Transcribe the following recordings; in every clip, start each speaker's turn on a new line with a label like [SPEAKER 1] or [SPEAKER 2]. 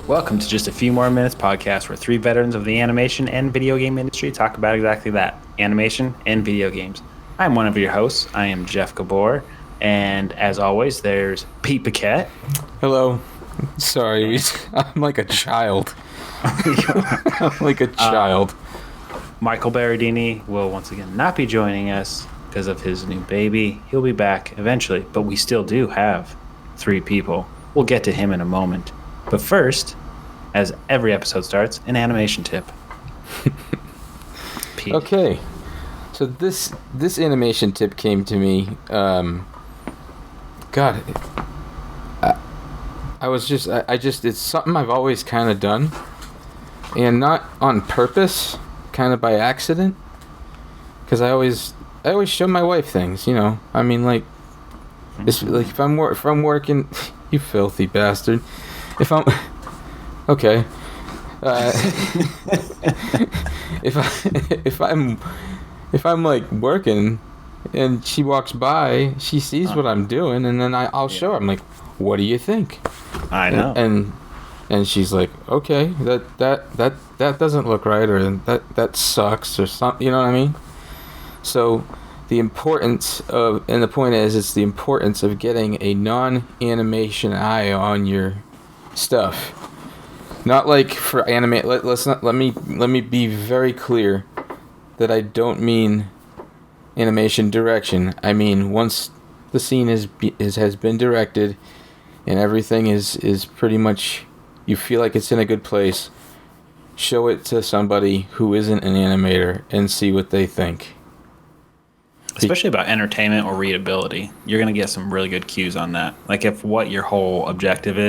[SPEAKER 1] Welcome to Just a Few More Minutes podcast, where three veterans of the animation and video game industry talk about exactly that, animation and video games. I'm one of your hosts. I am Jeff Gabor, and as always, there's Pete Paquette.
[SPEAKER 2] Hello. Sorry, I'm like a child. I'm like a child.
[SPEAKER 1] Michael Berardini will once again not be joining us because of his new baby. He'll be back eventually, but we still do have three people. We'll get to him in a moment. But first, as every episode starts, an animation tip.
[SPEAKER 2] Okay. So this animation tip came to me. God, it's something I've always kind of done, and not on purpose, kind of by accident. Because I always show my wife things, you know. I mean, like, this, like if I'm working, you filthy bastard. If I'm okay, if I'm like working, and she walks by, she sees what I'm doing, and then I'll show her. I'm like, "What do you think?"
[SPEAKER 1] I know.
[SPEAKER 2] And she's like, "Okay, that doesn't look right, or that sucks, or something." You know what I mean? So, the importance of, and the point is, it's the importance of getting a non-animation eye on your stuff. Not like for anime. Let me be very clear that I don't mean animation direction. I mean, once the scene has been directed and everything is pretty much, you feel like it's in a good place, show it to somebody who isn't an animator and see what they think.
[SPEAKER 1] Especially about entertainment or readability, you're going to get some really good cues on that. Like if what your whole objective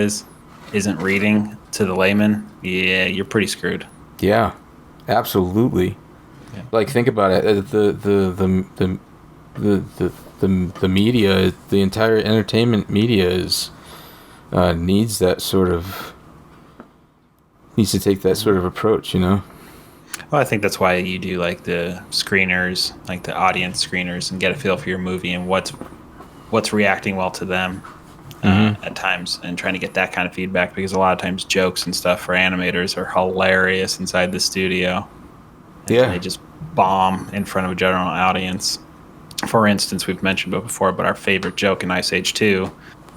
[SPEAKER 1] isn't reading to the layman, yeah, you're pretty screwed.
[SPEAKER 2] Yeah, absolutely. Yeah. Like, think about it. The media, the entire entertainment media needs to take that sort of approach, you know.
[SPEAKER 1] Well, I think that's why you do like the screeners, like the audience screeners, and get a feel for your movie and what's reacting well to them at times, and trying to get that kind of feedback, because a lot of times jokes and stuff for animators are hilarious inside the studio.
[SPEAKER 2] Yeah,
[SPEAKER 1] they just bomb in front of a general audience. For instance, we've mentioned it before, but our favorite joke in Ice Age 2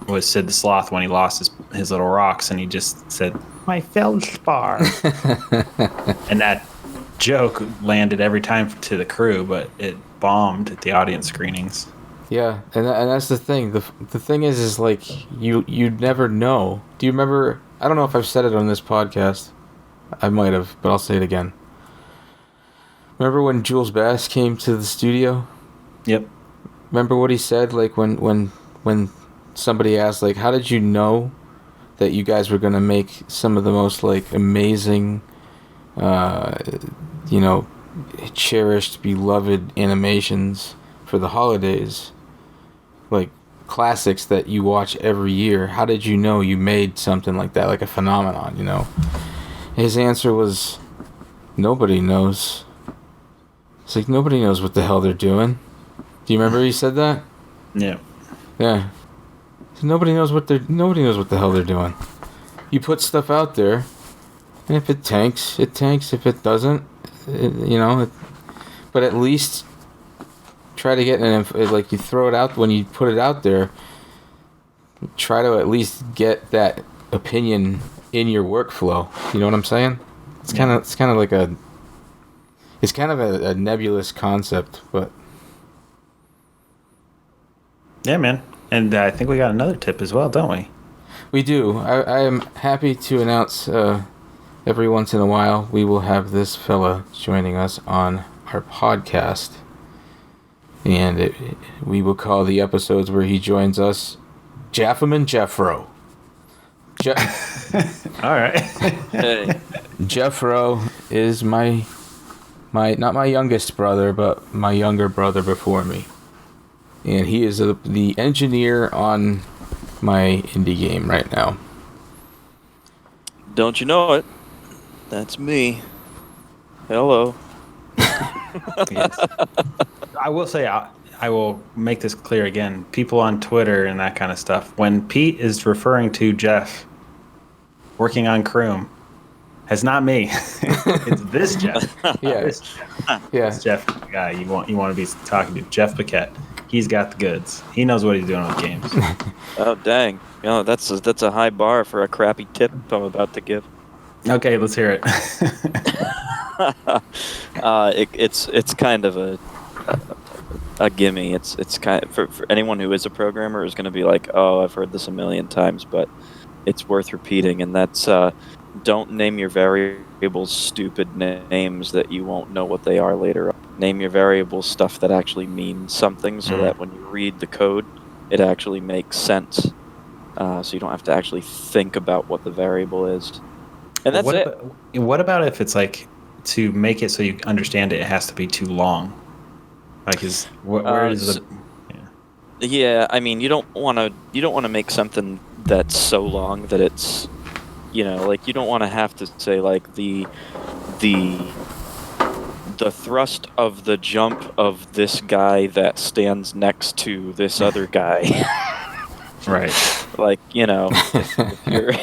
[SPEAKER 1] was Sid the Sloth when he lost his little rocks, and he just said, "My feldspar." And that joke landed every time to the crew, but it bombed at the audience screenings.
[SPEAKER 2] Yeah, and that's the thing. The thing is like, you'd never know. Do you remember? I don't know if I've said it on this podcast. I might have, but I'll say it again. Remember when Jules Bass came to the studio?
[SPEAKER 1] Yep.
[SPEAKER 2] Remember what he said? Like when somebody asked, like, how did you know that you guys were gonna make some of the most like amazing, cherished, beloved animations for the holidays, like classics that you watch every year? How did you know you made something like that, like a phenomenon, you know? His answer was, nobody knows. It's like, nobody knows what the hell they're doing. Do you remember he said that?
[SPEAKER 1] Yeah.
[SPEAKER 2] Yeah. So nobody knows what the hell they're doing. You put stuff out there, and if it tanks, it tanks. If it doesn't, but at least try to get like, you throw it out, when you put it out there, try to at least get that opinion in your workflow. You know what I'm saying? It's kind of a nebulous concept, but
[SPEAKER 1] yeah, man. And I think we got another tip as well, don't we?
[SPEAKER 2] We do. I am happy to announce every once in a while we will have this fella joining us on our podcast. And we will call the episodes where he joins us JAFMM Jeffro.
[SPEAKER 1] All right.
[SPEAKER 2] Hey. Jeffro is my not my youngest brother, but my younger brother before me. And he is the engineer on my indie game right now.
[SPEAKER 3] Don't you know it? That's me. Hello.
[SPEAKER 1] Yes. I will say, I will make this clear again. People on Twitter and that kind of stuff, when Pete is referring to Jeff, working on Croom. It's not me. It's this Jeff.
[SPEAKER 2] Yeah.
[SPEAKER 1] This Jeff.
[SPEAKER 2] Yeah.
[SPEAKER 1] This Jeff guy you want to be talking to. Jeff Paquette. He's got the goods. He knows what he's doing with games.
[SPEAKER 3] Oh dang! That's a high bar for a crappy tip I'm about to give.
[SPEAKER 1] Okay, let's hear it.
[SPEAKER 3] It's kind of a gimme. It's kind of, for anyone who is a programmer is going to be like, oh, I've heard this a million times, but it's worth repeating, and that's don't name your variables stupid names that you won't know what they are later on. Name your variables stuff that actually means something, so that when you read the code, it actually makes sense. So you don't have to actually think about what the variable is. And that's
[SPEAKER 1] What about if it's like, to make it so you understand it has to be too long? Like, where is the?
[SPEAKER 3] Yeah, I mean, you don't want to make something that's so long that it's, like, you don't want to have to say like the thrust of the jump of this guy that stands next to this other guy.
[SPEAKER 1] Right.
[SPEAKER 3] Like, if you're,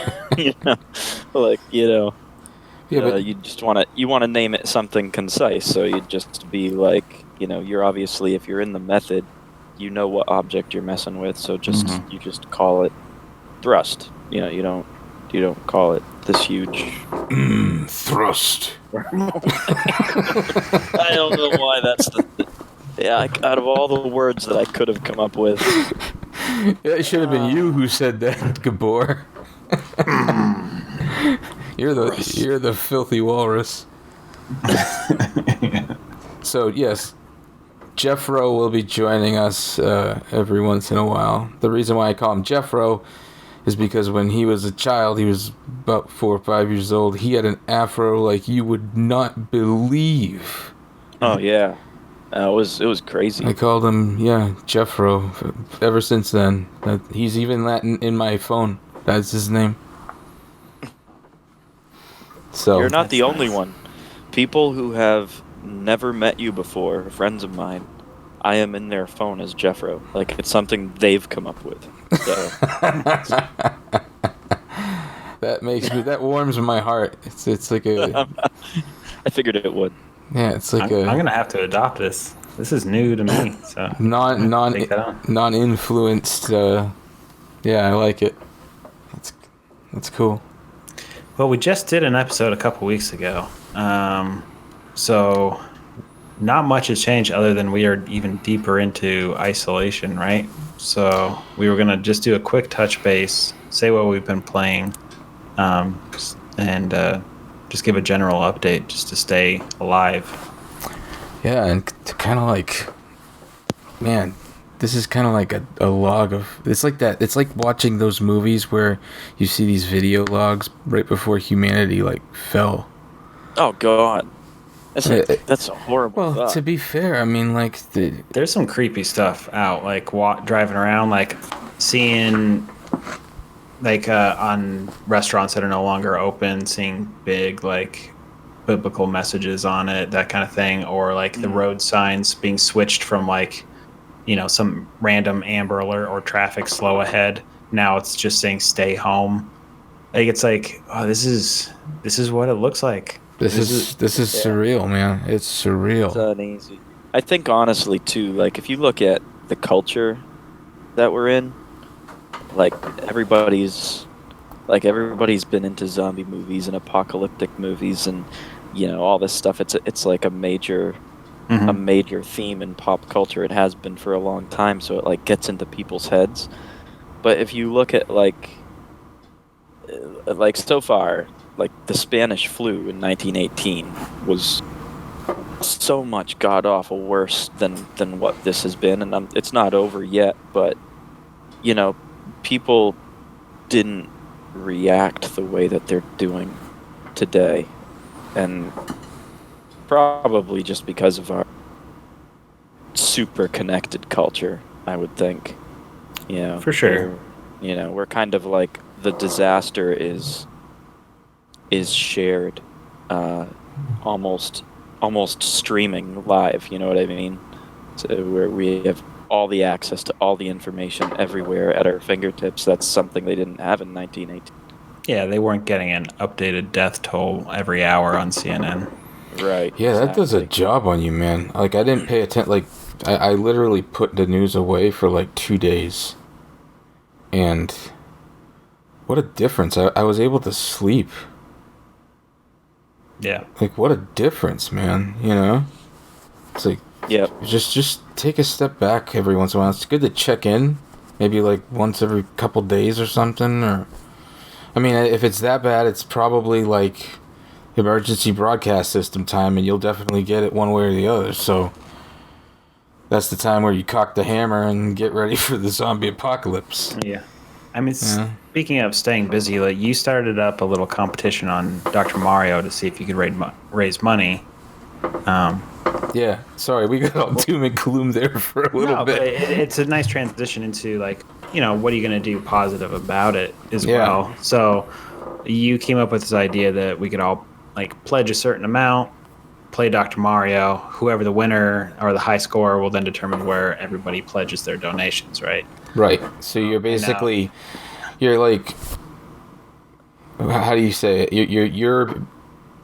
[SPEAKER 3] you just want to name it something concise. So you just be like, you're obviously, if you're in the method, you know what object you're messing with. So you just call it thrust. You don't call it this huge
[SPEAKER 2] thrust.
[SPEAKER 3] I don't know why that's out of all the words that I could have come up with.
[SPEAKER 2] It should have been you who said that, Gabor. You're the filthy walrus. So yes, Jeffro will be joining us every once in a while. The reason why I call him Jeffro is because when he was a child, he was about 4 or 5 years old, he had an afro like you would not believe.
[SPEAKER 3] Oh yeah, it was crazy.
[SPEAKER 2] I called him Jeffro ever since then. He's even Latin in my phone. That's his name. So
[SPEAKER 3] you're not the only one. People who have never met you before, friends of mine, I am in their phone as Jeffro. Like, it's something they've come up with. So.
[SPEAKER 2] that warms my heart. It's like a.
[SPEAKER 3] I figured it would.
[SPEAKER 2] Yeah, it's like
[SPEAKER 1] I'm gonna have to adopt this. This is new to me. So
[SPEAKER 2] non-influenced. Yeah, I like it. That's cool.
[SPEAKER 1] Well, we just did an episode a couple weeks ago, so not much has changed other than we are even deeper into isolation, right? So we were going to just do a quick touch base, say what we've been playing, and just give a general update just to stay alive.
[SPEAKER 2] Yeah, and to kind of like, man, this is kind of like a log of, it's like that, it's like watching those movies where you see these video logs right before humanity like fell.
[SPEAKER 3] Oh God. That's a horrible thought.
[SPEAKER 2] To be fair, I mean, like,
[SPEAKER 1] there's some creepy stuff out, like driving around, like seeing, like on restaurants that are no longer open, seeing big like biblical messages on it, that kind of thing, or like the road signs being switched from like, some random Amber Alert or traffic slow ahead. Now it's just saying stay home. Like, it's like, oh, this is what it looks like.
[SPEAKER 2] This is surreal, man. It's surreal.
[SPEAKER 3] It's uneasy. I think honestly too, like, if you look at the culture that we're in, like everybody's been into zombie movies and apocalyptic movies and all this stuff. It's like a major theme in pop culture. It has been for a long time, so it like gets into people's heads. But if you look at like so far, like the Spanish flu in 1918 was so much god awful worse than what this has been, and it's not over yet. But people didn't react the way that they're doing today, and probably just because of our super connected culture, I would think.
[SPEAKER 1] For sure.
[SPEAKER 3] We're kind of like, the disaster is shared, almost streaming live. You know what I mean? So where we have all the access to all the information everywhere at our fingertips. That's something they didn't have in 1918.
[SPEAKER 1] Yeah, they weren't getting an updated death toll every hour on CNN.
[SPEAKER 3] Right.
[SPEAKER 2] Yeah, that does a
[SPEAKER 3] exactly.
[SPEAKER 2] job on you, man. Like, I didn't pay attention. Like, I literally put the news away for like 2 days. And what a difference. I was able to sleep.
[SPEAKER 1] Yeah.
[SPEAKER 2] Like, what a difference, man. You know? It's like,
[SPEAKER 3] Yep.
[SPEAKER 2] just take a step back every once in a while. It's good to check in. Maybe like once every couple days or something. Or, I mean, if it's that bad, it's probably like emergency broadcast system time, and you'll definitely get it one way or the other. So that's the time where you cock the hammer and get ready for the zombie apocalypse.
[SPEAKER 1] Yeah. I mean,
[SPEAKER 2] Yeah.
[SPEAKER 1] speaking of staying busy, like you started up a little competition on Dr. Mario to see if you could raise money.
[SPEAKER 2] Yeah, sorry, we got all doom and gloom there for a little
[SPEAKER 1] But
[SPEAKER 2] bit.
[SPEAKER 1] it's a nice transition into like, what are you going to do positive about it as
[SPEAKER 2] Yeah.
[SPEAKER 1] well. So you came up with this idea that we could all like pledge a certain amount, play Dr. Mario. Whoever the winner or the high scorer will then determine where everybody pledges their donations, right?
[SPEAKER 2] Right. So you're basically, you're like, how do you say it?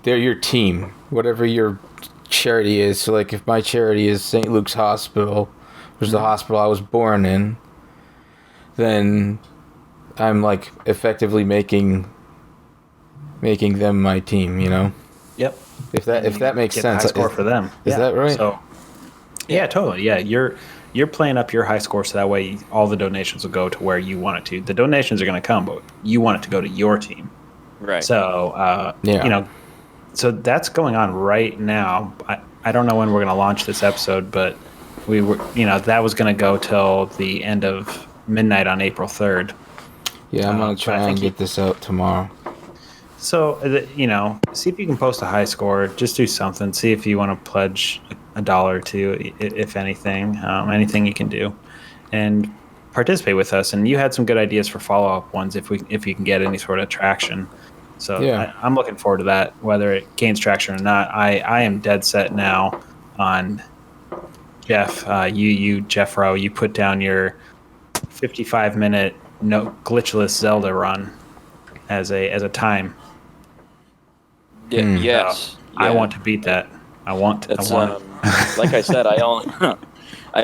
[SPEAKER 2] They're your team, whatever your charity is. So like, if my charity is St. Luke's Hospital, which is the hospital I was born in, then I'm like effectively making them my team. You know,
[SPEAKER 1] Yep.
[SPEAKER 2] if that makes
[SPEAKER 1] Get
[SPEAKER 2] sense.
[SPEAKER 1] the high score for them.
[SPEAKER 2] Is that right?
[SPEAKER 1] So, yeah, totally. Yeah, you're playing up your high score so that way all the donations will go to where you want it to. The donations are going to come, but you want it to go to your team.
[SPEAKER 3] Right.
[SPEAKER 1] So,
[SPEAKER 2] Yeah.
[SPEAKER 1] so that's going on right now. I don't know when we're going to launch this episode, but we were, that was going to go till the end of midnight on April 3rd.
[SPEAKER 2] Yeah, I'm gonna
[SPEAKER 1] but
[SPEAKER 2] try
[SPEAKER 1] I
[SPEAKER 2] and
[SPEAKER 1] think
[SPEAKER 2] get this out tomorrow.
[SPEAKER 1] So, see if you can post a high score. Just do something. See if you want to pledge $1 or two, if anything. Anything you can do, and participate with us. And you had some good ideas for follow-up ones if you can get any sort of traction. So
[SPEAKER 2] Yeah.
[SPEAKER 1] I'm looking forward to that, whether it gains traction or not. I am dead set now on Jeff. Jeff Rowe, you put down your 55-minute no glitchless Zelda run as a time.
[SPEAKER 3] Yes.
[SPEAKER 1] I
[SPEAKER 3] Yeah.
[SPEAKER 1] want to beat that. I want it.
[SPEAKER 3] Like I said, I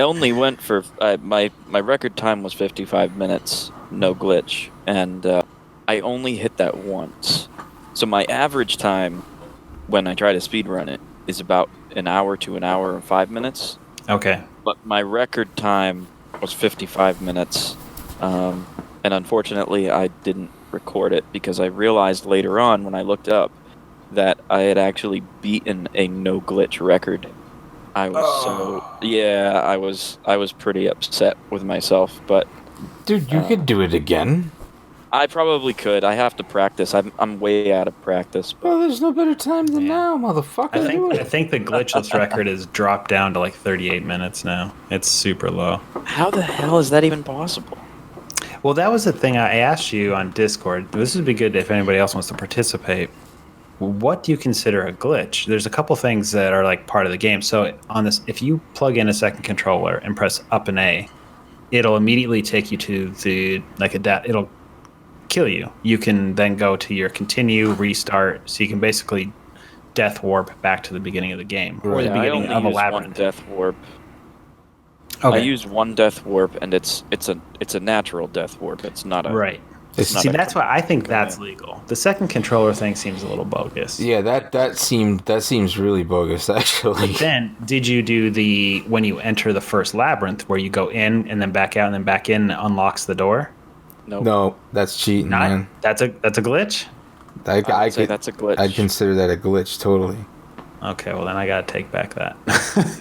[SPEAKER 3] only went for my record time was 55 minutes, no glitch, and I only hit that once. So my average time when I try to speedrun it is about an hour to an hour and 5 minutes.
[SPEAKER 1] Okay.
[SPEAKER 3] But my record time was 55 minutes, and unfortunately I didn't record it because I realized later on when I looked up that I had actually beaten a no glitch record. I was pretty upset with myself, but
[SPEAKER 2] Dude, you could do it again.
[SPEAKER 3] I probably could. I have to practice. I'm way out of practice. But
[SPEAKER 2] Well, there's no better time than now, motherfucker.
[SPEAKER 1] I think the glitchless record is dropped down to like 38 minutes now. It's super low.
[SPEAKER 3] how the hell is that even possible?
[SPEAKER 1] Well, that was the thing I asked you on Discord. This would be good if anybody else wants to participate. What do you consider a glitch? There's a couple things that are like part of the game. So on this, if you plug in a second controller and press up and A, it'll immediately take you to it'll kill you. You can then go to your continue, restart, so you can basically death warp back to the beginning of the game or the
[SPEAKER 3] Yeah, I
[SPEAKER 1] beginning
[SPEAKER 3] only
[SPEAKER 1] of a
[SPEAKER 3] use one
[SPEAKER 1] labyrinth.
[SPEAKER 3] death warp.
[SPEAKER 1] Okay.
[SPEAKER 3] I use one death warp, and it's a natural death warp. It's not a
[SPEAKER 1] Right.
[SPEAKER 3] It's
[SPEAKER 1] See,
[SPEAKER 3] not a-
[SPEAKER 1] that's why I think that's legal. The second controller thing seems a little bogus.
[SPEAKER 2] Yeah, that seems really bogus, actually.
[SPEAKER 1] But then, did you do when you enter the first labyrinth where you go in and then back out and then back in and it unlocks the door?
[SPEAKER 3] Nope.
[SPEAKER 2] No, that's cheating, man.
[SPEAKER 1] That's a glitch?
[SPEAKER 3] I would say that's a glitch.
[SPEAKER 2] I'd consider that a glitch, totally.
[SPEAKER 1] Okay, well then I gotta take back that.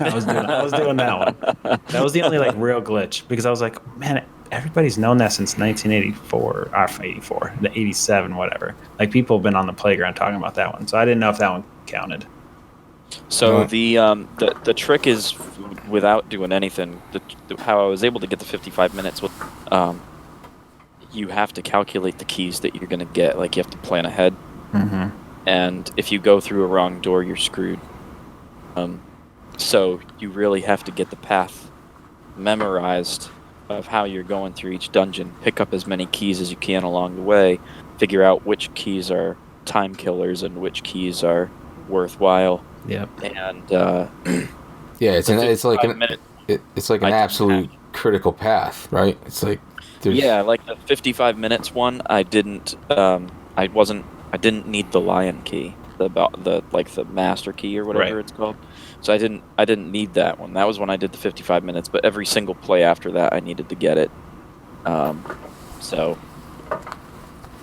[SPEAKER 1] I was doing that one. That was the only like real glitch because I was like, man, everybody's known that since 1984, 84, the 87, whatever. Like people have been on the playground talking about that one, so I didn't know if that one counted.
[SPEAKER 3] So the trick is without doing anything. How I was able to get the 55 minutes with, you have to calculate the keys that you're gonna get. Like you have to plan ahead.
[SPEAKER 1] Mm-hmm.
[SPEAKER 3] And if you go through a wrong door, you're screwed. So you really have to get the path memorized of how you're going through each dungeon. Pick up as many keys as you can along the way. Figure out which keys are time killers and which keys are worthwhile.
[SPEAKER 1] Yep.
[SPEAKER 3] And
[SPEAKER 2] Yeah, it's like an
[SPEAKER 3] I
[SPEAKER 2] absolute critical path, right? It's like
[SPEAKER 3] yeah, like the 55 minutes one. I didn't need the lion key, the master key or whatever
[SPEAKER 1] Right.
[SPEAKER 3] it's called. So I didn't need that one. That was when I did the 55 minutes. But every single play after that, I needed to get it. So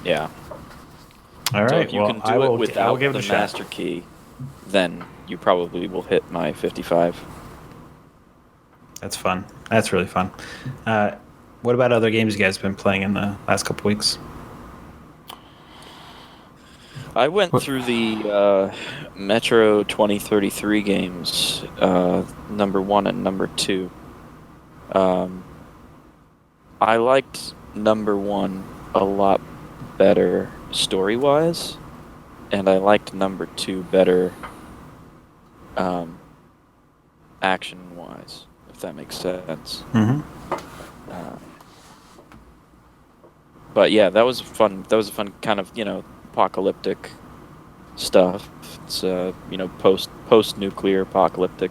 [SPEAKER 3] yeah.
[SPEAKER 1] All
[SPEAKER 3] So
[SPEAKER 1] right.
[SPEAKER 3] if you
[SPEAKER 1] Well,
[SPEAKER 3] can do
[SPEAKER 1] I will
[SPEAKER 3] it without
[SPEAKER 1] give it
[SPEAKER 3] the
[SPEAKER 1] a shot.
[SPEAKER 3] master key, then you probably will hit my 55.
[SPEAKER 1] That's fun. That's really fun. What about other games you guys have been playing in the last couple weeks?
[SPEAKER 3] I went through the Metro 2033 games, number 1 and number 2. I liked number 1 a lot better story-wise, and I liked number 2 better action-wise, if that makes sense.
[SPEAKER 1] Mm-hmm.
[SPEAKER 3] But yeah, that was fun. That was a fun kind of, apocalyptic stuff. It's post nuclear apocalyptic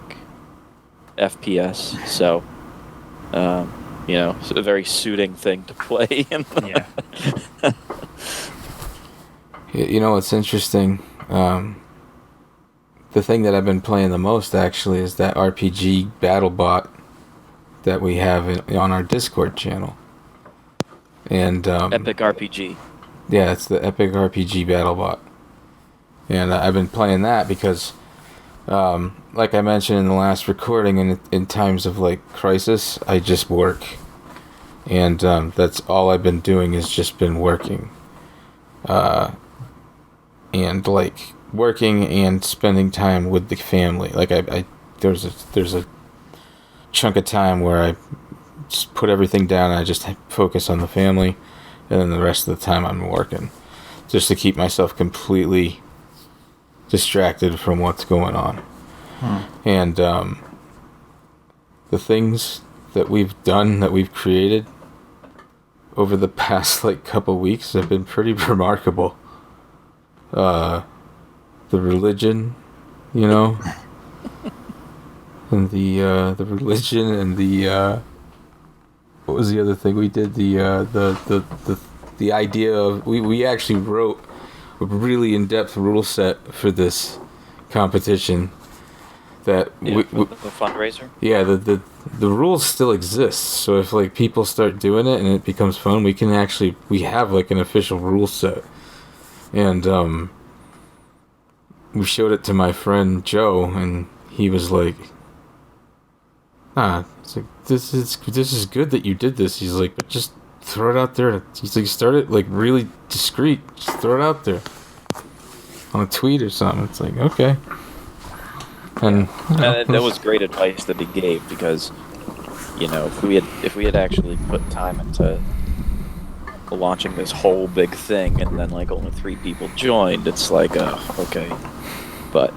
[SPEAKER 3] FPS. So it's a very suiting thing to play.
[SPEAKER 1] Yeah.
[SPEAKER 2] You know what's interesting? The thing that I've been playing the most actually is that RPG battle bot that we have on our Discord channel. And
[SPEAKER 3] Epic RPG.
[SPEAKER 2] Yeah, it's the Epic RPG battle bot. And I've been playing that because, like I mentioned in the last recording, in times of like crisis, I just work. And that's all I've been doing is just been working. And like working and spending time with the family. Like there's a chunk of time where I just put everything down and I just focus on the family, and then the rest of the time I'm working, just to keep myself completely distracted from what's going on. And the things that we've done, that we've created over the past like couple weeks have been pretty remarkable. The religion, and the religion and the what was the other thing we did? The idea of we actually wrote a really in-depth rule set for this competition that
[SPEAKER 3] the fundraiser.
[SPEAKER 2] Yeah, the rules still exist. So if like people start doing it and it becomes fun, we have like an official rule set. And we showed it to my friend Joe, and he was like, it's like this is good that you did this. He's like, but just throw it out there. He's like, start it like really discreet. Just throw it out there on a tweet or something. It's like, okay. And
[SPEAKER 3] that was great advice that he gave, because if we had actually put time into launching this whole big thing and then like only 3 people joined, it's like okay, but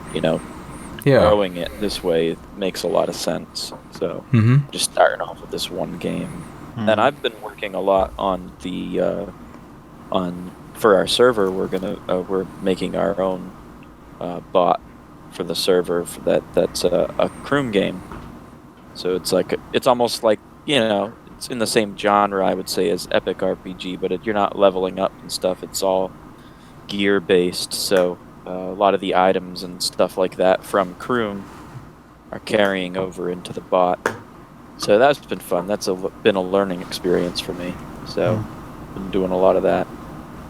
[SPEAKER 3] growing it this way makes a lot of sense. So just starting off with this one game. And I've been working a lot on the for our server. We're making our own bot for the server that's a Croom game. So it's almost like it's in the same genre, I would say, as Epic RPG, but you're not leveling up and stuff. It's all gear based. So a lot of the items and stuff like that from Croom are carrying over into the bot. So that's been fun. That's been a learning experience for me. So been doing a lot of that.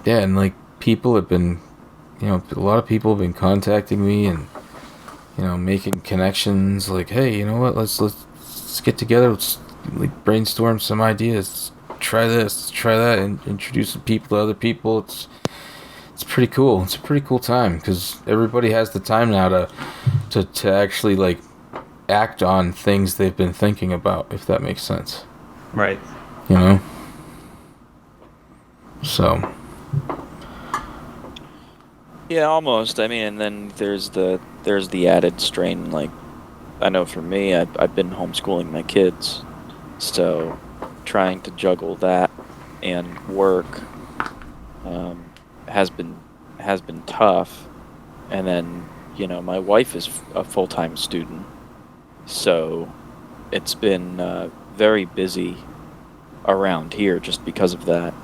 [SPEAKER 2] Yeah, and like people have been, a lot of people have been contacting me and making connections. Like, hey, you know what? Let's get together. Let's like brainstorm some ideas. Let's try this. Let's try that, and introduce some people to other people. It's pretty cool. It's a pretty cool time because everybody has the time now to actually like act on things they've been thinking about, if that makes sense.
[SPEAKER 1] Right.
[SPEAKER 2] So.
[SPEAKER 3] Yeah, almost. I mean, and then there's the added strain. Like, I know for me, I've been homeschooling my kids, so trying to juggle that and work has been tough. And then, my wife is a full-time student, so it's been very busy around here just because of that.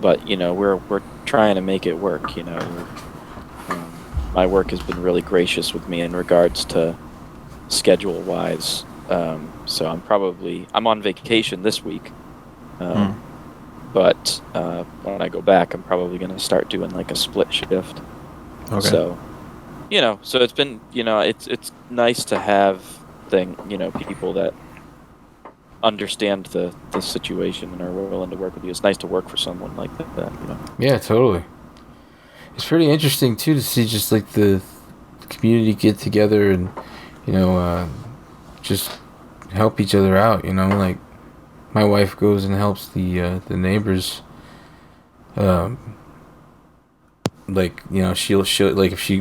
[SPEAKER 3] But we're trying to make it work. My work has been really gracious with me in regards to schedule-wise. So I'm on vacation this week. But when I go back, I'm probably going to start doing like a split shift.
[SPEAKER 1] Okay.
[SPEAKER 3] So, so it's been, it's nice to have people that understand the situation and are willing to work with you. It's nice to work for someone like that.
[SPEAKER 2] Yeah, totally. It's pretty interesting too to see just like the community get together and just help each other out. Like my wife goes and helps the neighbors. She'll like if she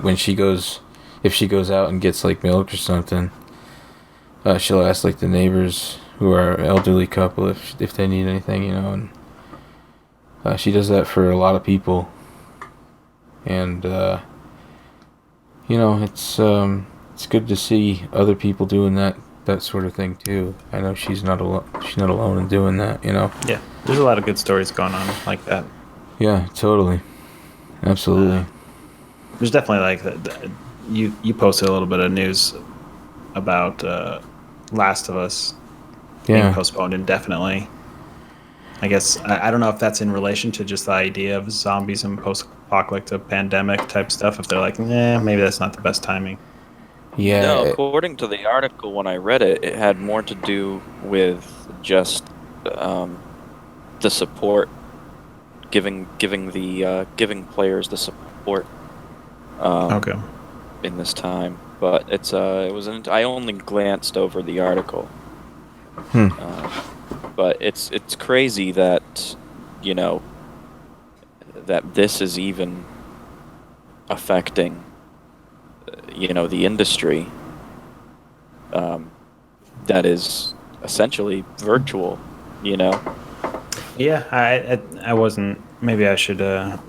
[SPEAKER 2] goes out and gets like milk or something, she'll ask like the neighbors who are elderly couple if they need anything, and she does that for a lot of people. And it's good to see other people doing that sort of thing too. I know she's not alone in doing that.
[SPEAKER 1] Yeah, there's a lot of good stories going on like that.
[SPEAKER 2] Yeah, totally, absolutely.
[SPEAKER 1] There's definitely like you posted a little bit of news about Last of Us being postponed indefinitely. I guess I don't know if that's in relation to just the idea of zombies and post-apocalyptic pandemic type stuff. If they're like, maybe that's not the best timing.
[SPEAKER 2] Yeah.
[SPEAKER 3] No, according to the article when I read it, it had more to do with just the support, giving players the support.
[SPEAKER 1] Okay.
[SPEAKER 3] In this time, but I only glanced over the article. But it's crazy that that this is even affecting the industry that is essentially virtual.
[SPEAKER 1] Yeah, I wasn't. Maybe I should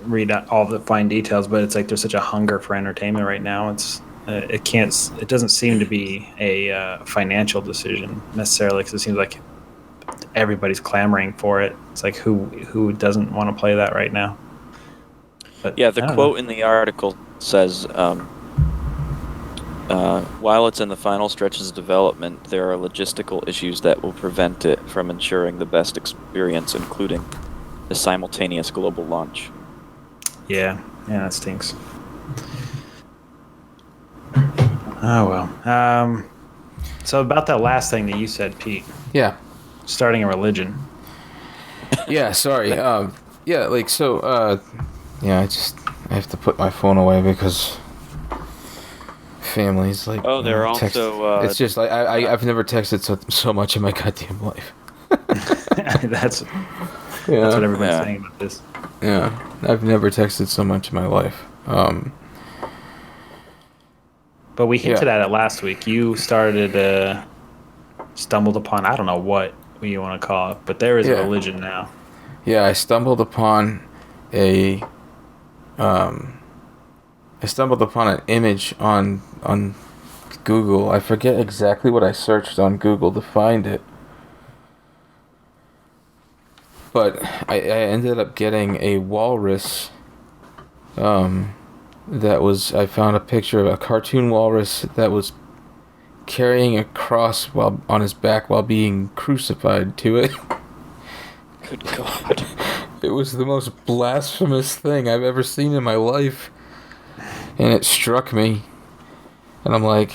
[SPEAKER 1] read all the fine details, but it's like there's such a hunger for entertainment right now. It doesn't seem to be a financial decision necessarily, because it seems like everybody's clamoring for it. It's like who doesn't want to play that right now? But
[SPEAKER 3] yeah, the quote in the article says, while it's in the final stretches of development, there are logistical issues that will prevent it from ensuring the best experience, including the simultaneous global launch.
[SPEAKER 1] Yeah, that stinks. Oh well. So about that last thing that you said, Pete.
[SPEAKER 2] Yeah.
[SPEAKER 1] Starting a religion.
[SPEAKER 2] Yeah. Sorry. I have to put my phone away because family's like.
[SPEAKER 3] Oh, they're also.
[SPEAKER 2] It's just like I've never texted so much in my goddamn life.
[SPEAKER 1] That's what everybody's saying about this.
[SPEAKER 2] Yeah, I've never texted so much in my life.
[SPEAKER 1] But we hinted at it last week. You stumbled upon, I don't know what you want to call it, but there is a religion now.
[SPEAKER 2] Yeah, I stumbled upon an image on Google. I forget exactly what I searched on Google to find it. But I ended up getting a walrus. I found a picture of a cartoon walrus that was carrying a cross on his back while being crucified to it.
[SPEAKER 3] Good God.
[SPEAKER 2] It was the most blasphemous thing I've ever seen in my life. And it struck me. And I'm like,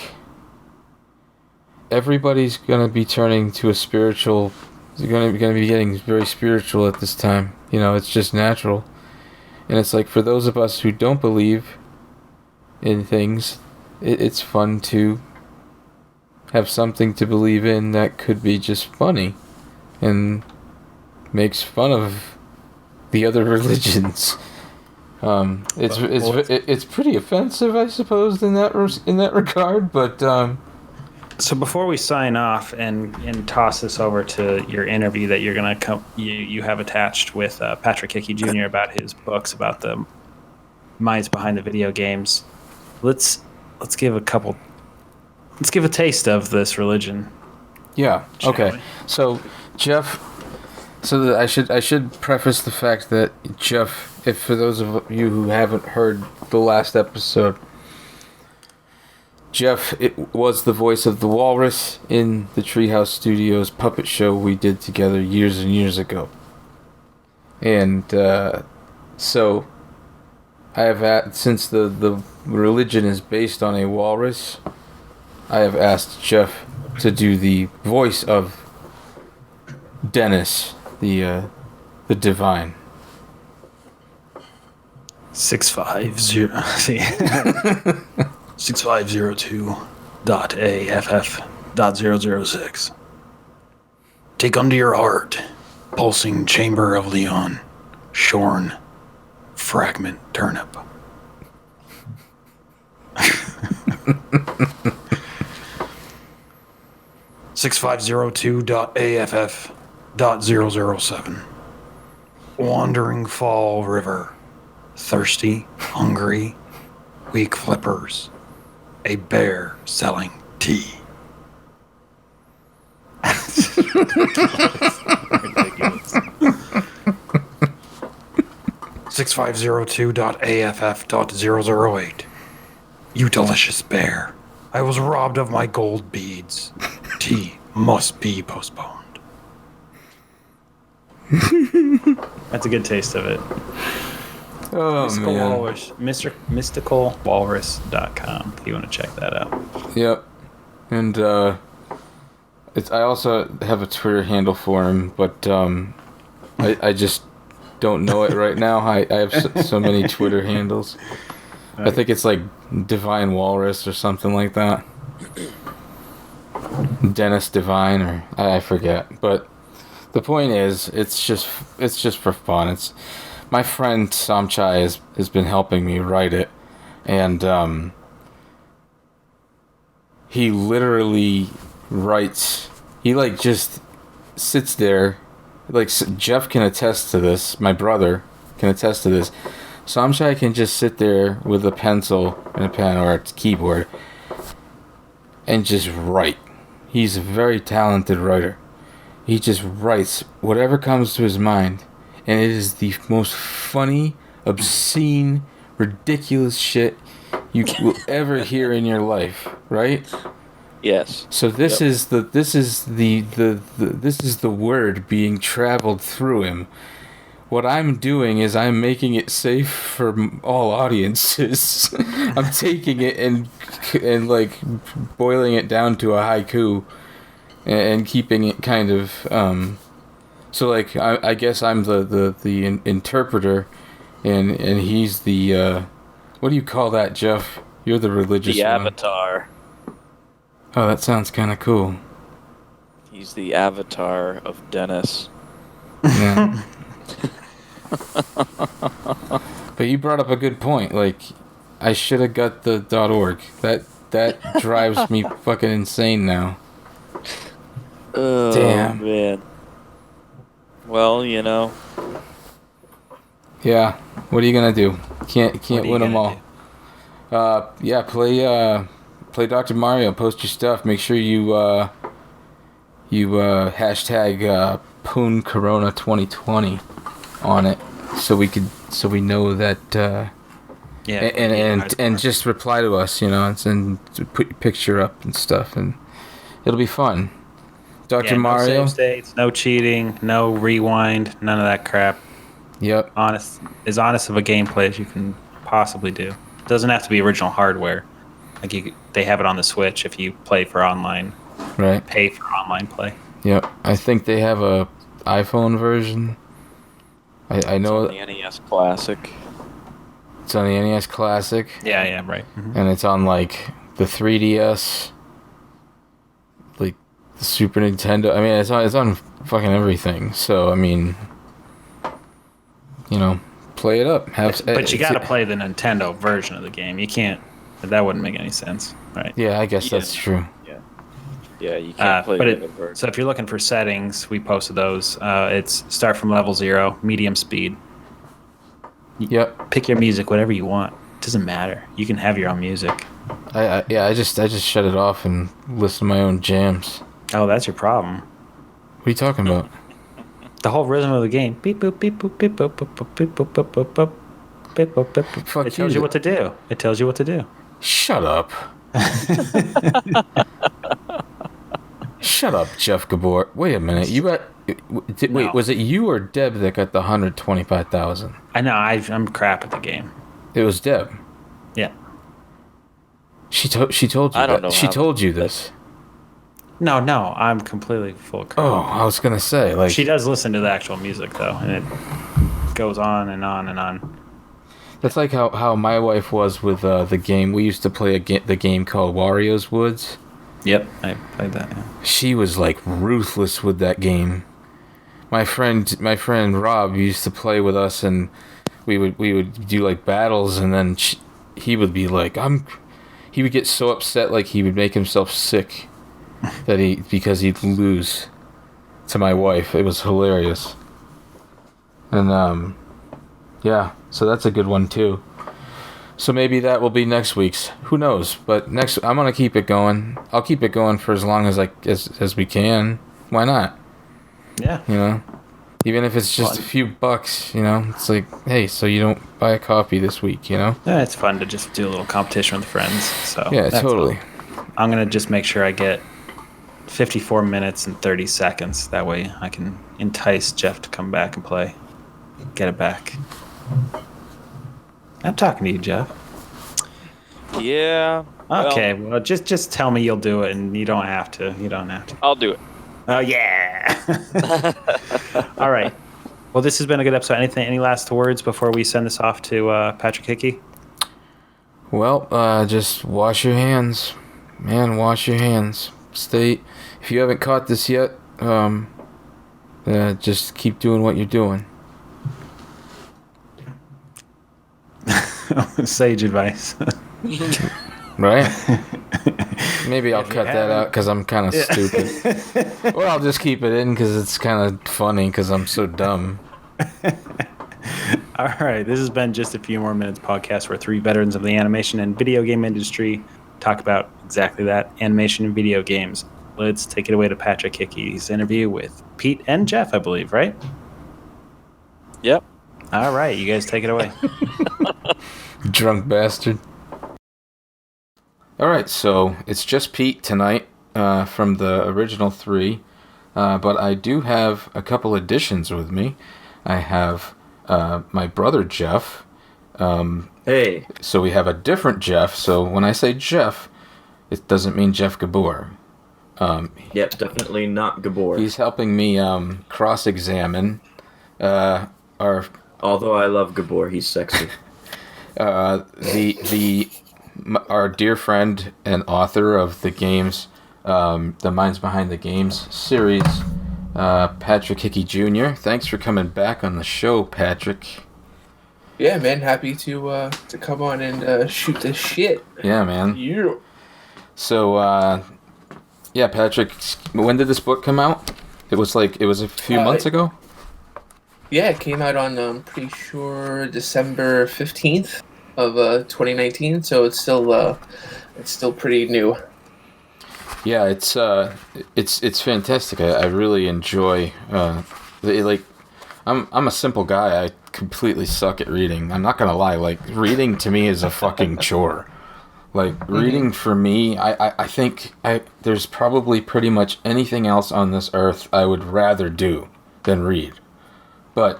[SPEAKER 2] everybody's going to be turning to a spiritual. They're going to be getting very spiritual at this time. It's just natural. And it's like, for those of us who don't believe in things, it's fun to have something to believe in that could be just funny and makes fun of the other religions. It's pretty offensive, I suppose, in that regard. But
[SPEAKER 1] So before we sign off and toss this over to your interview that you're gonna you have attached with Patrick Hickey Jr. about his books about the minds behind the video games, let's give a taste of this religion.
[SPEAKER 2] Yeah. Okay. So, Jeff. So I should preface the fact that Jeff, if for those of you who haven't heard the last episode, Jeff was the voice of the Walrus in the Treehouse Studios puppet show we did together years and years ago. And so I have since the religion is based on a walrus, I have asked Jeff to do the voice of Dennis, the divine.
[SPEAKER 4] 6502.aff.006. Take unto your heart, pulsing chamber of Leon, shorn fragment turnip. (650.aff.007). Wandering Fall River, thirsty, hungry, weak flippers, a bear selling tea.
[SPEAKER 1] Ridiculous.
[SPEAKER 4] 6502.aff.008. You delicious bear, I was robbed of my gold beads. Tea must be postponed.
[SPEAKER 1] That's a good taste of it.
[SPEAKER 2] Oh,
[SPEAKER 1] Mystical
[SPEAKER 2] man.
[SPEAKER 1] Walrus, mysticalwalrus.com if you want to check that out.
[SPEAKER 2] Yep. And I also have a Twitter handle for him, but I just don't know it right now. I have so many Twitter handles. I think it's like Divine Walrus or something like that. Dennis Divine, or I forget. But the point is, it's just for fun. It's my friend Samchai has been helping me write it, and he literally writes. He just sits there. Jeff can attest to this. My brother can attest to this. Samchai can just sit there with a pencil and a pen or a keyboard and just write. He's a very talented writer. He just writes whatever comes to his mind, and it is the most funny, obscene, ridiculous shit you will ever hear in your life, right?
[SPEAKER 3] Yes.
[SPEAKER 2] So this is the word being traveled through him. What I'm doing is I'm making it safe for all audiences. I'm taking it and boiling it down to a haiku and keeping it kind of so I guess I'm the interpreter and he's the what do you call that, Jeff? You're the religious
[SPEAKER 3] The
[SPEAKER 2] one.
[SPEAKER 3] avatar.
[SPEAKER 2] Oh, that sounds kind of cool.
[SPEAKER 3] He's the avatar of Dennis.
[SPEAKER 2] Yeah. But you brought up a good point. I should have got the .org. That drives me fucking insane now.
[SPEAKER 3] Oh,
[SPEAKER 2] Damn.
[SPEAKER 3] man. Well,
[SPEAKER 2] Yeah. What are you gonna do? Can't win them all. Yeah. Play Dr. Mario. Post your stuff. Make sure you hashtag Poon Corona 2020 on it, so we know that.
[SPEAKER 1] Yeah.
[SPEAKER 2] And just reply to us, and put your picture up and stuff, and it'll be fun. Dr. Mario.
[SPEAKER 1] No save states, no cheating, no rewind, none of that crap.
[SPEAKER 2] Yep.
[SPEAKER 1] As honest of a gameplay as you can possibly do. It doesn't have to be original hardware. They have it on the Switch if you play for online.
[SPEAKER 2] Right.
[SPEAKER 1] Pay for online play.
[SPEAKER 2] Yep. I think they have a iPhone version. I know
[SPEAKER 3] it's on the NES Classic.
[SPEAKER 2] It's on the NES Classic.
[SPEAKER 1] Yeah, right. Mm-hmm.
[SPEAKER 2] And it's on the 3DS, the Super Nintendo. I mean, it's on fucking everything. So I mean, play it up.
[SPEAKER 1] But you got to play the Nintendo version of the game. You can't. That wouldn't make any sense, right?
[SPEAKER 2] Yeah, I guess that's true.
[SPEAKER 3] Yeah. Yeah, you can't play Gabor.
[SPEAKER 1] So if you're looking for settings, we posted those. It's start from level 0, medium speed.
[SPEAKER 2] Yep.
[SPEAKER 1] Pick your music, whatever you want. Doesn't matter. You can have your own music.
[SPEAKER 2] I just shut it off and listen to my own jams.
[SPEAKER 1] Oh, that's your problem.
[SPEAKER 2] What are you talking about?
[SPEAKER 1] The whole rhythm of the game. Beep boop beep boop beep boop boop boop beep boop boop boop boop beep boop beep boop.
[SPEAKER 2] Fuck
[SPEAKER 1] It tells you what to do. It tells you what to do.
[SPEAKER 2] Shut up. Shut up, Jeff Gabor. Wait a minute. You got... Wait, was it you or Deb that got the 125,000?
[SPEAKER 1] I know. I'm crap at the game.
[SPEAKER 2] It was Deb.
[SPEAKER 1] Yeah.
[SPEAKER 2] She told you
[SPEAKER 3] I don't
[SPEAKER 2] that.
[SPEAKER 3] know
[SPEAKER 2] She
[SPEAKER 3] how-
[SPEAKER 2] told you this.
[SPEAKER 1] No, I'm completely full of crap.
[SPEAKER 2] Oh, I was gonna say, like...
[SPEAKER 1] She does listen to the actual music, though, and it goes on and on and on.
[SPEAKER 2] That's like how my wife was with the game. We used to play the game called Wario's Woods.
[SPEAKER 1] Yep, I played that, yeah.
[SPEAKER 2] She was like ruthless with that game. My friend Rob used to play with us, and we would do like battles, and then he would be like, he would get so upset, like he would make himself sick because he'd lose to my wife. It was hilarious. And yeah, so that's a good one too. So maybe that will be next week's. Who knows? But I'm gonna keep it going. I'll keep it going for as long as we can. Why not?
[SPEAKER 1] Yeah.
[SPEAKER 2] You know, even if it's just a few bucks. You know, it's like, hey, so you don't buy a coffee this week. You know?
[SPEAKER 1] Yeah, it's fun to just do a little competition with friends. So
[SPEAKER 2] Yeah, totally.
[SPEAKER 1] All. I'm gonna just make sure I get 54 minutes and 30 seconds. That way I can entice Jeff to come back and play. Get it back. I'm talking to you, Jeff.
[SPEAKER 3] Yeah.
[SPEAKER 1] Okay, well, just tell me you'll do it, and you don't have to. You don't have to.
[SPEAKER 3] I'll do it.
[SPEAKER 1] Oh yeah. All right. Well, this has been a good episode. Any last words before we send this off to Patrick Hickey?
[SPEAKER 2] Well, just wash your hands, man. Wash your hands. If you haven't caught this yet, just keep doing what you're doing.
[SPEAKER 1] Sage advice.
[SPEAKER 2] Right? Maybe I'll cut that out because I'm kind of stupid. Or I'll just keep it in because it's kind of funny because I'm so dumb.
[SPEAKER 1] All right. This has been Just a Few More Minutes podcast where three veterans of the animation and video game industry talk about exactly that, animation and video games. Let's take it away to Patrick Hickey's interview with Pete and Jeff, I believe, right?
[SPEAKER 3] Yep.
[SPEAKER 1] All right. You guys take it away.
[SPEAKER 2] Drunk bastard. Alright, so it's just Pete tonight from the original three, but I do have a couple additions with me. I have my brother Jeff.
[SPEAKER 5] Hey.
[SPEAKER 2] So we have a different Jeff, so when I say Jeff, it doesn't mean Jeff Gabor.
[SPEAKER 5] Yep, definitely not Gabor.
[SPEAKER 2] He's helping me cross-examine our...
[SPEAKER 5] Although I love Gabor, he's sexy.
[SPEAKER 2] Our dear friend and author of the games, the Minds Behind the Games series, Patrick Hickey Jr. Thanks for coming back on the show, Patrick.
[SPEAKER 6] Yeah, man, happy to come on and shoot this shit.
[SPEAKER 2] Yeah, man.
[SPEAKER 6] Yeah.
[SPEAKER 2] So, yeah, Patrick, when did this book come out? It was a few months ago?
[SPEAKER 6] Yeah, it came out on, pretty sure, December 15th of 2019, so it's still pretty new.
[SPEAKER 2] Yeah, it's fantastic. I really enjoy I'm a simple guy. I completely suck at reading. I'm not gonna lie. Like, reading to me is a fucking chore. Like, reading for me, I think there's probably pretty much anything else on this earth I would rather do than read. But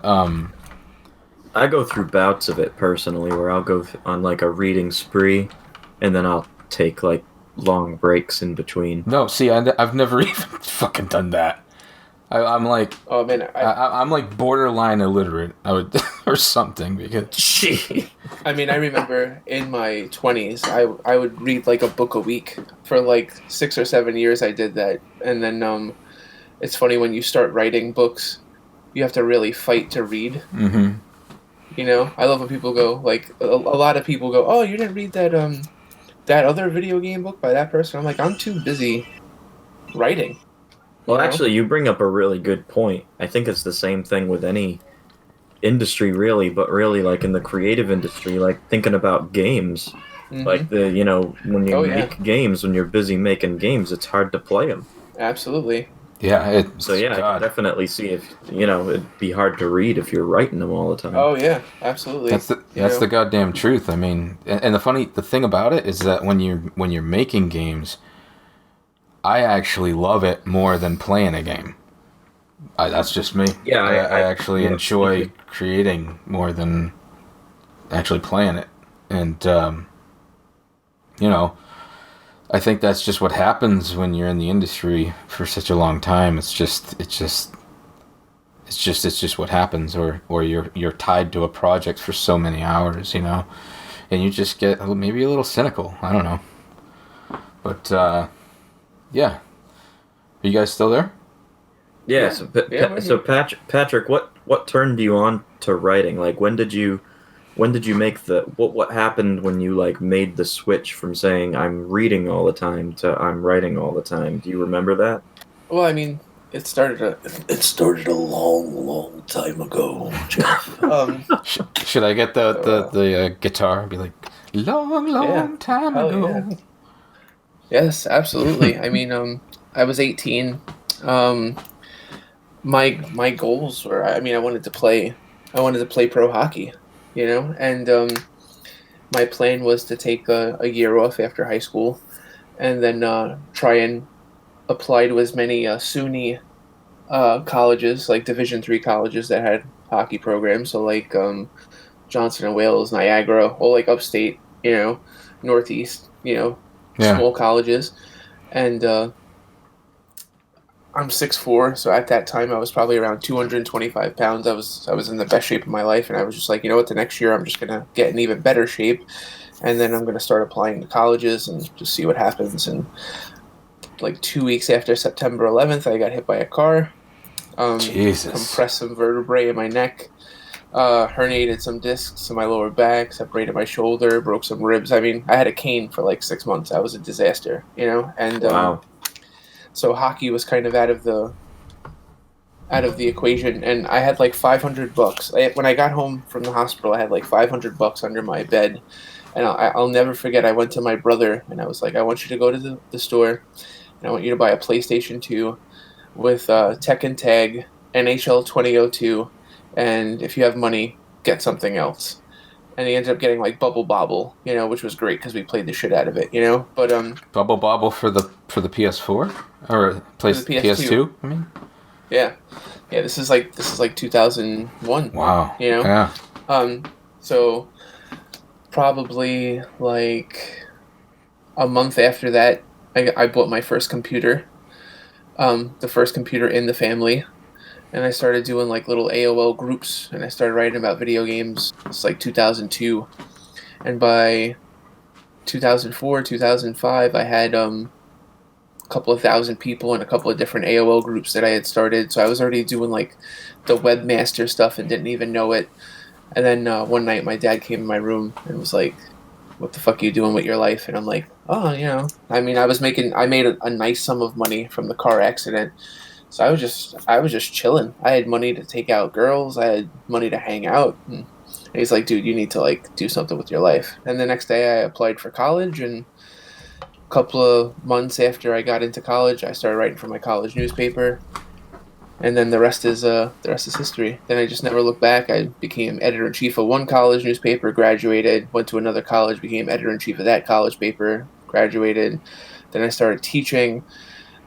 [SPEAKER 5] I go through bouts of it personally, where I'll go on like a reading spree, and then I'll take like long breaks in between.
[SPEAKER 2] no, see, I've never even fucking done that. I'm like,
[SPEAKER 6] Oh, man,
[SPEAKER 2] I'm like borderline illiterate. I would or something because
[SPEAKER 5] Gee.
[SPEAKER 6] I mean, I remember in my 20s, I would read like a book a week. For like 6 or 7 years I did that. And then it's funny, when you start writing books, you have to really fight to read.
[SPEAKER 2] Mm-hmm.
[SPEAKER 6] You know, I love when people go, like, a lot of people go, oh, you didn't read that that other video game book by that person? I'm like, I'm too busy writing.
[SPEAKER 5] Well,
[SPEAKER 6] You know?
[SPEAKER 5] actually, you bring up a really good point. I think it's the same thing with any industry, really, but really, like in the creative industry, like thinking about games, like when you
[SPEAKER 6] Oh, yeah.
[SPEAKER 5] make games, when you're busy making games, it's hard to play them.
[SPEAKER 6] Absolutely.
[SPEAKER 2] Yeah.
[SPEAKER 5] So yeah, I
[SPEAKER 2] God.
[SPEAKER 5] can definitely see if it'd be hard to read if you're writing them all the time.
[SPEAKER 6] Oh yeah, absolutely.
[SPEAKER 2] That's the goddamn truth. I mean, and the thing about it is that when you're making games, I actually love it more than playing a game. That's just me.
[SPEAKER 5] Yeah,
[SPEAKER 2] I actually
[SPEAKER 5] yeah,
[SPEAKER 2] enjoy creating more than actually playing it, and I think that's just what happens when you're in the industry for such a long time. It's just what happens, or you're tied to a project for so many hours, and you just get maybe a little cynical. I don't know, but yeah. Are you guys still there?
[SPEAKER 5] Yeah.
[SPEAKER 6] Yeah.
[SPEAKER 5] So Patrick, what turned you on to writing? Like, when did you make what happened when you like made the switch from saying I'm reading all the time to I'm writing all the time? Do you remember that?
[SPEAKER 6] Well, I mean, it started a long time ago, Jeff.
[SPEAKER 2] Should I get the guitar and be like, long time
[SPEAKER 6] Hell
[SPEAKER 2] ago?
[SPEAKER 6] yeah. Yes, absolutely. I mean, I was 18. My goals were, I mean, I wanted to play pro hockey, and my plan was to take a year off after high school, and then try and apply to as many SUNY colleges, like Division III colleges that had hockey programs. So like Johnson and Wales, Niagara, all like upstate, Northeast, small colleges, and I'm 6'4", so at that time I was probably around 225 pounds. I was in the best shape of my life, and I was just like, you know what, the next year I'm just gonna get in even better shape, and then I'm gonna start applying to colleges and just see what happens. And like 2 weeks after September 11th, I got hit by a car.
[SPEAKER 2] Jesus.
[SPEAKER 6] Compressed some vertebrae in my neck, herniated some discs in my lower back, separated my shoulder, broke some ribs. I mean, I had a cane for like 6 months. I was a disaster, and
[SPEAKER 5] Wow.
[SPEAKER 6] so hockey was kind of out of the equation, and I had like $500. When I got home from the hospital, I had like $500 under my bed, and I'll never forget. I went to my brother, and I was like, I want you to go to the store, and I want you to buy a PlayStation 2 with Tekken Tag, NHL 2002, and if you have money, get something else. And he ended up getting like Bubble Bobble, which was great because we played the shit out of it, But
[SPEAKER 2] Bubble Bobble for the PS4 or PS2? I mean,
[SPEAKER 6] yeah. This is like 2001.
[SPEAKER 2] Wow.
[SPEAKER 6] Yeah. So probably like a month after that, I bought my first computer, the first computer in the family. And I started doing like little AOL groups, and I started writing about video games. It's like 2002, and by 2004, 2005, I had a couple of thousand people in a couple of different AOL groups that I had started. So I was already doing like the webmaster stuff and didn't even know it. And then one night, my dad came in my room and was like, "What the fuck are you doing with your life?" And I'm like, "Oh, I mean, I made a nice sum of money from the car accident." So I was just chilling. I had money to take out girls. I had money to hang out. And he's like, "Dude, you need to like do something with your life." And the next day, I applied for college. And a couple of months after I got into college, I started writing for my college newspaper. And then the rest is history. Then I just never looked back. I became editor-in-chief of one college newspaper, graduated, went to another college, became editor-in-chief of that college paper, graduated. Then I started teaching.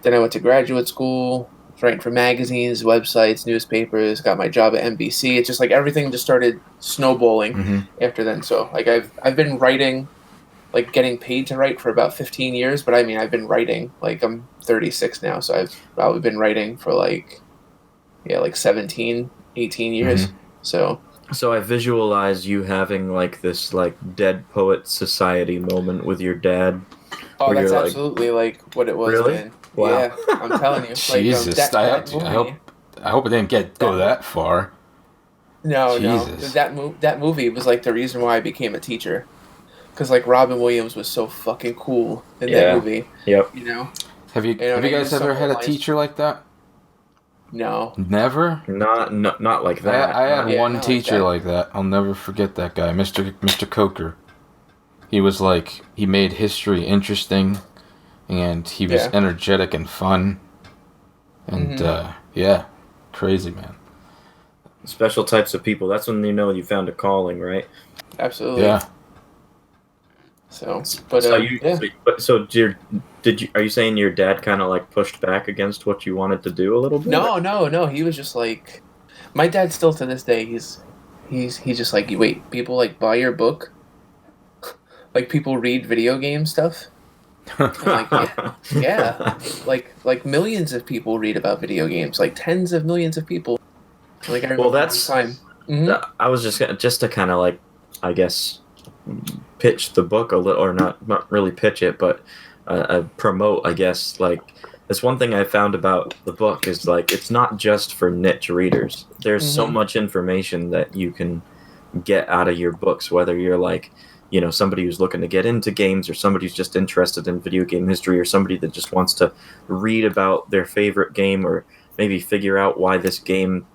[SPEAKER 6] Then I went to graduate school. Writing for magazines, websites, newspapers, got my job at NBC. It's just like everything just started snowballing after then. So like I've been writing, like getting paid to write for about 15 years, but I mean I've been writing, like I'm 36 now, so I've probably been writing for like 17, 18 years. So
[SPEAKER 5] I visualize you having like this like Dead Poet Society moment with your dad.
[SPEAKER 6] Oh, that's absolutely like what it was,
[SPEAKER 5] really?
[SPEAKER 6] Man.
[SPEAKER 5] Wow.
[SPEAKER 6] Yeah, I'm telling you.
[SPEAKER 2] Jesus,
[SPEAKER 6] that movie,
[SPEAKER 2] I hope it didn't go that far.
[SPEAKER 6] No,
[SPEAKER 2] Jesus.
[SPEAKER 6] no. That movie was like the reason why I became a teacher. Because like Robin Williams was so fucking cool in that movie.
[SPEAKER 5] Yep.
[SPEAKER 2] Have you guys ever had a teacher like that?
[SPEAKER 6] No.
[SPEAKER 2] Never?
[SPEAKER 5] Not like that.
[SPEAKER 2] I had
[SPEAKER 6] Yeah,
[SPEAKER 2] one
[SPEAKER 6] not
[SPEAKER 2] teacher
[SPEAKER 6] like
[SPEAKER 2] like that. I'll never forget that guy, Mr. Coker. He was like, he made history interesting, and he was energetic and fun. And, yeah, crazy, man.
[SPEAKER 5] Special types of people. That's when you know you found a calling, right?
[SPEAKER 6] Absolutely.
[SPEAKER 2] Yeah.
[SPEAKER 6] So, but
[SPEAKER 5] are you saying your dad kind of like pushed back against what you wanted to do a little bit?
[SPEAKER 6] No. He was just like, my dad still to this day. He's just like, wait, people like buy your book, like people read video game stuff. I'm like, yeah, like millions of people read about video games, like tens of millions of people. Like I remember
[SPEAKER 5] that's
[SPEAKER 6] time.
[SPEAKER 5] I was just to kind of like, I guess, pitch the book a little, or not really pitch it, but promote, I guess. Like, that's one thing I found about the book is like it's not just for niche readers. There's so much information that you can get out of your books, whether you're like, you know, somebody who's looking to get into games, or somebody who's just interested in video game history, or somebody that just wants to read about their favorite game, or maybe figure out why this game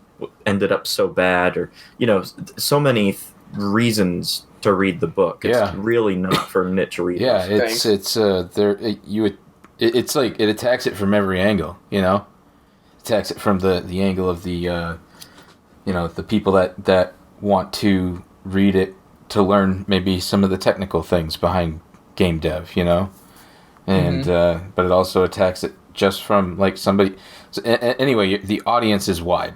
[SPEAKER 5] ended up so bad, or, you know, so many reasons to read the book. It's really not for niche readers.
[SPEAKER 2] Yeah, it's like it attacks it from every angle, you know? It attacks it from the angle of the you know, the people that want to read it to learn maybe some of the technical things behind game dev, you know? And but it also attacks it just from like somebody. So, anyway, the audience is wide.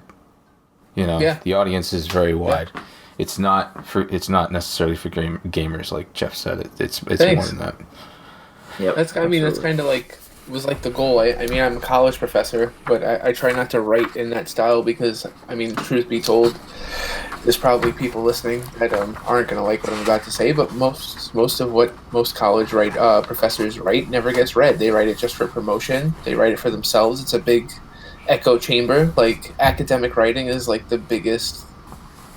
[SPEAKER 2] You know, the audience is very wide. Yeah. It's not necessarily for gamers, like Jeff said. It's more than that.
[SPEAKER 5] Yeah,
[SPEAKER 6] that's kind of like was like the goal. I mean, I'm a college professor, but I try not to write in that style because, I mean, truth be told, there's probably people listening that aren't going to like what I'm about to say, but most of what most college professors write never gets read. They write it just for promotion. They write it for themselves. It's a big echo chamber. Like, academic writing is like the biggest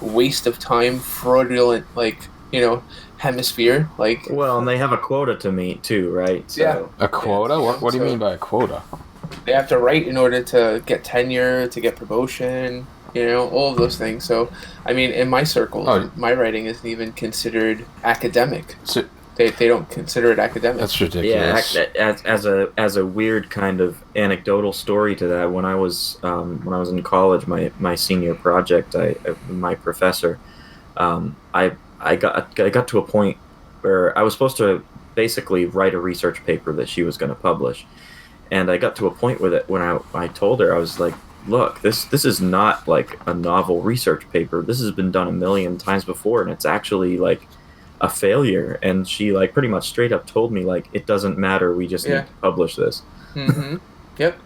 [SPEAKER 6] waste of time, fraudulent, like, you know, hemisphere. Like,
[SPEAKER 5] well, and they have a quota to meet too, right? So,
[SPEAKER 6] yeah,
[SPEAKER 2] a quota.
[SPEAKER 6] Yeah.
[SPEAKER 2] What do you mean by a quota?
[SPEAKER 6] They have to write in order to get tenure, to get promotion, you know, all of those things. So, I mean, in my circles, my writing isn't even considered academic. So, they don't consider it academic.
[SPEAKER 2] That's ridiculous.
[SPEAKER 5] Yeah, as a weird kind of anecdotal story to that, when I was in college, my senior project, my professor, I got to a point where I was supposed to basically write a research paper that she was going to publish, and I got to a point with it when I told her, I was like, look, this is not like a novel research paper. This has been done a million times before, and it's actually like a failure. And she like pretty much straight up told me, like, it doesn't matter, we just need to publish this.
[SPEAKER 6] Yep.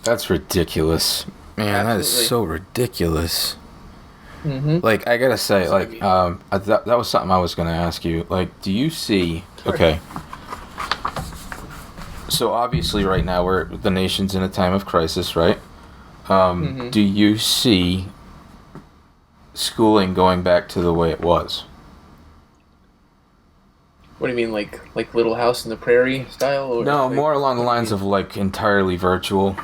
[SPEAKER 2] That's ridiculous, man. Absolutely. That is so ridiculous. Like, I gotta say, like, that was something I was gonna ask you. Like, do you see? Okay. So obviously, right now the nation's in a time of crisis, right? Do you see schooling going back to the way it was?
[SPEAKER 6] What do you mean, like Little House in the Prairie style? Or
[SPEAKER 2] no,
[SPEAKER 6] like,
[SPEAKER 2] more along the lines of like entirely virtual.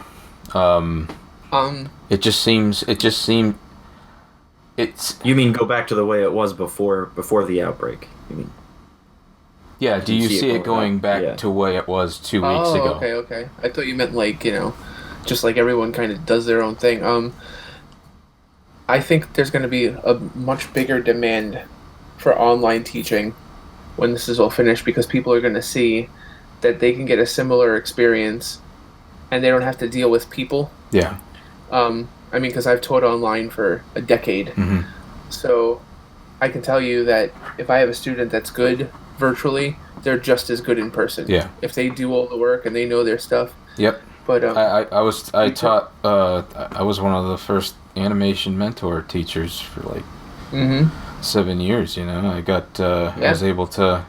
[SPEAKER 2] It just seemed.
[SPEAKER 5] You mean go back to the way it was before the outbreak? You mean?
[SPEAKER 2] Yeah. Do you see it going back to the way it was 2 weeks ago?
[SPEAKER 6] Okay. I thought you meant like, you know, just like everyone kind of does their own thing. I think there's going to be a much bigger demand for online teaching when this is all finished, because people are going to see that they can get a similar experience and they don't have to deal with people.
[SPEAKER 2] Yeah.
[SPEAKER 6] I mean, because I've taught online for a decade. So I can tell you that if I have a student that's good virtually, they're just as good in person.
[SPEAKER 2] Yeah.
[SPEAKER 6] If they do all the work and they know their stuff.
[SPEAKER 2] Yep.
[SPEAKER 6] But
[SPEAKER 2] I was one of the first animation mentor teachers for like 7 years. You know, I was able to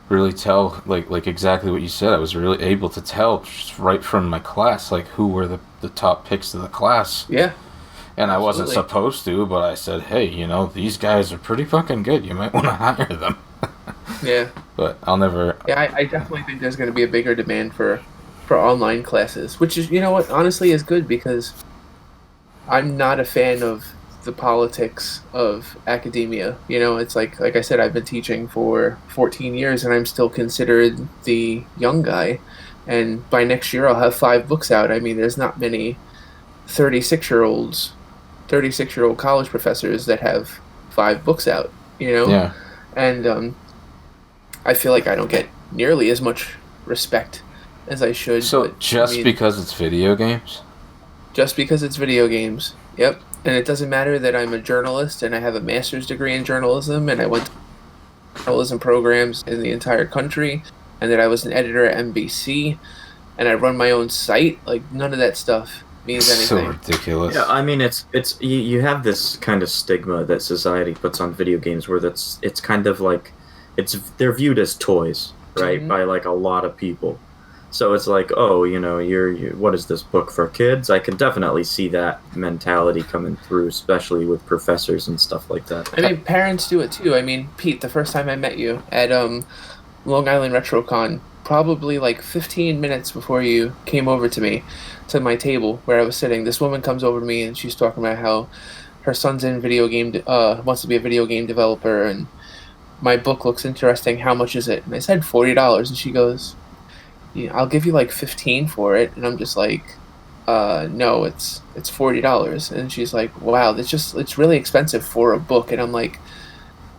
[SPEAKER 2] really tell like exactly what you said. I was really able to tell just right from my class like who were the top picks of the class.
[SPEAKER 6] Yeah.
[SPEAKER 2] And I wasn't supposed to, but I said, hey, you know, these guys are pretty fucking good. You might want to hire them.
[SPEAKER 6] Yeah.
[SPEAKER 2] But I'll never.
[SPEAKER 6] Yeah, I definitely think there's going to be a bigger demand for for online classes, which is, you know what, honestly is good, because I'm not a fan of the politics of academia. You know, it's like I said, I've been teaching for 14 years and I'm still considered the young guy. And by next year, I'll have 5 books out. I mean, there's not many 36-year-old college professors that have 5 books out, you know?
[SPEAKER 2] Yeah.
[SPEAKER 6] And I feel like I don't get nearly as much respect as I should.
[SPEAKER 2] So
[SPEAKER 6] but,
[SPEAKER 2] just
[SPEAKER 6] I mean,
[SPEAKER 2] because it's video games?
[SPEAKER 6] Just because it's video games. Yep. And it doesn't matter that I'm a journalist and I have a master's degree in journalism and I went to journalism programs in the entire country and that I was an editor at NBC and I run my own site. Like, none of that stuff means anything.
[SPEAKER 2] So ridiculous.
[SPEAKER 5] Yeah, I mean, it's you have this kind of stigma that society puts on video games where it's kind of like they're viewed as toys, right,
[SPEAKER 6] Mhm.
[SPEAKER 5] by like a lot of people. So it's like, oh, you know, you're what is this book for kids? I can definitely see that mentality coming through, especially with professors and stuff like that.
[SPEAKER 6] I mean, parents do it too. I mean, Pete, the first time I met you at Long Island RetroCon, probably like 15 minutes before you came over to me, to my table where I was sitting, this woman comes over to me and she's talking about how her son's in wants to be a video game developer, and my book looks interesting. How much is it? And I said $40, and she goes, yeah, I'll give you like 15 for it. And I'm just like, no, it's $40. And she's like, wow, it's really expensive for a book. And I'm like,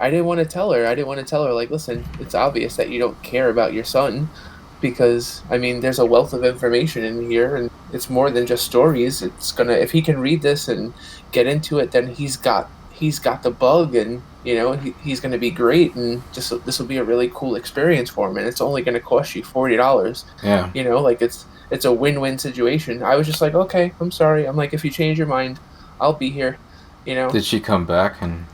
[SPEAKER 6] I didn't want to tell her. Like, listen, it's obvious that you don't care about your son, because I mean, there's a wealth of information in here, and it's more than just stories. If he can read this and get into it, then he's got the bug, and you know, he's going to be great, and this will be a really cool experience for him, and it's only going to cost you $40.
[SPEAKER 2] Yeah.
[SPEAKER 6] You know, like it's a win-win situation. I was just like, okay, I'm sorry. I'm like, if you change your mind, I'll be here. You know.
[SPEAKER 2] Did she come back and?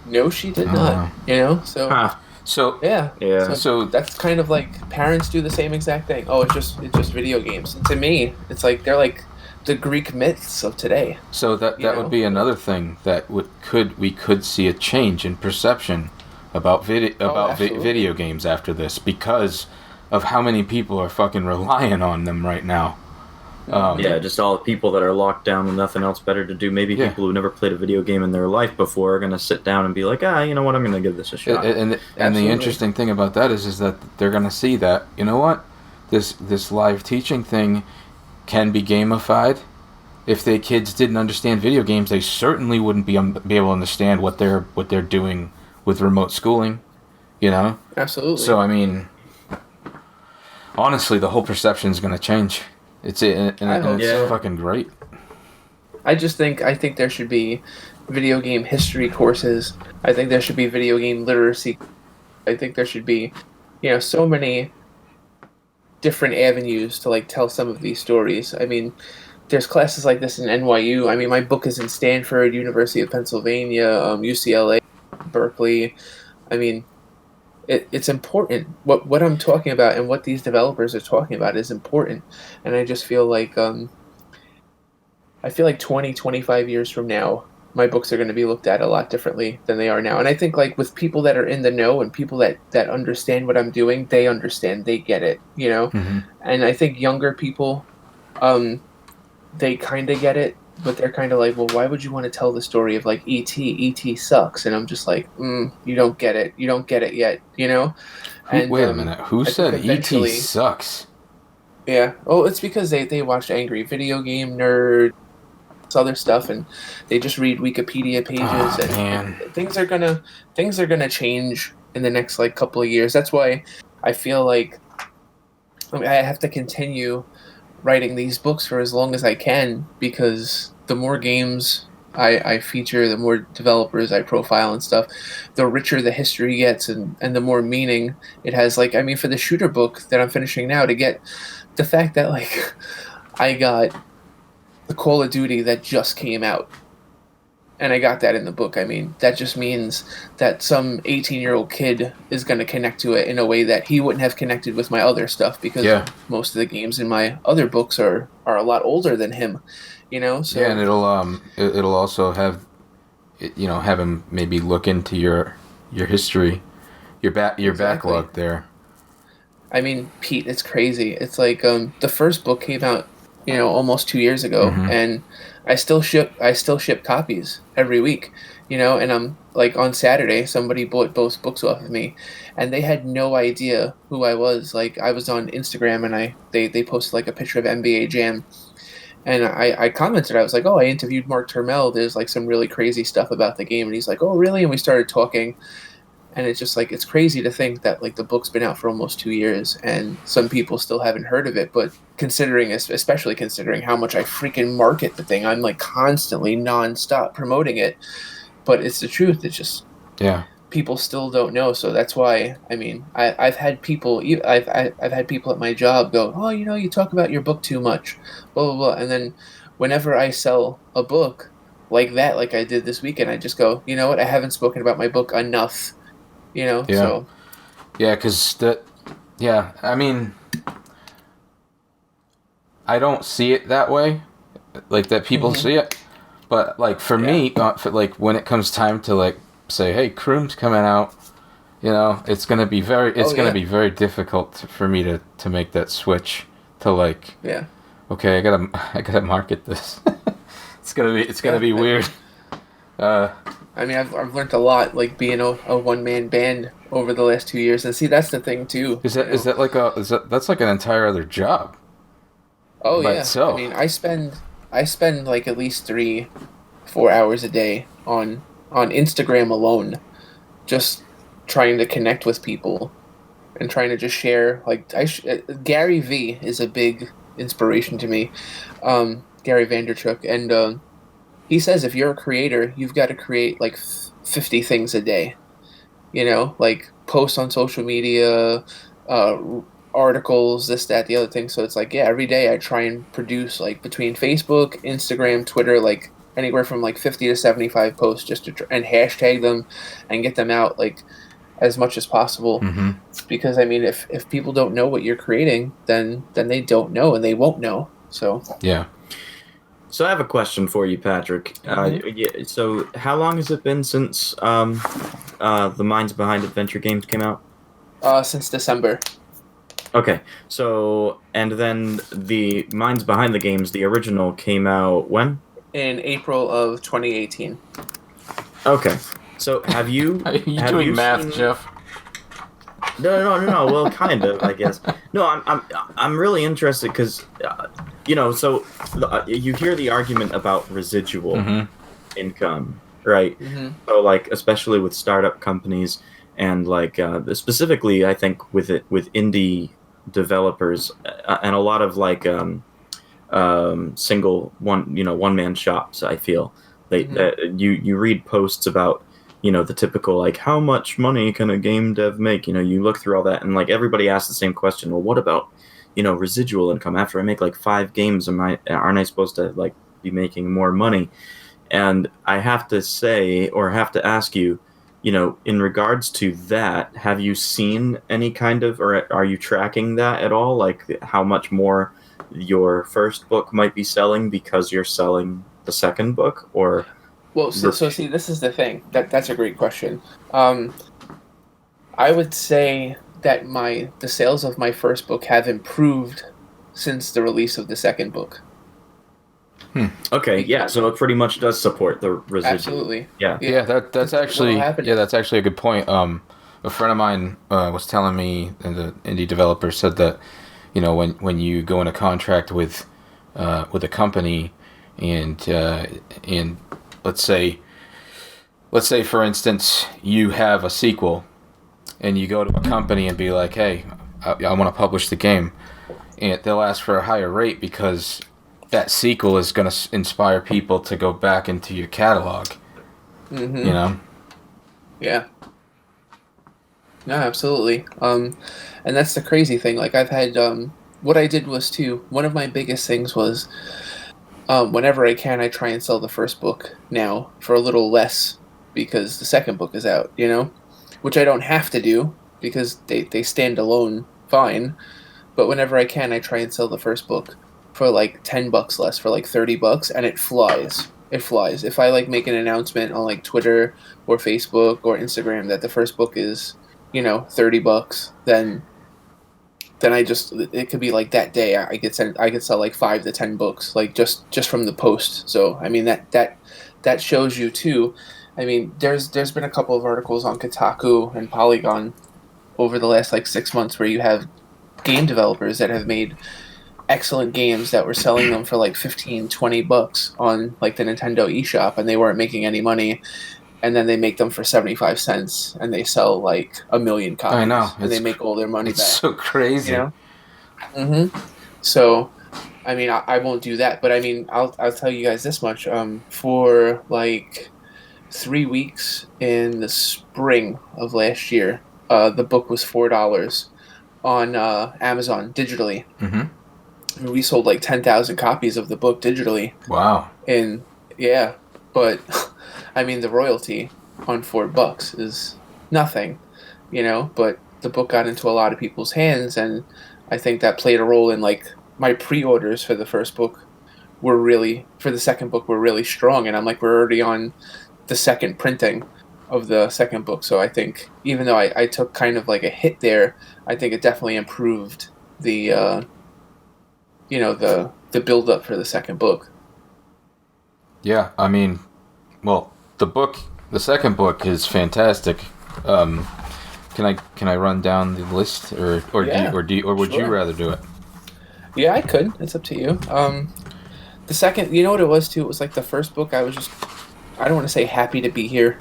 [SPEAKER 6] No, she did
[SPEAKER 2] Oh,
[SPEAKER 6] not.
[SPEAKER 2] wow.
[SPEAKER 6] You know, so
[SPEAKER 5] Huh.
[SPEAKER 2] So
[SPEAKER 6] yeah.
[SPEAKER 5] Yeah.
[SPEAKER 2] So
[SPEAKER 6] That's kind of like parents do the same exact thing. Oh, it's just video games. And to me, it's like they're like the Greek myths of today.
[SPEAKER 2] that
[SPEAKER 6] You know?
[SPEAKER 2] would be another thing that we could see a change in perception about
[SPEAKER 6] absolutely.
[SPEAKER 2] video games after this, because of how many people are fucking relying on them right now.
[SPEAKER 5] Yeah, just all the people that are locked down with nothing else better to do. Maybe
[SPEAKER 2] Yeah.
[SPEAKER 5] people who never played a video game in their life before are going to sit down and be like, you know what, I'm going to give this a shot.
[SPEAKER 2] And the
[SPEAKER 6] Absolutely.
[SPEAKER 2] interesting thing about that is that they're gonna see that, you know what, this live teaching thing can be gamified. If the kids didn't understand video games, they certainly wouldn't be able to understand what they're doing with remote schooling, you know.
[SPEAKER 6] Absolutely.
[SPEAKER 2] So I mean, honestly, the whole perception is gonna change. It's
[SPEAKER 6] hope
[SPEAKER 5] so.
[SPEAKER 2] fucking great.
[SPEAKER 6] I think there should be video game history courses. I think there should be video game literacy. I think there should be, you know, so many different avenues to like tell some of these stories. I mean, there's classes like this in NYU. I mean, my book is in Stanford, University of Pennsylvania, UCLA, Berkeley. I mean, it's important. What I'm talking about and what these developers are talking about is important. And I just feel like 20, 25 years from now, my books are going to be looked at a lot differently than they are now. And I think like with people that are in the know and people that understand what I'm doing, they understand, they get it, you know?
[SPEAKER 2] Mm-hmm.
[SPEAKER 6] And I think younger people, they kind of get it, but they're kind of like, well, why would you want to tell the story of like E.T.? E.T. sucks. And I'm just like, you don't get it. You don't get it yet, you know?
[SPEAKER 2] Wait a minute. Who
[SPEAKER 6] I think
[SPEAKER 2] said E.T.
[SPEAKER 6] eventually-
[SPEAKER 2] sucks?
[SPEAKER 6] Yeah. Oh, it's because they watched Angry Video Game Nerd, other stuff, and they just read Wikipedia pages.
[SPEAKER 2] Oh,
[SPEAKER 6] and
[SPEAKER 2] man.
[SPEAKER 6] things are gonna change in the next like couple of years. That's why I feel like I have to continue writing these books for as long as I can, because the more games I feature, the more developers I profile and stuff, the richer the history gets, and the more meaning it has. Like, I mean, for the shooter book that I'm finishing now, to get the fact that like I got the Call of Duty that just came out, and I got that in the book. I mean, that just means that some 18-year-old kid is going to connect to it in a way that he wouldn't have connected with my other stuff, because most of the games in my other books are a lot older than him, you know? So,
[SPEAKER 2] yeah, and it'll also have, you know, have him maybe look into your history, your backlog there.
[SPEAKER 6] I mean, Pete, it's crazy. It's like the first book came out, almost 2 years ago, and I still ship copies every week, and I'm like on Saturday, somebody bought both books off of me, and they had no idea who I was. Like I was on Instagram, and they posted like a picture of NBA Jam, and I commented. I was like, oh, I interviewed Mark Turmel. There's like some really crazy stuff about the game, and he's like, oh, really? And we started talking. And it's just like, it's crazy to think that like the book's been out for almost 2 years and some people still haven't heard of it. But especially considering how much I freaking market the thing, I'm like constantly nonstop promoting it. But it's the truth. It's just, people still don't know. So that's why, I mean, I've had people, I've had people at my job go, oh, you talk about your book too much, blah, blah, blah. And then whenever I sell a book like that, like I did this weekend, I just go, you know what? I haven't spoken about my book enough. So
[SPEAKER 2] because I mean, I don't see it that way, like that people see it, but like for me, like when it comes time to like say, hey, Kroom's coming out, it's gonna be very difficult for me to make that switch to like, okay, I gotta market this. it's gonna be weird.
[SPEAKER 6] I mean, I've learned a lot, like being a one-man band over the last 2 years, and see, that's the thing too.
[SPEAKER 2] That's like an entire other job?
[SPEAKER 6] Oh yeah.
[SPEAKER 2] Itself.
[SPEAKER 6] I mean, I spend like at least 3-4 hours a day on Instagram alone, just trying to connect with people and trying to just share. Like Gary V is a big inspiration to me, Gary Vanderchuk, and he says if you're a creator, you've got to create like 50 things a day. Like posts on social media, articles, this, that, the other thing. So it's like, every day I try and produce like between Facebook, Instagram, Twitter, like anywhere from like 50 to 75 posts just to and hashtag them and get them out like as much as possible. Because I mean, if people don't know what you're creating, then they don't know and they won't know. So
[SPEAKER 2] yeah.
[SPEAKER 5] So I have a question for you, Patrick. So how long has it been since the Minds Behind Adventure games came out?
[SPEAKER 6] Since December.
[SPEAKER 5] Okay. So, and then the Minds Behind the games, the original, came out when?
[SPEAKER 6] In April of 2018.
[SPEAKER 5] Okay. So have you...
[SPEAKER 2] Are you doing math, Jeff?
[SPEAKER 5] No. Well, kind of, I guess. No, I'm really interested because, so you hear the argument about residual income, right? So, like, especially with startup companies and like specifically, I think with indie developers and a lot of like single one man shops. I feel you read posts about. The typical, like, how much money can a game dev make? You look through all that, and, like, everybody asks the same question. Well, what about, residual income? After I make, like, 5 games, aren't I supposed to, like, be making more money? And I have to say, or have to ask you, in regards to that, have you seen any kind of, or are you tracking that at all? Like, how much more your first book might be selling because you're selling the second book, or...
[SPEAKER 6] Well, so see, this is the thing. That's a great question. I would say that the sales of my first book have improved since the release of the second book.
[SPEAKER 5] Okay, yeah, so it pretty much does support the residual.
[SPEAKER 6] Absolutely.
[SPEAKER 5] Yeah.
[SPEAKER 2] That's actually a good point. A friend of mine was telling me, and the indie developer said that, when you go in a contract with a company and let's say for instance you have a sequel and you go to a company and be like, hey, I want to publish the game, and they'll ask for a higher rate because that sequel is going to inspire people to go back into your catalog.
[SPEAKER 6] Yeah. No, absolutely. And that's the crazy thing. Like I've had what I did was too, one of my biggest things was whenever I can, I try and sell the first book now for a little less because the second book is out, which I don't have to do because they stand alone fine. But whenever I can, I try and sell the first book for like $10 less, for like $30, and it flies. It flies. If I like make an announcement on like Twitter or Facebook or Instagram that the first book is, $30, then then it could be like that day I could sell like 5 to 10 books, like just from the post. So I mean that shows you too. I mean, there's been a couple of articles on Kotaku and Polygon over the last like 6 months where you have game developers that have made excellent games that were selling them for like 15, 20 bucks on like the Nintendo eShop, and they weren't making any money. And then they make them for 75 cents, and they sell like 1 million copies.
[SPEAKER 2] I know.
[SPEAKER 6] And they make all their money back.
[SPEAKER 2] It's so crazy.
[SPEAKER 6] You know? Mm-hmm. So, I mean, I won't do that, but I mean, I'll tell you guys this much. For like 3 weeks in the spring of last year, the book was $4 on Amazon digitally.
[SPEAKER 2] Mm-hmm.
[SPEAKER 6] We sold like 10,000 copies of the book digitally.
[SPEAKER 2] Wow.
[SPEAKER 6] And yeah, but I mean, the royalty on $4 is nothing, you know. But the book got into a lot of people's hands, and I think that played a role in like my pre-orders for the second book were really strong, and I'm like, we're already on the second printing of the second book. So I think even though I took kind of like a hit there, I think it definitely improved the the build up for the second book.
[SPEAKER 2] Yeah, I mean, well, the second book is fantastic. Can I run down the list, or would you rather do it?
[SPEAKER 6] Yeah, I could. It's up to you. The second, you know what it was too? It was like the first book. I don't want to say happy to be here,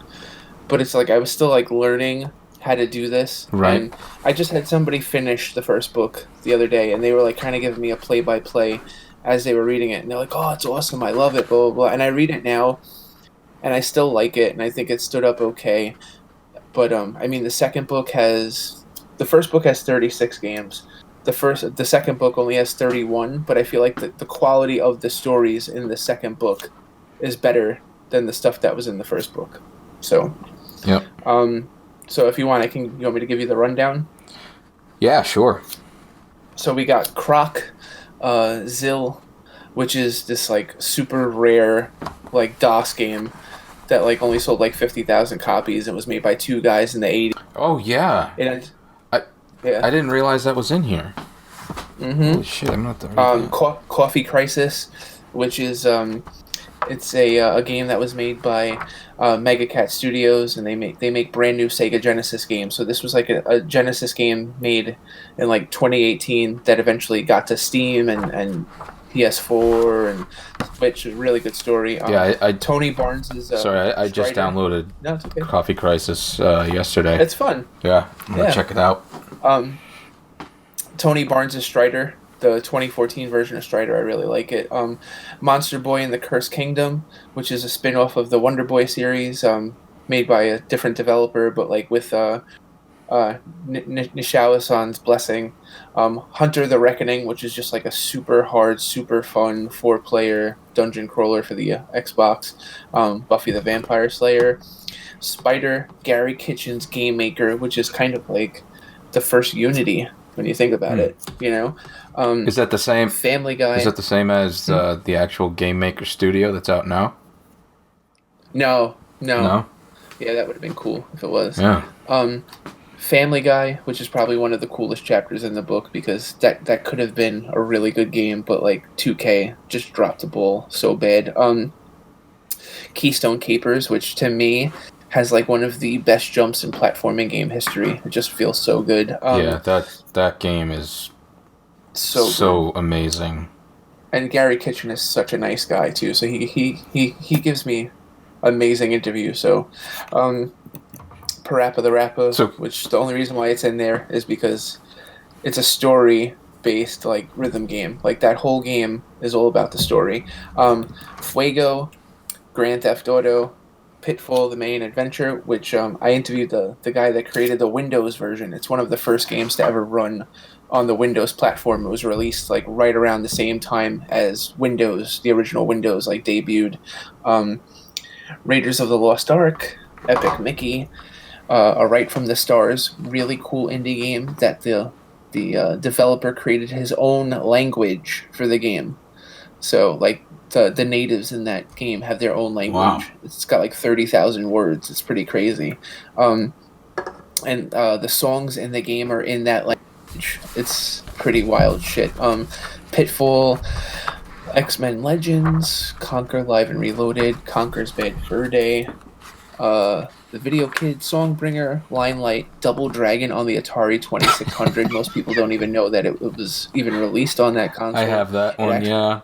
[SPEAKER 6] but it's like I was still like learning how to do this.
[SPEAKER 2] Right.
[SPEAKER 6] And I just had somebody finish the first book the other day, and they were like kind of giving me a play-by-play as they were reading it, and they're like, "Oh, it's awesome! I love it!" Blah blah blah. And I read it now, and I still like it, and I think it stood up okay. But I mean, the first book has 36 games. The second book only has 31, but I feel like the quality of the stories in the second book is better than the stuff that was in the first book. So,
[SPEAKER 2] yep.
[SPEAKER 6] So if you want, you want me to give you the rundown?
[SPEAKER 2] Yeah, sure.
[SPEAKER 6] So we got Croc, Zill, which is this like super rare like DOS game that like only sold like 50,000 copies and was made by two guys in the 80s.
[SPEAKER 2] Oh yeah. I didn't realize that was in here.
[SPEAKER 6] Mm-hmm.
[SPEAKER 2] Holy shit! I'm not the.
[SPEAKER 6] Coffee Crisis, which is it's a game that was made by Mega Cat Studios, and they make brand new Sega Genesis games. So this was like a Genesis game made in like 2018 that eventually got to Steam and PS4 and Switch. A really good story.
[SPEAKER 2] Yeah,
[SPEAKER 6] Tony Barnes is.
[SPEAKER 2] Sorry, I just downloaded
[SPEAKER 6] it's okay.
[SPEAKER 2] Coffee Crisis yesterday.
[SPEAKER 6] It's fun.
[SPEAKER 2] Yeah, I'm gonna check it out.
[SPEAKER 6] Tony Barnes' Strider, the 2014 version of Strider, I really like it. Monster Boy and the Cursed Kingdom, which is a spin-off of the Wonder Boy series, made by a different developer, but like with Nishawa-san's blessing. Hunter the Reckoning, which is just like a super hard, super fun 4-player dungeon crawler for the Xbox. Buffy the Vampire Slayer. Spider, Gary Kitchen's Game Maker, which is kind of like the first Unity when you think about it, you know.
[SPEAKER 2] Is that the same?
[SPEAKER 6] Family Guy.
[SPEAKER 2] Is that the same as the actual Game Maker Studio that's out now?
[SPEAKER 6] No.
[SPEAKER 2] No.
[SPEAKER 6] Yeah, that would have been cool if it was.
[SPEAKER 2] Yeah.
[SPEAKER 6] Family Guy, which is probably one of the coolest chapters in the book because that could have been a really good game, but like 2K just dropped the ball so bad. Keystone Capers, which to me has like one of the best jumps in platforming game history. It just feels so good.
[SPEAKER 2] Yeah, that game is so amazing.
[SPEAKER 6] And Gary Kitchen is such a nice guy too. So he gives me amazing interviews. So, Parappa the Rappa, which the only reason why it's in there is because it's a story-based like rhythm game. Like that whole game is all about the story. Fuego, Grand Theft Auto, Pitfall: The Main Adventure, which I interviewed the guy that created the Windows version. It's one of the first games to ever run on the Windows platform. It was released like right around the same time as Windows, the original Windows, like debuted. Raiders of the Lost Ark, Epic Mickey, A Right from the Stars, really cool indie game that the developer created his own language for the game. So like the natives in that game have their own language. Wow. It's got like 30,000 words. It's pretty crazy. And the songs in the game are in that language. It's pretty wild shit. Pitfall, X-Men Legends, Conquer Live and Reloaded, Conquer's Bad Fur Day, the Video Kid Songbringer, Limelight, Double Dragon on the Atari 2600. Most people don't even know that it was even released on that console.
[SPEAKER 2] I have that one, yeah.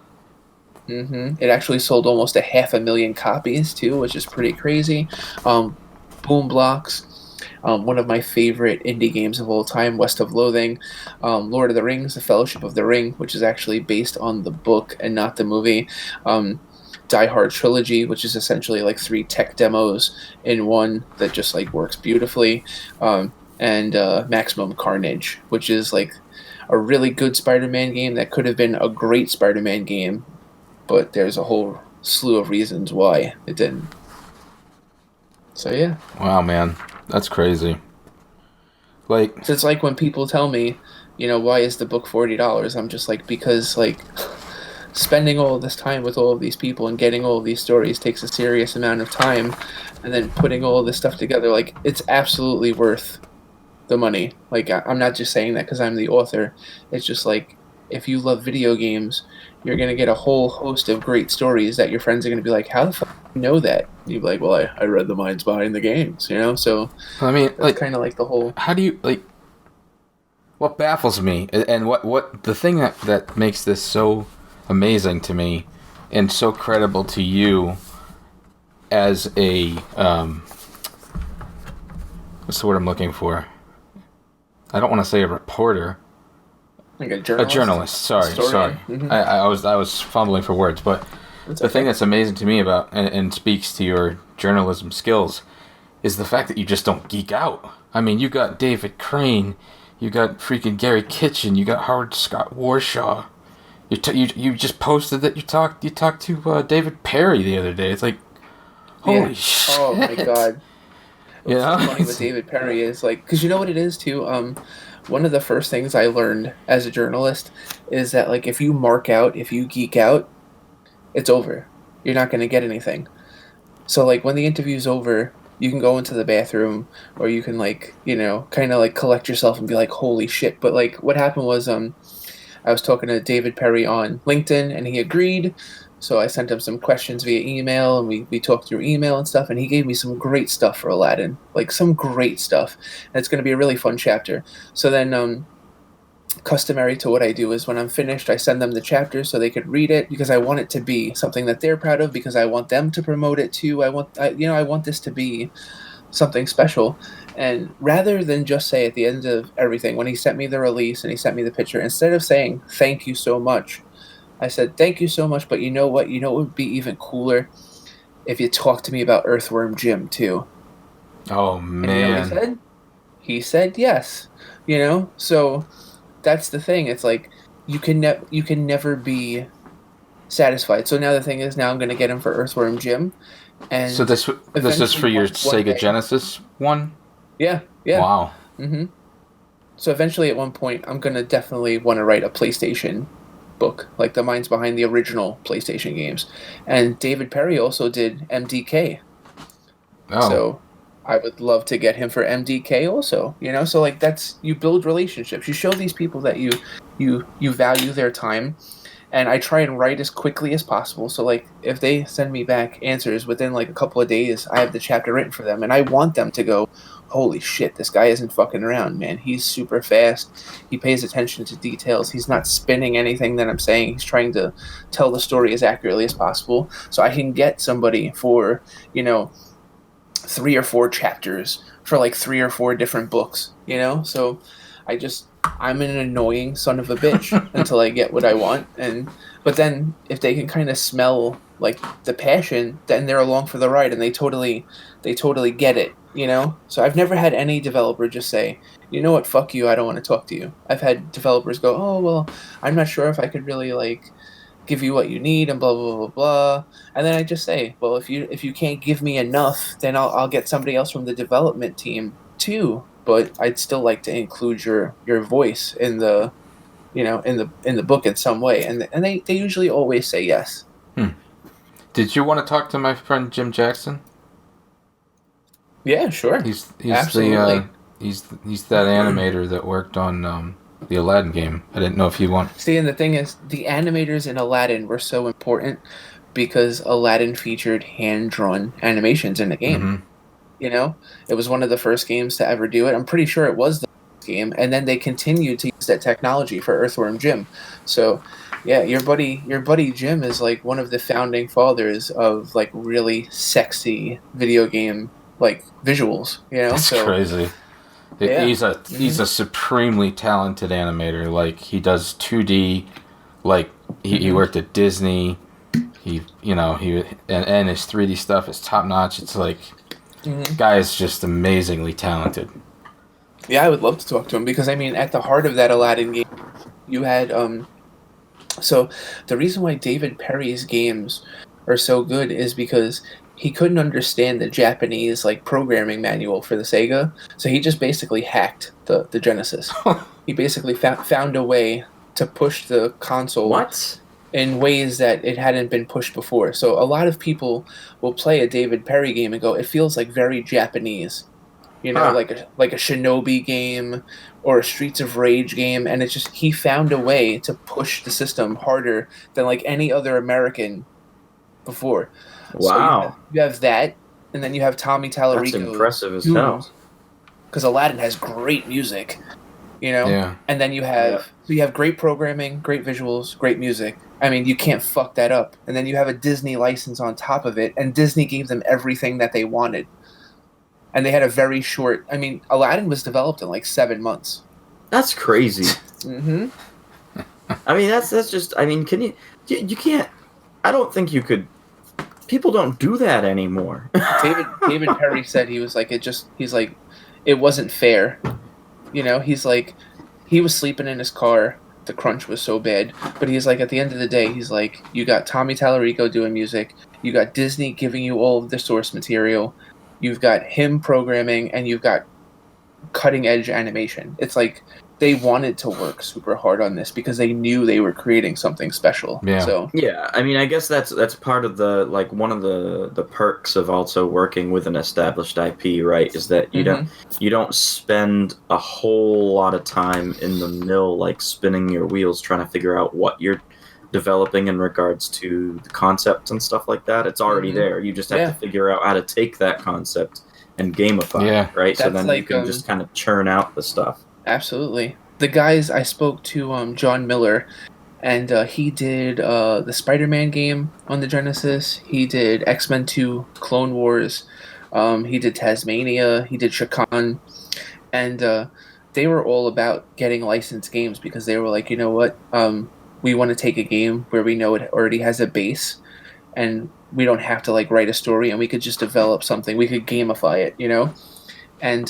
[SPEAKER 6] It actually sold almost 500,000 copies too, which is pretty crazy. Boom Blocks, one of my favorite indie games of all time, West of Loathing, Lord of the Rings, The Fellowship of the Ring, which is actually based on the book and not the movie. Die Hard Trilogy, which is essentially like 3 tech demos in one that just like works beautifully, and Maximum Carnage, which is like a really good Spider-Man game that could have been a great Spider-Man game, but there's a whole slew of reasons why it didn't. So yeah.
[SPEAKER 2] Wow, man, that's crazy. Like,
[SPEAKER 6] So it's like when people tell me, why is the book $40? I'm just like, because like spending all this time with all of these people and getting all of these stories takes a serious amount of time, and then putting all this stuff together, like, it's absolutely worth the money. Like, I'm not just saying that because I'm the author. It's just like, if you love video games, you're going to get a whole host of great stories that your friends are going to be like, how the fuck do you know that? You'd be like, well, I read the minds behind the games, So
[SPEAKER 2] I mean,
[SPEAKER 6] that's
[SPEAKER 2] like,
[SPEAKER 6] kind of like the whole...
[SPEAKER 2] how do you, like, what baffles me, and what the thing that makes this so amazing to me and so credible to you as a what's the word I'm looking for? I don't want to say a reporter.
[SPEAKER 6] Like a journalist.
[SPEAKER 2] A journalist. Sorry.
[SPEAKER 6] Mm-hmm.
[SPEAKER 2] I was fumbling for words, but the thing that's amazing to me about and speaks to your journalism skills is the fact that you just don't geek out. I mean, you got David Crane, you got freaking Gary Kitchen, you got Howard Scott Warshaw. You just posted that you talked to David Perry the other day. It's like, holy shit!
[SPEAKER 6] Oh my god! What's
[SPEAKER 2] So
[SPEAKER 6] funny with David Perry is like, because you know what it is too. One of the first things I learned as a journalist is that like if you mark out, if you geek out, it's over. You're not going to get anything. So like when the interview's over, you can go into the bathroom, or you can like kind of like collect yourself and be like, holy shit! But like what happened was I was talking to David Perry on LinkedIn, and he agreed. So I sent him some questions via email, and we talked through email and stuff, and he gave me some great stuff for Aladdin. Like, some great stuff. And it's going to be a really fun chapter. So then, customary to what I do is when I'm finished, I send them the chapter so they could read it, because I want it to be something that they're proud of, because I want them to promote it too. I want this to be something special. And rather than just say at the end of everything, when he sent me the release and he sent me the picture, instead of saying thank you so much, I said thank you so much, but you know what would be even cooler? If you talked to me about Earthworm Jim too.
[SPEAKER 2] Oh
[SPEAKER 6] And
[SPEAKER 2] man!
[SPEAKER 6] you know what he said? He said yes. So that's the thing. It's like you can never be satisfied. So now the thing is, now I'm going to get him for Earthworm Jim. And
[SPEAKER 2] So this is for your
[SPEAKER 6] one
[SPEAKER 2] Sega
[SPEAKER 6] day-
[SPEAKER 2] Genesis one?
[SPEAKER 6] Yeah.
[SPEAKER 2] Wow.
[SPEAKER 6] Mm-hmm. So eventually, at one point, I'm gonna definitely want to write a PlayStation book, like the minds behind the original PlayStation games. And David Perry also did MDK,
[SPEAKER 2] Oh.
[SPEAKER 6] so I would love to get him for MDK also. So like you build relationships. You show these people that you value their time. And I try and write as quickly as possible. So, like, if they send me back answers within, like, a couple of days, I have the chapter written for them. And I want them to go, holy shit, this guy isn't fucking around, man. He's super fast. He pays attention to details. He's not spinning anything that I'm saying. He's trying to tell the story as accurately as possible. So I can get somebody for, 3 or 4 chapters for, like, 3 or 4 different books, So I'm an annoying son of a bitch until I get what I want. But then if they can kind of smell like the passion, then they're along for the ride, and they totally get it, So I've never had any developer just say, you know what, fuck you, I don't want to talk to you. I've had developers go, oh well, I'm not sure if I could really like give you what you need and blah blah blah blah. And then I just say, well, if you can't give me enough, then I'll get somebody else from the development team too. But I'd still like to include your voice in the, in the book in some way, and they usually always say yes.
[SPEAKER 2] Did you want to talk to my friend Jim Jackson?
[SPEAKER 6] Yeah, sure.
[SPEAKER 2] He's
[SPEAKER 6] Absolutely.
[SPEAKER 2] he's that animator that worked on the Aladdin game. I didn't know if you want.
[SPEAKER 6] See, and the thing is, the animators in Aladdin were so important because Aladdin featured hand-drawn animations in the game.
[SPEAKER 2] Mhm.
[SPEAKER 6] You know, it was one of the first games to ever do it. I'm pretty sure it was the first game, and then they continued to use that technology for Earthworm Jim. So, yeah, your buddy Jim is like one of the founding fathers of like really sexy video game like visuals. You know,
[SPEAKER 2] That's crazy.
[SPEAKER 6] Yeah.
[SPEAKER 2] He's a supremely talented animator. Like he does 2D. Like he worked at Disney. He and his 3D stuff is top notch. It's like guy is just amazingly talented.
[SPEAKER 6] Yeah, I would love to talk to him because I mean, at the heart of that Aladdin game, you had So the reason why David Perry's games are so good is because he couldn't understand the Japanese like programming manual for the Sega, so he just basically hacked the Genesis. He basically found a way to push the console
[SPEAKER 5] What?
[SPEAKER 6] in ways that it hadn't been pushed before. So a lot of people will play a David Perry game and go, it feels like very Japanese. You know, like a Shinobi game or a Streets of Rage game, and it's just he found a way to push the system harder than like any other American before.
[SPEAKER 5] Wow.
[SPEAKER 6] So you have that, and then you have Tommy Tallarico.
[SPEAKER 5] That's impressive as hell.
[SPEAKER 6] Because Aladdin has great music, you know.
[SPEAKER 2] Yeah.
[SPEAKER 6] And then you have great programming, great visuals, great music. I mean, you can't fuck that up. And then you have a Disney license on top of it, and Disney gave them everything that they wanted. And they had a very short. I mean, Aladdin was developed in like 7 months.
[SPEAKER 5] That's crazy.
[SPEAKER 6] Mm-hmm.
[SPEAKER 5] I mean, that's just. I mean, can you can't. I don't think you could. People don't do that anymore.
[SPEAKER 6] David Perry said he's like, it wasn't fair. You know, he's like, he was sleeping in his car. The crunch was so bad. But he's like, at the end of the day, he's like, you got Tommy Tallarico doing music. You got Disney giving you all of the source material. You've got him programming, and you've got cutting edge animation. It's like they wanted to work super hard on this because they knew they were creating something special.
[SPEAKER 2] Yeah.
[SPEAKER 6] So
[SPEAKER 5] Yeah, I mean, I guess that's part of the like one of the perks of also working with an established IP, right? Is that you don't spend a whole lot of time in the mill, like spinning your wheels trying to figure out what you're developing in regards to the concept and stuff like that. It's already there. You just have to figure out how to take that concept and gamify it, right? So then you can just kind of churn out the stuff.
[SPEAKER 6] Absolutely. The guys, I spoke to John Miller, and he did the Spider-Man game on the Genesis. He did X-Men 2 Clone Wars. He did Tasmania. He did Shakan. And they were all about getting licensed games because they were like, you know what? We want to take a game where we know it already has a base, and we don't have to like write a story, and we could just develop something. We could gamify it, you know? And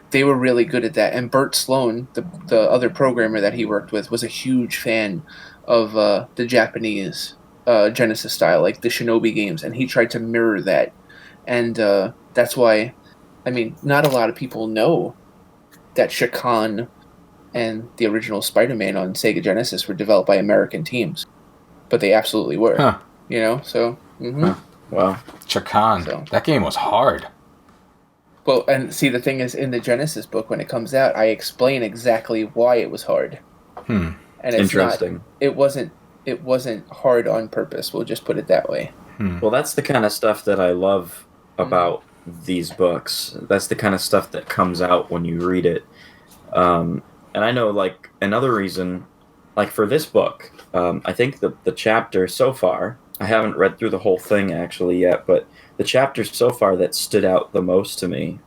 [SPEAKER 6] they were really good at that. And Bert Sloan, the other programmer that he worked with, was a huge fan of the Japanese Genesis style, like the Shinobi games, and he tried to mirror that. And that's why, I mean, not a lot of people know that Shakan and the original Spider-Man on Sega Genesis were developed by American teams, but they absolutely were.
[SPEAKER 2] Huh.
[SPEAKER 6] You know, so.
[SPEAKER 5] Wow.
[SPEAKER 2] Chakan.
[SPEAKER 6] So.
[SPEAKER 2] That game was hard.
[SPEAKER 6] Well, and see, the thing is, in the Genesis book, when it comes out, I explain exactly why it was hard.
[SPEAKER 2] Hmm.
[SPEAKER 6] And it's
[SPEAKER 5] Interesting.
[SPEAKER 6] It wasn't hard on purpose. We'll just put it that way.
[SPEAKER 5] Well, that's the kind of stuff that I love about these books. That's the kind of stuff that comes out when you read it. And I know, like, another reason, like, for this book, I think the chapter so far, I haven't read through the whole thing actually yet, but the chapter so far that stood out the most to me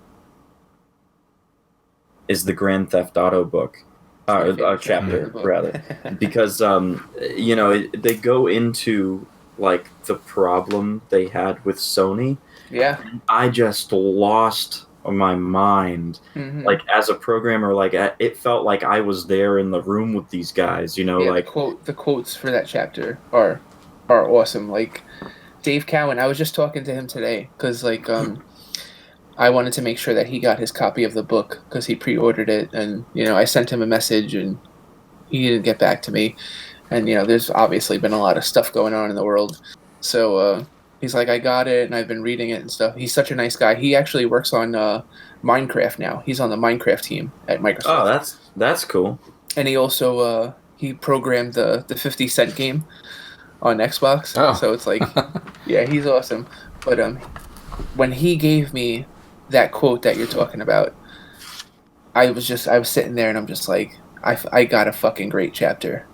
[SPEAKER 5] is the Grand Theft Auto book. Chapter, rather. Because, you know, they go into, like, the problem they had with Sony.
[SPEAKER 6] Yeah.
[SPEAKER 5] I just lost my mind. Like, as a programmer, like, it felt like I was there in the room with these guys, you know,
[SPEAKER 6] Yeah,
[SPEAKER 5] like...
[SPEAKER 6] the quotes for that chapter are awesome. Like, Dave Cowan, I was just talking to him today, because, like, I wanted to make sure that he got his copy of the book, because he pre-ordered it, and, you know, I sent him a message, and he didn't get back to me. And, you know, there's obviously been a lot of stuff going on in the world. So, he's like, I got it, and I've been reading it and stuff. He's such a nice guy. He actually works on Minecraft now. He's on the Minecraft team at Microsoft.
[SPEAKER 5] Oh, that's cool.
[SPEAKER 6] And he also he programmed the 50 Cent game on Xbox.
[SPEAKER 2] Oh.
[SPEAKER 6] So it's like, yeah, he's awesome. But when he gave me that quote that you're talking about, I was sitting there and I'm just like, I got a fucking great chapter.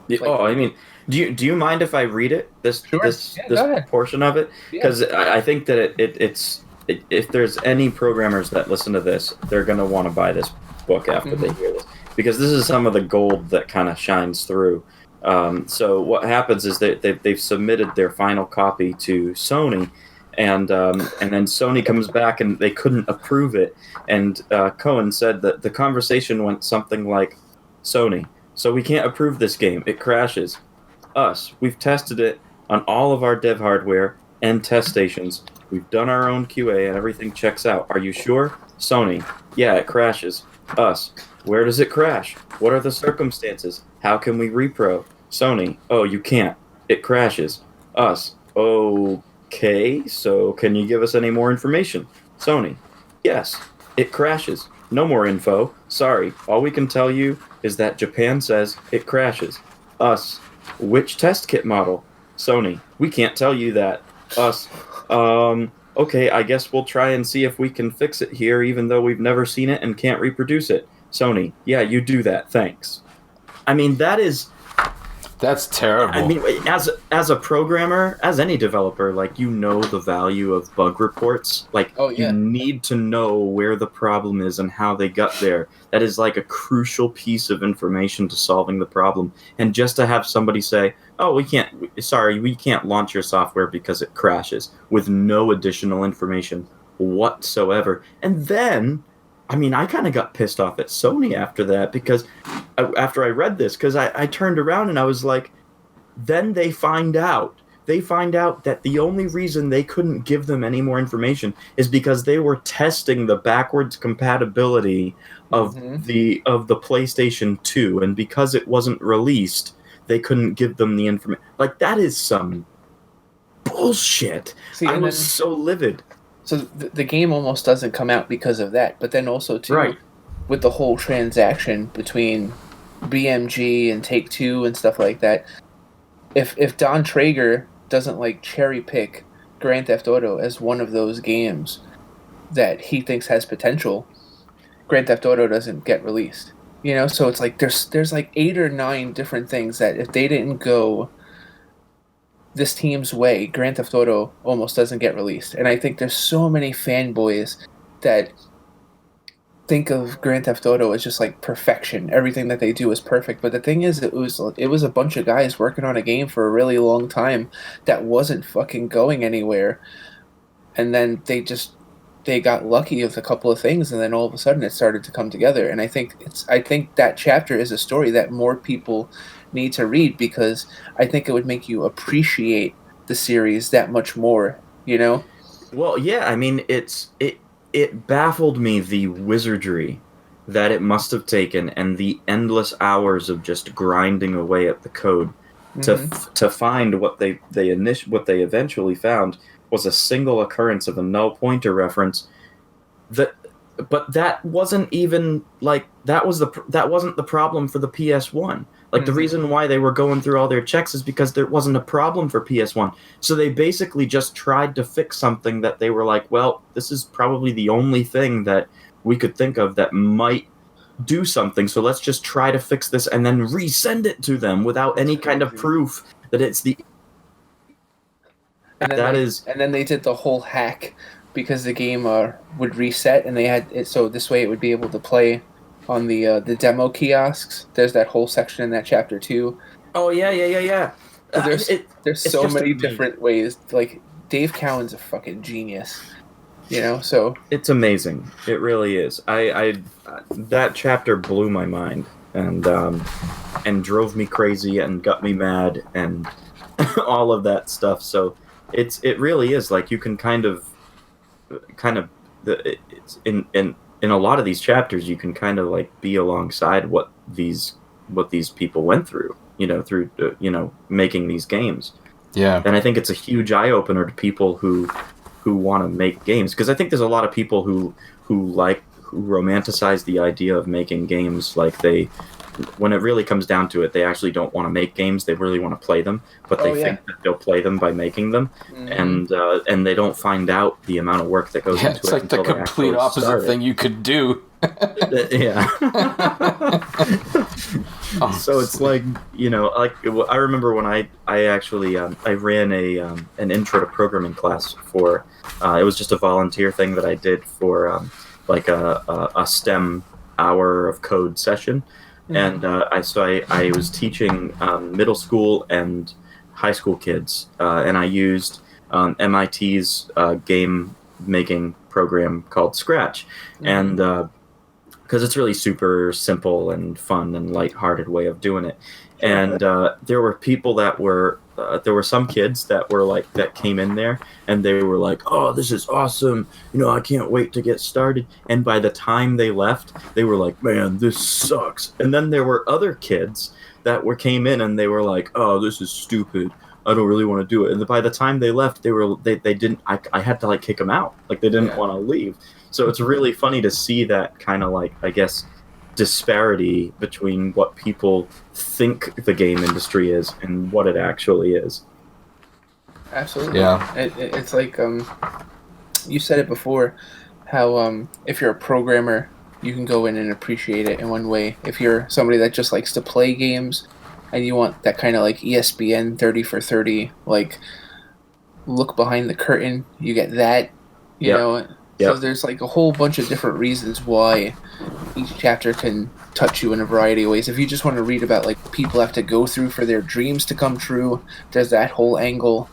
[SPEAKER 5] Yeah,
[SPEAKER 6] Like-
[SPEAKER 5] oh, I mean, do you mind if I read it? This
[SPEAKER 6] Sure.
[SPEAKER 5] this
[SPEAKER 6] Yeah, go ahead.
[SPEAKER 5] portion of it,
[SPEAKER 6] Yeah.
[SPEAKER 5] because I think that if there's any programmers that listen to this, they're gonna want to buy this book after they hear this, because this is some of the gold that kind of shines through. So what happens is that they've submitted their final copy to Sony, and then Sony comes back and they couldn't approve it. And Cohen said that the conversation went something like, Sony, so we can't approve this game. It crashes. Us, we've tested it on all of our dev hardware and test stations. We've done our own QA and everything checks out. Are you sure? Sony, yeah, it crashes. Us, where does it crash? What are the circumstances? How can we repro? Sony, oh, you can't. It crashes. Us, okay, so can you give us any more information? Sony, yes, it crashes. No more info. Sorry, all we can tell you is that Japan says it crashes. Us, which test kit model? Sony, we can't tell you that. Us, okay, I guess we'll try and see if we can fix it here, even though we've never seen it and can't reproduce it. Sony, yeah, you do that, thanks. I mean,
[SPEAKER 2] That's terrible.
[SPEAKER 5] I mean, as a programmer, as any developer, like, you know the value of bug reports. Like,
[SPEAKER 6] Oh, yeah.
[SPEAKER 5] you need to know where the problem is and how they got there. That is like a crucial piece of information to solving the problem. And just to have somebody say, "Oh, we can't launch your software because it crashes," with no additional information whatsoever. And then, I mean, I kind of got pissed off at Sony after that, because after I read this, because I turned around and I was like, then they find out that the only reason they couldn't give them any more information is because they were testing the backwards compatibility of the PlayStation 2, and because it wasn't released, they couldn't give them the information. Like, that is some bullshit.
[SPEAKER 6] See,
[SPEAKER 5] I
[SPEAKER 6] and
[SPEAKER 5] was
[SPEAKER 6] then-
[SPEAKER 5] so livid.
[SPEAKER 6] So the game almost doesn't come out because of that. But then also, too,
[SPEAKER 5] Right.
[SPEAKER 6] with the whole transaction between BMG and Take-Two and stuff like that, if Don Traeger doesn't, like, cherry pick Grand Theft Auto as one of those games that he thinks has potential, Grand Theft Auto doesn't get released. You know, so it's like there's like 8 or 9 different things that if they didn't go this team's way, Grand Theft Auto almost doesn't get released. And I think there's so many fanboys that think of Grand Theft Auto as just like perfection. Everything that they do is perfect. But the thing is, it was a bunch of guys working on a game for a really long time that wasn't fucking going anywhere. And then they got lucky with a couple of things, and then all of a sudden it started to come together. And I think that chapter is a story that more people need to read, because I think it would make you appreciate the series that much more, you know?
[SPEAKER 5] Well, yeah, I mean, it baffled me, the wizardry that it must have taken and the endless hours of just grinding away at the code to find what they eventually found was a single occurrence of a null pointer reference. But that wasn't even like that wasn't the problem for the PS1. Like, the reason why they were going through all their checks is because there wasn't a problem for PS1. So they basically just tried to fix something that they were like, well, this is probably the only thing that we could think of that might do something. So let's just try to fix this and then resend it to them without any kind of proof that it's the.
[SPEAKER 6] And then they did the whole hack because the game would reset, and they had it so this way it would be able to play on the demo kiosks. There's that whole section in that chapter too.
[SPEAKER 5] Oh yeah.
[SPEAKER 6] So there's so
[SPEAKER 5] just
[SPEAKER 6] many
[SPEAKER 5] amazing.
[SPEAKER 6] different ways. Like, Dave Cowan's a fucking genius, you know. So
[SPEAKER 5] It's amazing. It really is. I that chapter blew my mind and drove me crazy and got me mad and all of that stuff. So it really is like you can kind of it's in a lot of these chapters you can kind of like be alongside what these people went through, you know, through making these games.
[SPEAKER 2] Yeah.
[SPEAKER 5] And I think it's a huge eye opener to people who want to make games, because I think there's a lot of people who romanticize the idea of making games like they when it really comes down to it, they actually don't want to make games. They really want to play them, but they think that they'll play them by making them, and they don't find out the amount of work that goes into it.
[SPEAKER 2] It's like the complete opposite thing you could do.
[SPEAKER 5] Yeah. So it's like, like I remember when I actually I ran an intro to programming class for it was just a volunteer thing that I did for like a STEM hour of code session, and I was teaching middle school and high school kids, and I used MIT's game making program called Scratch, and because it's really super simple and fun and lighthearted way of doing it. And there were people that were there were some kids that were like that came in there and they were like, "Oh, this is awesome! I can't wait to get started." And by the time they left, they were like, "Man, this sucks." And then there were other kids that came in and they were like, "Oh, this is stupid. I don't really want to do it." And by the time they left, they didn't. I had to like kick them out. Like they didn't want to leave. So it's really funny to see that kind of like, I guess, disparity between what people think the game industry is and what it actually is.
[SPEAKER 6] Absolutely.
[SPEAKER 2] Yeah.
[SPEAKER 6] It's like you said it before, how if you're a programmer, you can go in and appreciate it in one way. If you're somebody that just likes to play games and you want that kind of like ESPN 30 for 30, like look behind the curtain, you get that, you know. So there's like a whole bunch of different reasons why each chapter can touch you in a variety of ways. If you just want to read about like people have to go through for their dreams to come true, there's that whole angle.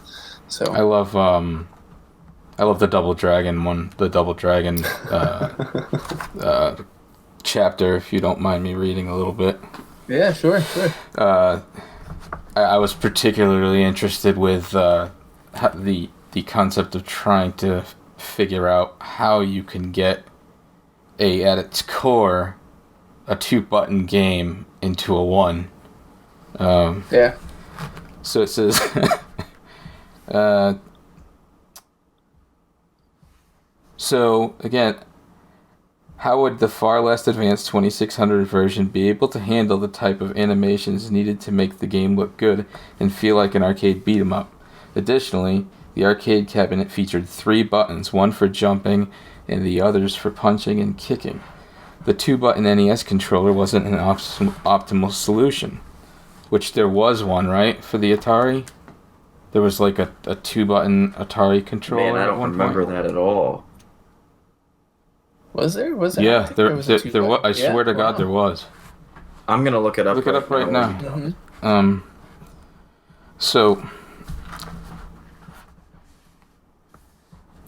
[SPEAKER 6] So
[SPEAKER 2] I love the Double Dragon one, the Double Dragon chapter. If you don't mind me reading a little bit.
[SPEAKER 6] Yeah, sure.
[SPEAKER 2] I was particularly interested with the concept of trying to figure out how you can get at its core a 2-button game into a 1. So it says so again, how would the far less advanced 2600 version be able to handle the type of animations needed to make the game look good and feel like an arcade beat 'em up? Additionally, the arcade cabinet featured 3 buttons, one for jumping and the others for punching and kicking. The 2-button NES controller wasn't an optimal solution, which there was one, right, for the Atari? There was like a 2-button Atari controller.
[SPEAKER 5] Man, I don't remember that at all.
[SPEAKER 6] Was there? Was there?
[SPEAKER 2] Yeah, there
[SPEAKER 6] was.
[SPEAKER 2] I swear to God, there was.
[SPEAKER 5] I'm gonna look it up.
[SPEAKER 2] Look it up right now.
[SPEAKER 6] Mm-hmm.
[SPEAKER 2] So,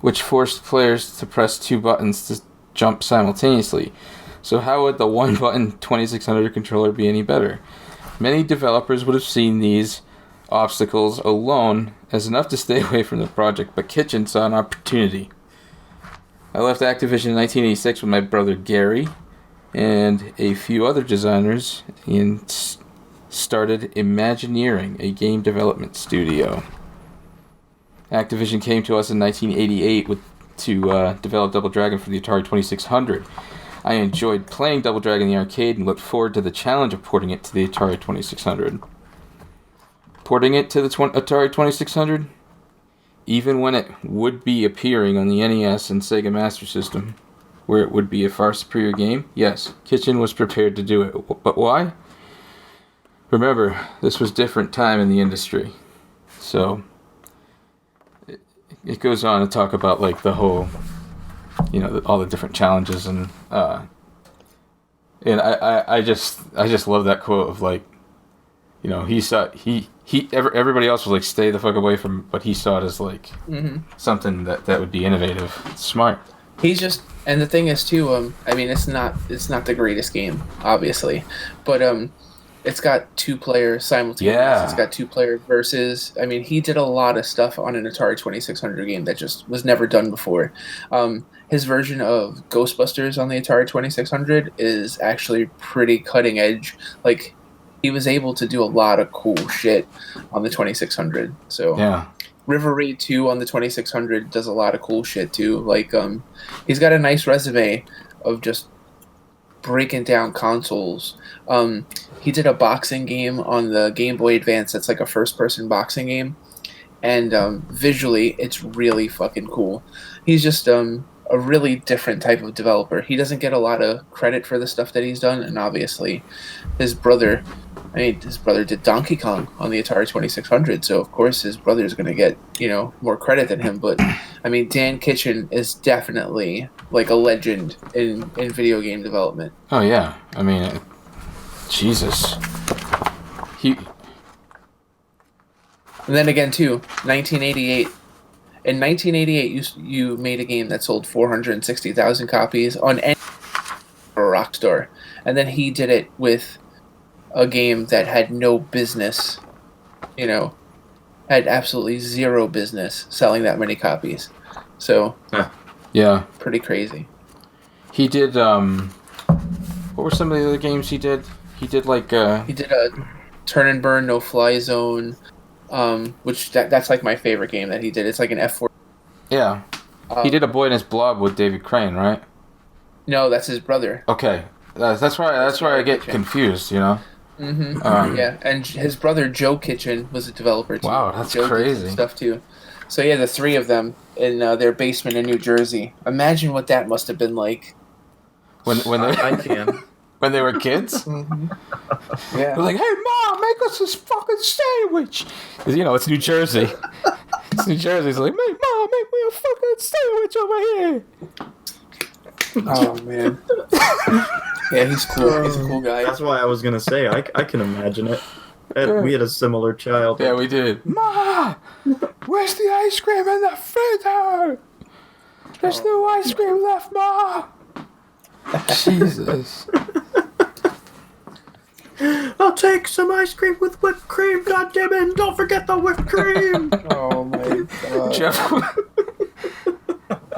[SPEAKER 2] which forced players to press 2 buttons to jump simultaneously. So how would the 1-button 2600 controller be any better? Many developers would have seen these obstacles alone as enough to stay away from the project, but Kitchen saw an opportunity. I left Activision in 1986 with my brother Gary and a few other designers and started Imagineering, a game development studio. Activision came to us in 1988 to develop Double Dragon for the Atari 2600. I enjoyed playing Double Dragon in the arcade and looked forward to the challenge of porting it to the Atari 2600. Porting it to the Atari 2600, even when it would be appearing on the NES and Sega Master System, where it would be a far superior game, yes, Kitchen was prepared to do it. But why? Remember, this was different time in the industry. So it goes on to talk about like the whole, all the different challenges and I just love that quote of like, he saw everybody else was like stay the fuck away from, but he saw it as like something that would be innovative. It's smart.
[SPEAKER 6] He's just, and the thing is too, I mean, it's not the greatest game, obviously, but it's got 2 players simultaneous.
[SPEAKER 2] Yeah.
[SPEAKER 6] It's got 2 players versus. I mean, he did a lot of stuff on an Atari 2600 game that just was never done before. His version of Ghostbusters on the Atari 2600 is actually pretty cutting edge. Like, he was able to do a lot of cool shit on the 2600. So
[SPEAKER 2] yeah.
[SPEAKER 6] River Raid 2 on the 2600 does a lot of cool shit too. Like, he's got a nice resume of just breaking down consoles. he did a boxing game on the Game Boy Advance. That's like a first-person boxing game, and visually, it's really fucking cool. He's just a really different type of developer. He doesn't get a lot of credit for the stuff that he's done, and obviously, his brother did Donkey Kong on the Atari 2600, so of course his brother is going to get, more credit than him. But I mean, Dan Kitchen is definitely like a legend in video game development.
[SPEAKER 2] Oh yeah, I mean, Jesus.
[SPEAKER 6] And then again too, 1988. In 1988, you made a game that sold 460,000 copies on any Rockstar, and then he did it with a game that had no business, had absolutely zero business selling that many copies. So,
[SPEAKER 2] yeah,
[SPEAKER 6] pretty crazy.
[SPEAKER 2] He did. What were some of the other games he did? He did
[SPEAKER 6] He did a Turn and Burn, No Fly Zone, which that's like my favorite game that he did. It's like an F4.
[SPEAKER 2] Yeah, he did A Boy and His Blob with David Crane, right?
[SPEAKER 6] No, that's his brother.
[SPEAKER 2] Okay, that's why I get confused.
[SPEAKER 6] Mm-hmm. Yeah, and his brother Joe Kitchen was a developer too.
[SPEAKER 2] Wow, that's
[SPEAKER 6] Joe
[SPEAKER 2] crazy.
[SPEAKER 6] did stuff too. So yeah, the three of them in their basement in New Jersey. Imagine what that must have been like.
[SPEAKER 2] When they
[SPEAKER 5] I can.
[SPEAKER 2] when they were kids.
[SPEAKER 6] Mm-hmm. Yeah.
[SPEAKER 2] They're like, "Hey, Mom, make us this fucking sandwich." 'Cause, it's New Jersey. It's New Jersey. It's like, "Hey, Mom, make me a fucking sandwich over here."
[SPEAKER 6] Oh man. Yeah, he's cool. He's a cool guy.
[SPEAKER 5] That's why I was gonna say I can imagine it. We had a similar child.
[SPEAKER 2] Yeah, we did. Ma, where's the ice cream in the freezer? There's no ice cream left, Ma. Jesus.
[SPEAKER 5] I'll take some ice cream with whipped cream, goddammit, and don't forget the whipped cream.
[SPEAKER 6] Oh my god.
[SPEAKER 2] Jeff.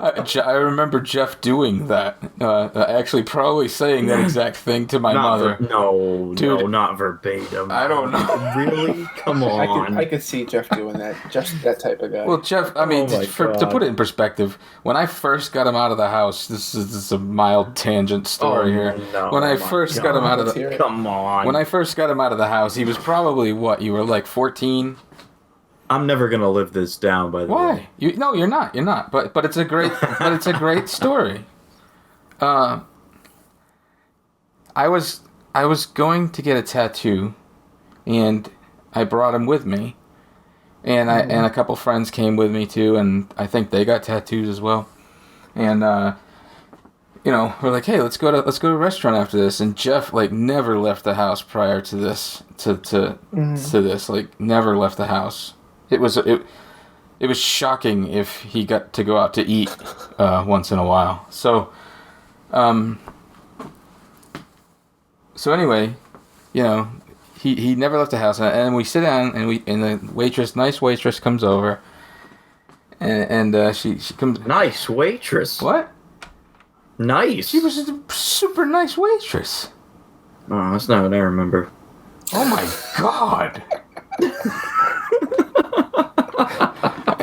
[SPEAKER 2] I remember Jeff doing that. Actually, probably saying that exact thing to my mother.
[SPEAKER 5] No,
[SPEAKER 2] Dude,
[SPEAKER 5] not verbatim.
[SPEAKER 2] I don't know.
[SPEAKER 5] Really? Come on.
[SPEAKER 6] I could see Jeff doing that. Just that type of guy.
[SPEAKER 2] Well, Jeff, I mean,
[SPEAKER 5] Oh my
[SPEAKER 2] to
[SPEAKER 5] God.
[SPEAKER 2] put it in perspective, when I first got him out of the house, this is a mild tangent story here.
[SPEAKER 5] No,
[SPEAKER 2] When I
[SPEAKER 5] my
[SPEAKER 2] first got him out of
[SPEAKER 6] Let's hear
[SPEAKER 2] the
[SPEAKER 6] it.
[SPEAKER 5] Come on.
[SPEAKER 2] when I first got him out of the house, he was probably what? You were like 14.
[SPEAKER 5] I'm never gonna live this down. By the way.
[SPEAKER 2] Why? No, you're not. You're not. But it's a great story. I was going to get a tattoo, and I brought him with me, and and a couple friends came with me too, and I think they got tattoos as well, and we're like, hey, let's go to a restaurant after this, and Jeff never left the house prior to this to this, never left the house. It was shocking if he got to go out to eat once in a while. So anyway, he never left the house, and we sit down, and the nice waitress comes over, and she comes.
[SPEAKER 5] Nice waitress.
[SPEAKER 2] What?
[SPEAKER 5] Nice.
[SPEAKER 2] She was a super nice waitress.
[SPEAKER 5] Oh, that's not what I remember.
[SPEAKER 2] Oh my god.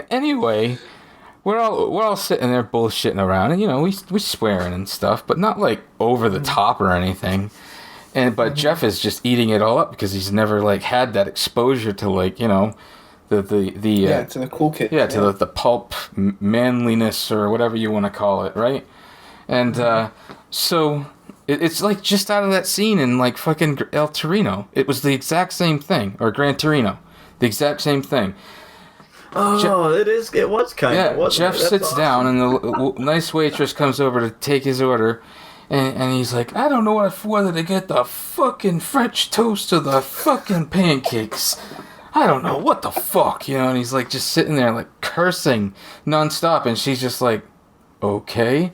[SPEAKER 2] Anyway, we're all sitting there bullshitting around, and we swearing and stuff, but not over the top or anything. But Jeff is just eating it all up because he's never had that exposure to to
[SPEAKER 6] the cool kid.
[SPEAKER 2] Yeah, to the pulp manliness or whatever you want to call it, right? And so it's just out of that scene in fucking El Torino. It was the exact same thing, or Gran Torino, the exact same thing.
[SPEAKER 5] Oh, it was kind of.
[SPEAKER 2] Yeah, Jeff sits down, and the nice waitress comes over to take his order, and he's like, I don't know whether to get the fucking French toast or the fucking pancakes. I don't know, what the fuck, and he's just sitting there cursing nonstop, and she's just like, okay.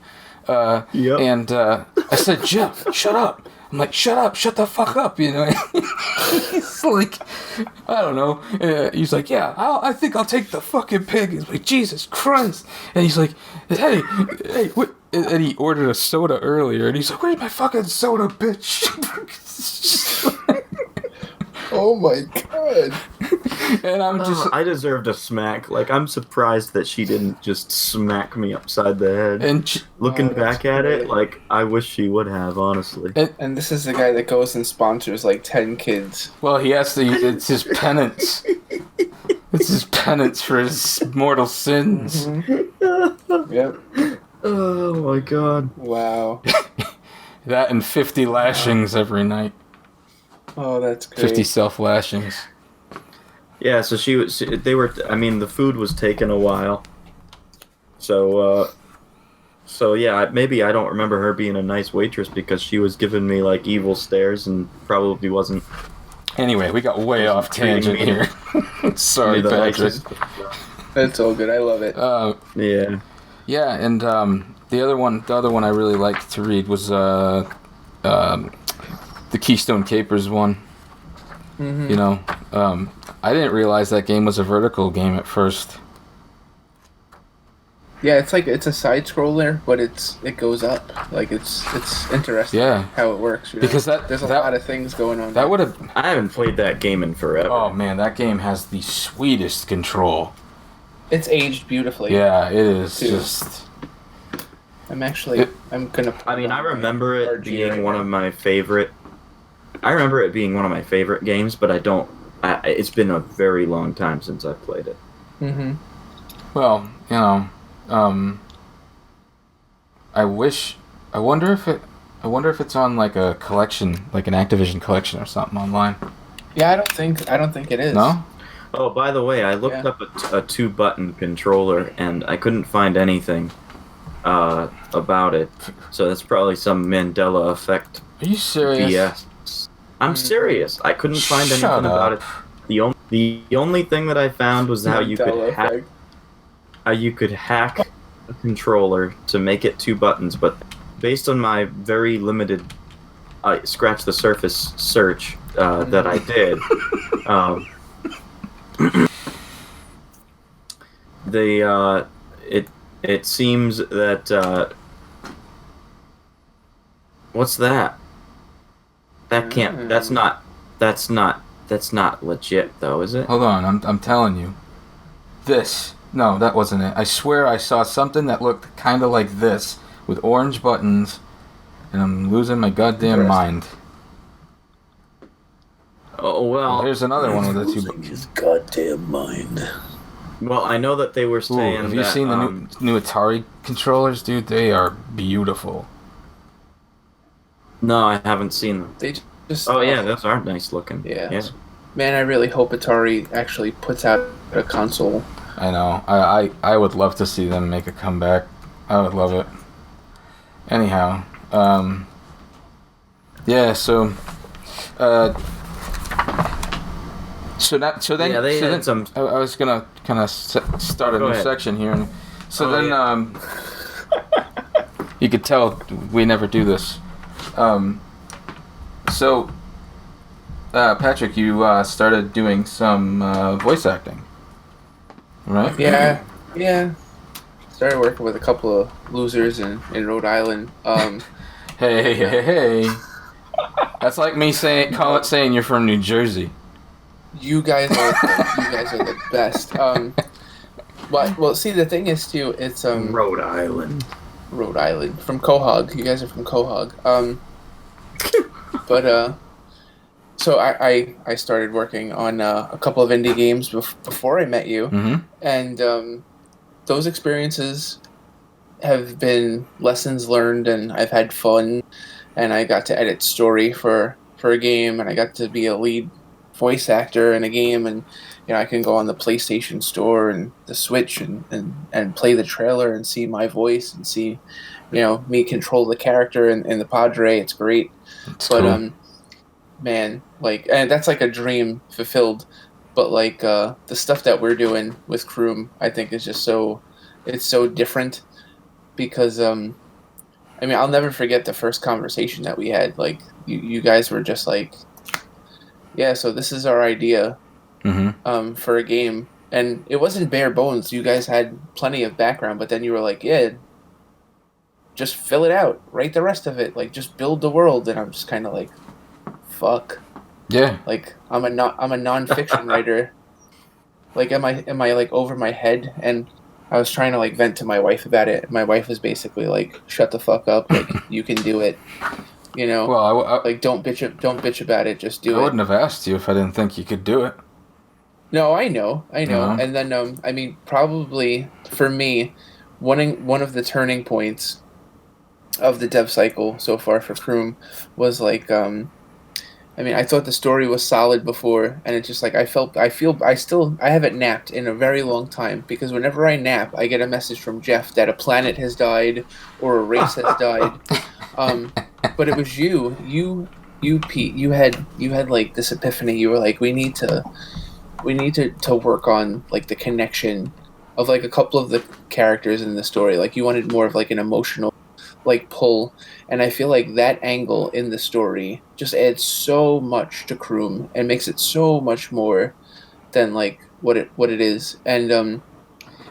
[SPEAKER 5] Yep.
[SPEAKER 2] And I said, Jeff, shut up. I'm like, shut the fuck up, He's like, I don't know. He's like, yeah, I think I'll take the fucking pig. He's like, Jesus Christ. And he's like, hey, what? And he ordered a soda earlier, and he's like, where's my fucking soda, bitch?
[SPEAKER 6] Oh my god.
[SPEAKER 2] And I'm just
[SPEAKER 5] I deserved a smack. Like, I'm surprised that she didn't just smack me upside the head.
[SPEAKER 2] and
[SPEAKER 5] Looking
[SPEAKER 6] Oh,
[SPEAKER 5] back
[SPEAKER 6] that's
[SPEAKER 5] at it,
[SPEAKER 6] great.
[SPEAKER 5] like, I wish she would have, honestly.
[SPEAKER 6] And this is the guy that goes and sponsors like 10 kids.
[SPEAKER 2] well, he has to. It's his penance. It's his penance for his mortal sins.
[SPEAKER 6] Yep.
[SPEAKER 5] Oh my god.
[SPEAKER 6] Wow.
[SPEAKER 2] That and 50 lashings every night.
[SPEAKER 6] Oh, that's great.
[SPEAKER 2] 50 self lashings.
[SPEAKER 5] Yeah, so they were, I mean, the food was taking a while. So yeah, maybe I don't remember her being a nice waitress because she was giving me, like, evil stares and probably wasn't.
[SPEAKER 2] Anyway, we got way off tangent here. Sorry,
[SPEAKER 5] the
[SPEAKER 2] Patrick.
[SPEAKER 5] nicest.
[SPEAKER 6] That's all good. I love it.
[SPEAKER 5] Yeah.
[SPEAKER 2] Yeah, and the other one I really liked to read was the Keystone Capers one.
[SPEAKER 6] Mm-hmm.
[SPEAKER 2] You know, I didn't realize that game was a vertical game at first.
[SPEAKER 6] Yeah, it's a side scroller, but it goes up. Like it's interesting.
[SPEAKER 2] Yeah.
[SPEAKER 6] How it works. You know?
[SPEAKER 2] Because
[SPEAKER 6] there's a lot of things going on.
[SPEAKER 2] That would have.
[SPEAKER 5] I haven't played that game in forever.
[SPEAKER 2] Oh man, that game has the sweetest control.
[SPEAKER 6] It's aged beautifully.
[SPEAKER 2] Yeah, it is
[SPEAKER 6] Too.
[SPEAKER 2] just.
[SPEAKER 6] I'm gonna.
[SPEAKER 5] I mean, I remember it
[SPEAKER 6] RG
[SPEAKER 5] being
[SPEAKER 6] right
[SPEAKER 5] one
[SPEAKER 6] now.
[SPEAKER 5] of my favorite. I remember it being one of my favorite games, but I don't. It's been a very long time since I've played it.
[SPEAKER 6] Mm-hmm.
[SPEAKER 2] Well, you know, I wonder if it's on like a collection, like an Activision collection or something online.
[SPEAKER 6] Yeah, I don't think it is.
[SPEAKER 2] No?
[SPEAKER 5] Oh, by the way, I looked
[SPEAKER 6] Yeah.
[SPEAKER 5] up a 2-button controller and I couldn't find anything about it. So that's probably some Mandela effect
[SPEAKER 2] Are you serious?
[SPEAKER 5] BS. I'm serious. I couldn't find anything
[SPEAKER 2] Shut
[SPEAKER 5] about
[SPEAKER 2] up.
[SPEAKER 5] it. The only thing that I found was how you
[SPEAKER 6] Mandela
[SPEAKER 5] could hack
[SPEAKER 6] effect.
[SPEAKER 5] a controller to make it 2 buttons, but based on my very limited scratch the surface search that I did, it seems that what's that? That can't. That's not legit though, is it?
[SPEAKER 2] Hold on, I'm telling you. No, that wasn't it. I swear I saw something that looked kind of like this with orange buttons, and I'm losing my goddamn mind.
[SPEAKER 5] Oh well.
[SPEAKER 2] Here's another one with a 2 button.
[SPEAKER 4] His goddamn mind.
[SPEAKER 5] Well, I know that they were
[SPEAKER 2] Ooh,
[SPEAKER 5] saying.
[SPEAKER 2] have you
[SPEAKER 5] that,
[SPEAKER 2] seen the new Atari controllers, dude? They are beautiful.
[SPEAKER 5] No, I haven't seen them.
[SPEAKER 6] They just.
[SPEAKER 5] Oh yeah, those are nice looking.
[SPEAKER 6] Yeah. Man, I really hope Atari actually puts out a console.
[SPEAKER 2] I know. I would love to see them make a comeback. I would love it. Anyhow, yeah. So then.
[SPEAKER 5] Yeah, they
[SPEAKER 2] so
[SPEAKER 5] had
[SPEAKER 2] then,
[SPEAKER 5] some.
[SPEAKER 2] I was gonna kind of start a
[SPEAKER 5] Go
[SPEAKER 2] new
[SPEAKER 5] ahead.
[SPEAKER 2] section here, and so
[SPEAKER 5] Oh,
[SPEAKER 2] then
[SPEAKER 5] yeah.
[SPEAKER 2] you could tell we never do this. So Patrick, you started doing some voice acting, right?
[SPEAKER 6] Yeah. Started working with a couple of losers in Rhode Island.
[SPEAKER 2] Hey. That's like me saying you're from New Jersey.
[SPEAKER 6] You guys are the best. Well, see, the thing is too, it's
[SPEAKER 5] Rhode Island.
[SPEAKER 6] Rhode Island from Quahog. You guys are from Quahog. But so I started working on a couple of indie games before I met you,
[SPEAKER 2] Mm-hmm.
[SPEAKER 6] and those experiences have been lessons learned, and I've had fun, and I got to edit story for a game, and I got to be a lead voice actor in a game, and I can go on the PlayStation Store and the Switch and play the trailer and see my voice and see me control the character in the Padre. It's great.
[SPEAKER 2] It's
[SPEAKER 6] But
[SPEAKER 2] cool.
[SPEAKER 6] man, like, and that's like a dream fulfilled. But like the stuff that we're doing with Kroom, I think is just it's so different because I mean, I'll never forget the first conversation that we had. Like you guys were just like, yeah, so this is our idea
[SPEAKER 2] Mm-hmm.
[SPEAKER 6] for a game, and it wasn't bare bones. You guys had plenty of background, but then you were like, yeah, just fill it out, write the rest of it, like just build the world. And I'm just kind of like, fuck.
[SPEAKER 2] Yeah.
[SPEAKER 6] Like I'm a non-fiction writer, Like, am I like over my head? And I was trying to like vent to my wife about it. My wife was basically like, "Shut the fuck up! Like, you can do it. You know,
[SPEAKER 2] Well,
[SPEAKER 6] like don't bitch about it. Just do
[SPEAKER 2] I
[SPEAKER 6] it."
[SPEAKER 2] wouldn't have asked you if I didn't think you could do it.
[SPEAKER 6] No, I know.
[SPEAKER 2] Uh-huh.
[SPEAKER 6] And then I mean, probably for me, one of the turning points of the dev cycle so far for Kroom was like I mean, I thought the story was solid before, and it's just like I haven't napped in a very long time, because whenever I nap, I get a message from Jeff that a planet has died or a race has died. But it was you Pete. You had like this epiphany. You were like, we need to work on like the connection of like a couple of the characters in the story. Like you wanted more of like an emotional like pull, and I feel like that angle in the story just adds so much to Kroom and makes it so much more than like what it is. And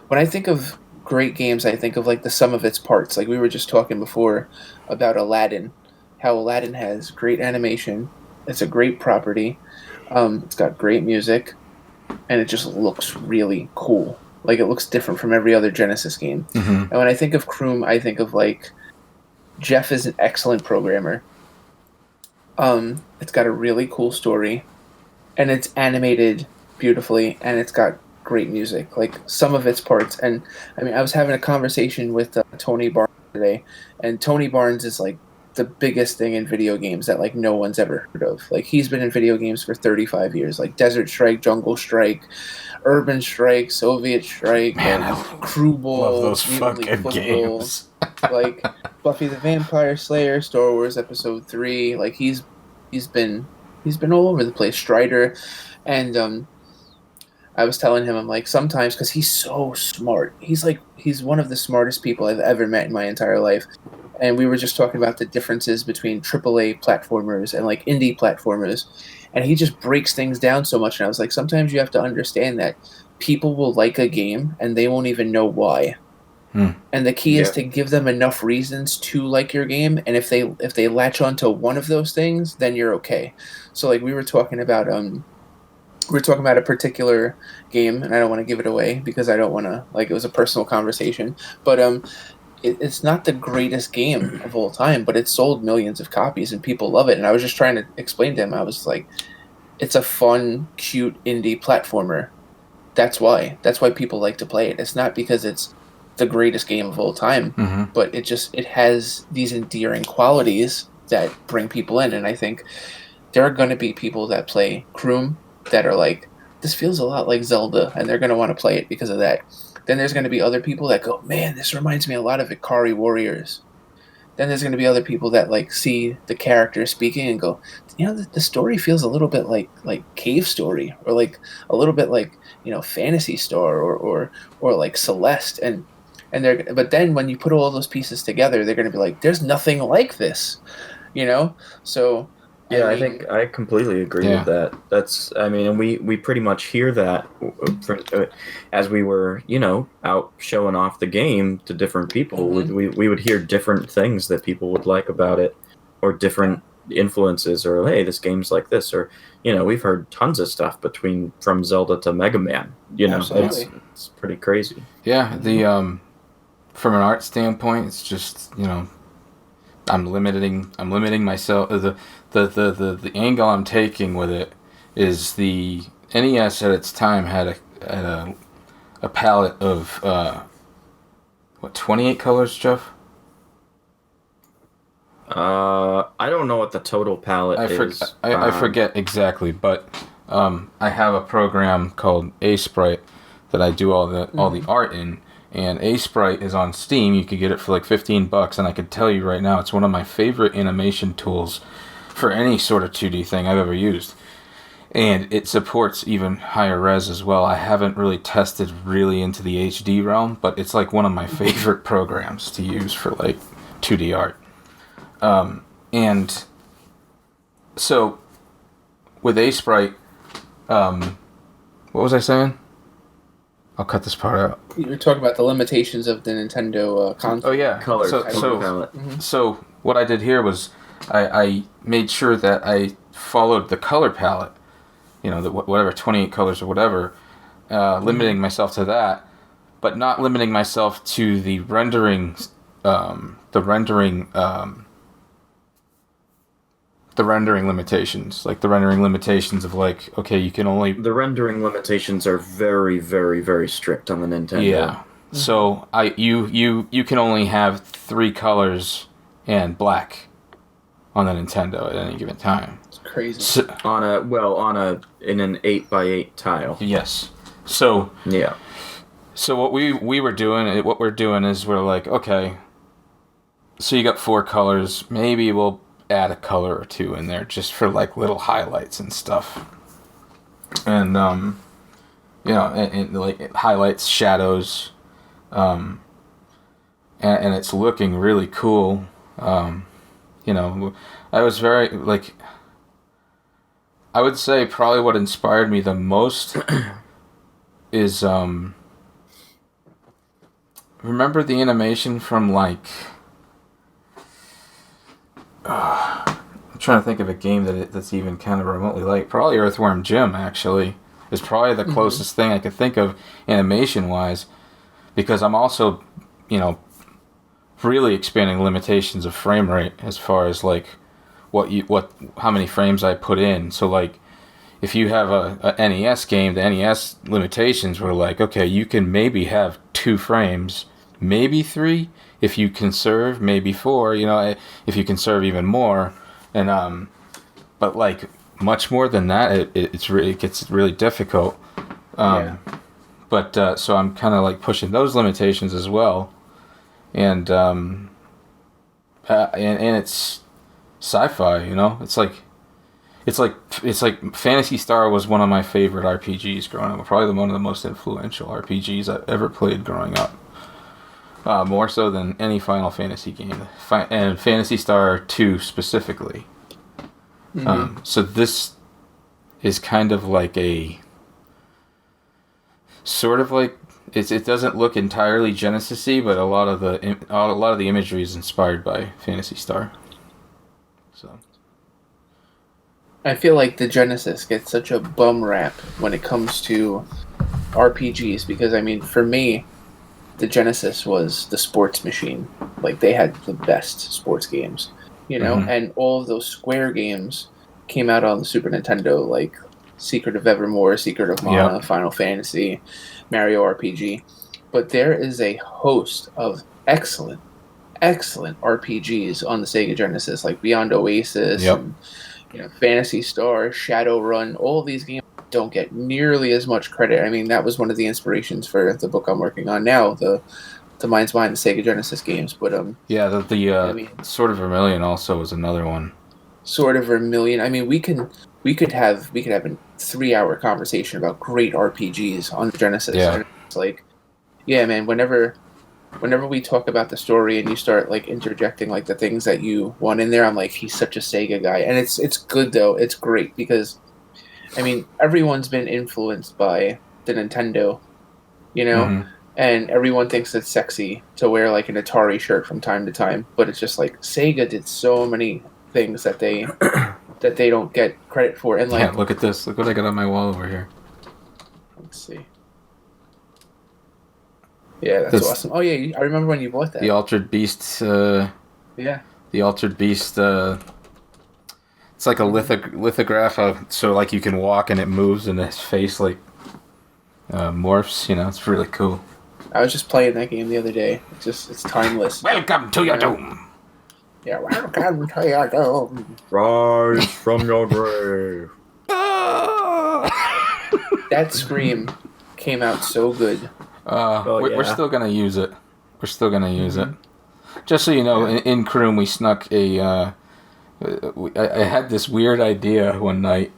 [SPEAKER 6] when I think of great games, I think of like the sum of its parts. Like we were just talking before about Aladdin, how Aladdin has great animation, it's a great property, it's got great music, and it just looks really cool. Like it looks different from every other Genesis game.
[SPEAKER 2] Mm-hmm.
[SPEAKER 6] And when I think of Kroom, I think of like Jeff is an excellent programmer. It's got a really cool story, and it's animated beautifully, and it's got great music. Like some of its parts, and I mean, I was having a conversation with Tony Barnes today, and Tony Barnes is like the biggest thing in video games that like no one's ever heard of. Like he's been in video games for 35 years, like Desert Strike, Jungle Strike, Urban Strike, Soviet Strike,
[SPEAKER 2] Man, I
[SPEAKER 6] Crew Ball,
[SPEAKER 2] love those
[SPEAKER 6] Mutant League
[SPEAKER 2] fucking
[SPEAKER 6] Football,
[SPEAKER 2] games.
[SPEAKER 6] like Buffy the Vampire Slayer, Star Wars Episode 3. Like he's been all over the place. Strider, and I was telling him, I'm like, sometimes, because he's so smart. He's one of the smartest people I've ever met in my entire life. And we were just talking about the differences between AAA platformers and like indie platformers, and he just breaks things down so much. And I was like, sometimes you have to understand that people will like a game and they won't even know why. And the key is to give them enough reasons to like your game, and if they latch onto one of those things, then you're okay. So like we were talking about a particular game, and I don't want to give it away because I don't want to, like, it was a personal conversation, but it's not the greatest game of all time, but it sold millions of copies and people love it. And I was just trying to explain to him, I was like, it's a fun, cute indie platformer. That's why people like to play it. It's not because it's the greatest game of all time, but it has these endearing qualities that bring people in. And I think there are going to be people that play Kroom that are like, this feels a lot like Zelda, and they're going to want to play it because of that. Then there's going to be other people that go, man, this reminds me a lot of Ikari Warriors. Then there's going to be other people that like see the character speaking and go, you know, the story feels a little bit like Cave Story, or like a little bit like, you know, Phantasy Star, or like Celeste, but then when you put all those pieces together, they're going to be like, there's nothing like this, you know? So
[SPEAKER 5] yeah, I think I completely agree with that. That's, I mean, and we pretty much hear that as we were, you know, out showing off the game to different people. We would hear different things that people would like about it, or different influences, or hey, this game's like this, or, you know, we've heard tons of stuff from Zelda to Mega Man. You know, it's pretty crazy.
[SPEAKER 2] Yeah, the from an art standpoint, it's just, you know, I'm limiting myself. The angle I'm taking with it is the NES at its time had a palette of 28 colors, Jeff?
[SPEAKER 5] I don't know what the total palette is.
[SPEAKER 2] I forget exactly, but I have a program called A-Sprite that I do all the art in. And A-Sprite is on Steam. You could get it for like $15, and I can tell you right now, it's one of my favorite animation tools for any sort of 2D thing I've ever used. And it supports even higher res as well. I haven't really tested really into the HD realm, but it's like one of my favorite programs to use for like 2D art. And so with A-Sprite, what was I saying? I'll cut this part out.
[SPEAKER 6] You were talking about the limitations of the Nintendo console.
[SPEAKER 2] Oh yeah,
[SPEAKER 5] color
[SPEAKER 2] palette.
[SPEAKER 6] Mm-hmm.
[SPEAKER 2] So what I did here was I made sure that I followed the color palette, you know, whatever 28 colors or whatever, limiting myself to that, but not limiting myself to the rendering limitations, like the rendering limitations of like, okay, you can only...
[SPEAKER 5] The rendering limitations are very, very, very strict on the Nintendo.
[SPEAKER 2] Yeah. So you can only have 3 colors and black on the Nintendo at any given time.
[SPEAKER 6] It's crazy.
[SPEAKER 2] So,
[SPEAKER 5] in an 8x8 tile.
[SPEAKER 2] yes. So
[SPEAKER 5] Yeah.
[SPEAKER 2] So what we're doing is we're like, okay, so you got 4 colors, maybe we'll add a color or 2 in there just for like little highlights and stuff. And and like highlights, shadows, and it's looking really cool. I was very like, I would say probably what inspired me the most is remember the animation from like I'm trying to think of a game that's even kind of remotely like, probably Earthworm Jim actually is probably the closest thing I could think of animation wise, because I'm also really expanding limitations of frame rate as far as like how many frames I put in. So like if you have a NES game, the NES limitations were like, okay, you can maybe have 2 frames, maybe 3 if you conserve, maybe 4, if you conserve even more. And but like much more than that, it gets really difficult. But so I'm kind of like pushing those limitations as well. And it's sci-fi, it's like Phantasy Star was one of my favorite RPGs growing up. Probably one of the most influential RPGs I've ever played growing up. More so than any Final Fantasy game, and Phantasy Star 2 specifically. So this is kind of like a sort of like it doesn't look entirely Genesis-y, but a lot of the imagery is inspired by Phantasy Star. So
[SPEAKER 6] I feel like the Genesis gets such a bum rap when it comes to RPGs, because I mean, for me, the Genesis was the sports machine. Like, they had the best sports games, and all of those Square games came out on the Super Nintendo, like Secret of Evermore, Secret of Mana, Final Fantasy, Mario RPG. But there is a host of excellent RPGs on the Sega Genesis, like Beyond Oasis, and, Phantasy Star, Shadowrun. All of these games don't get nearly as much credit. I mean, that was one of the inspirations for the book I'm working on now, the minds behind the Sega Genesis games. But
[SPEAKER 2] Sword of Vermilion also was another one.
[SPEAKER 6] Sword of Vermilion. I mean, we could have a 3-hour conversation about great RPGs on the Genesis.
[SPEAKER 2] Yeah.
[SPEAKER 6] And it's like, yeah, man. Whenever we talk about the story and you start like interjecting like the things that you want in there, I'm like, he's such a Sega guy, and it's good though. It's great because, I mean, everyone's been influenced by the Nintendo, and everyone thinks it's sexy to wear like an Atari shirt from time to time, but it's just like Sega did so many things that they don't get credit for. And like,
[SPEAKER 2] look at this. Look what I got on my wall over here.
[SPEAKER 6] Let's see. Yeah, that's awesome. Oh yeah, I remember when you bought that.
[SPEAKER 2] The Altered Beast.
[SPEAKER 6] Yeah.
[SPEAKER 2] The Altered Beast. It's like a lithograph, so like you can walk and it moves and his face like morphs. It's really cool.
[SPEAKER 6] I was just playing that game the other day. It's timeless.
[SPEAKER 2] Welcome to your doom.
[SPEAKER 6] Yeah, welcome to your doom.
[SPEAKER 5] Rise from your grave.
[SPEAKER 6] That scream came out so good.
[SPEAKER 2] We're still gonna use it. We're still gonna use it. Just so you know, in Croom we snuck I had this weird idea one night.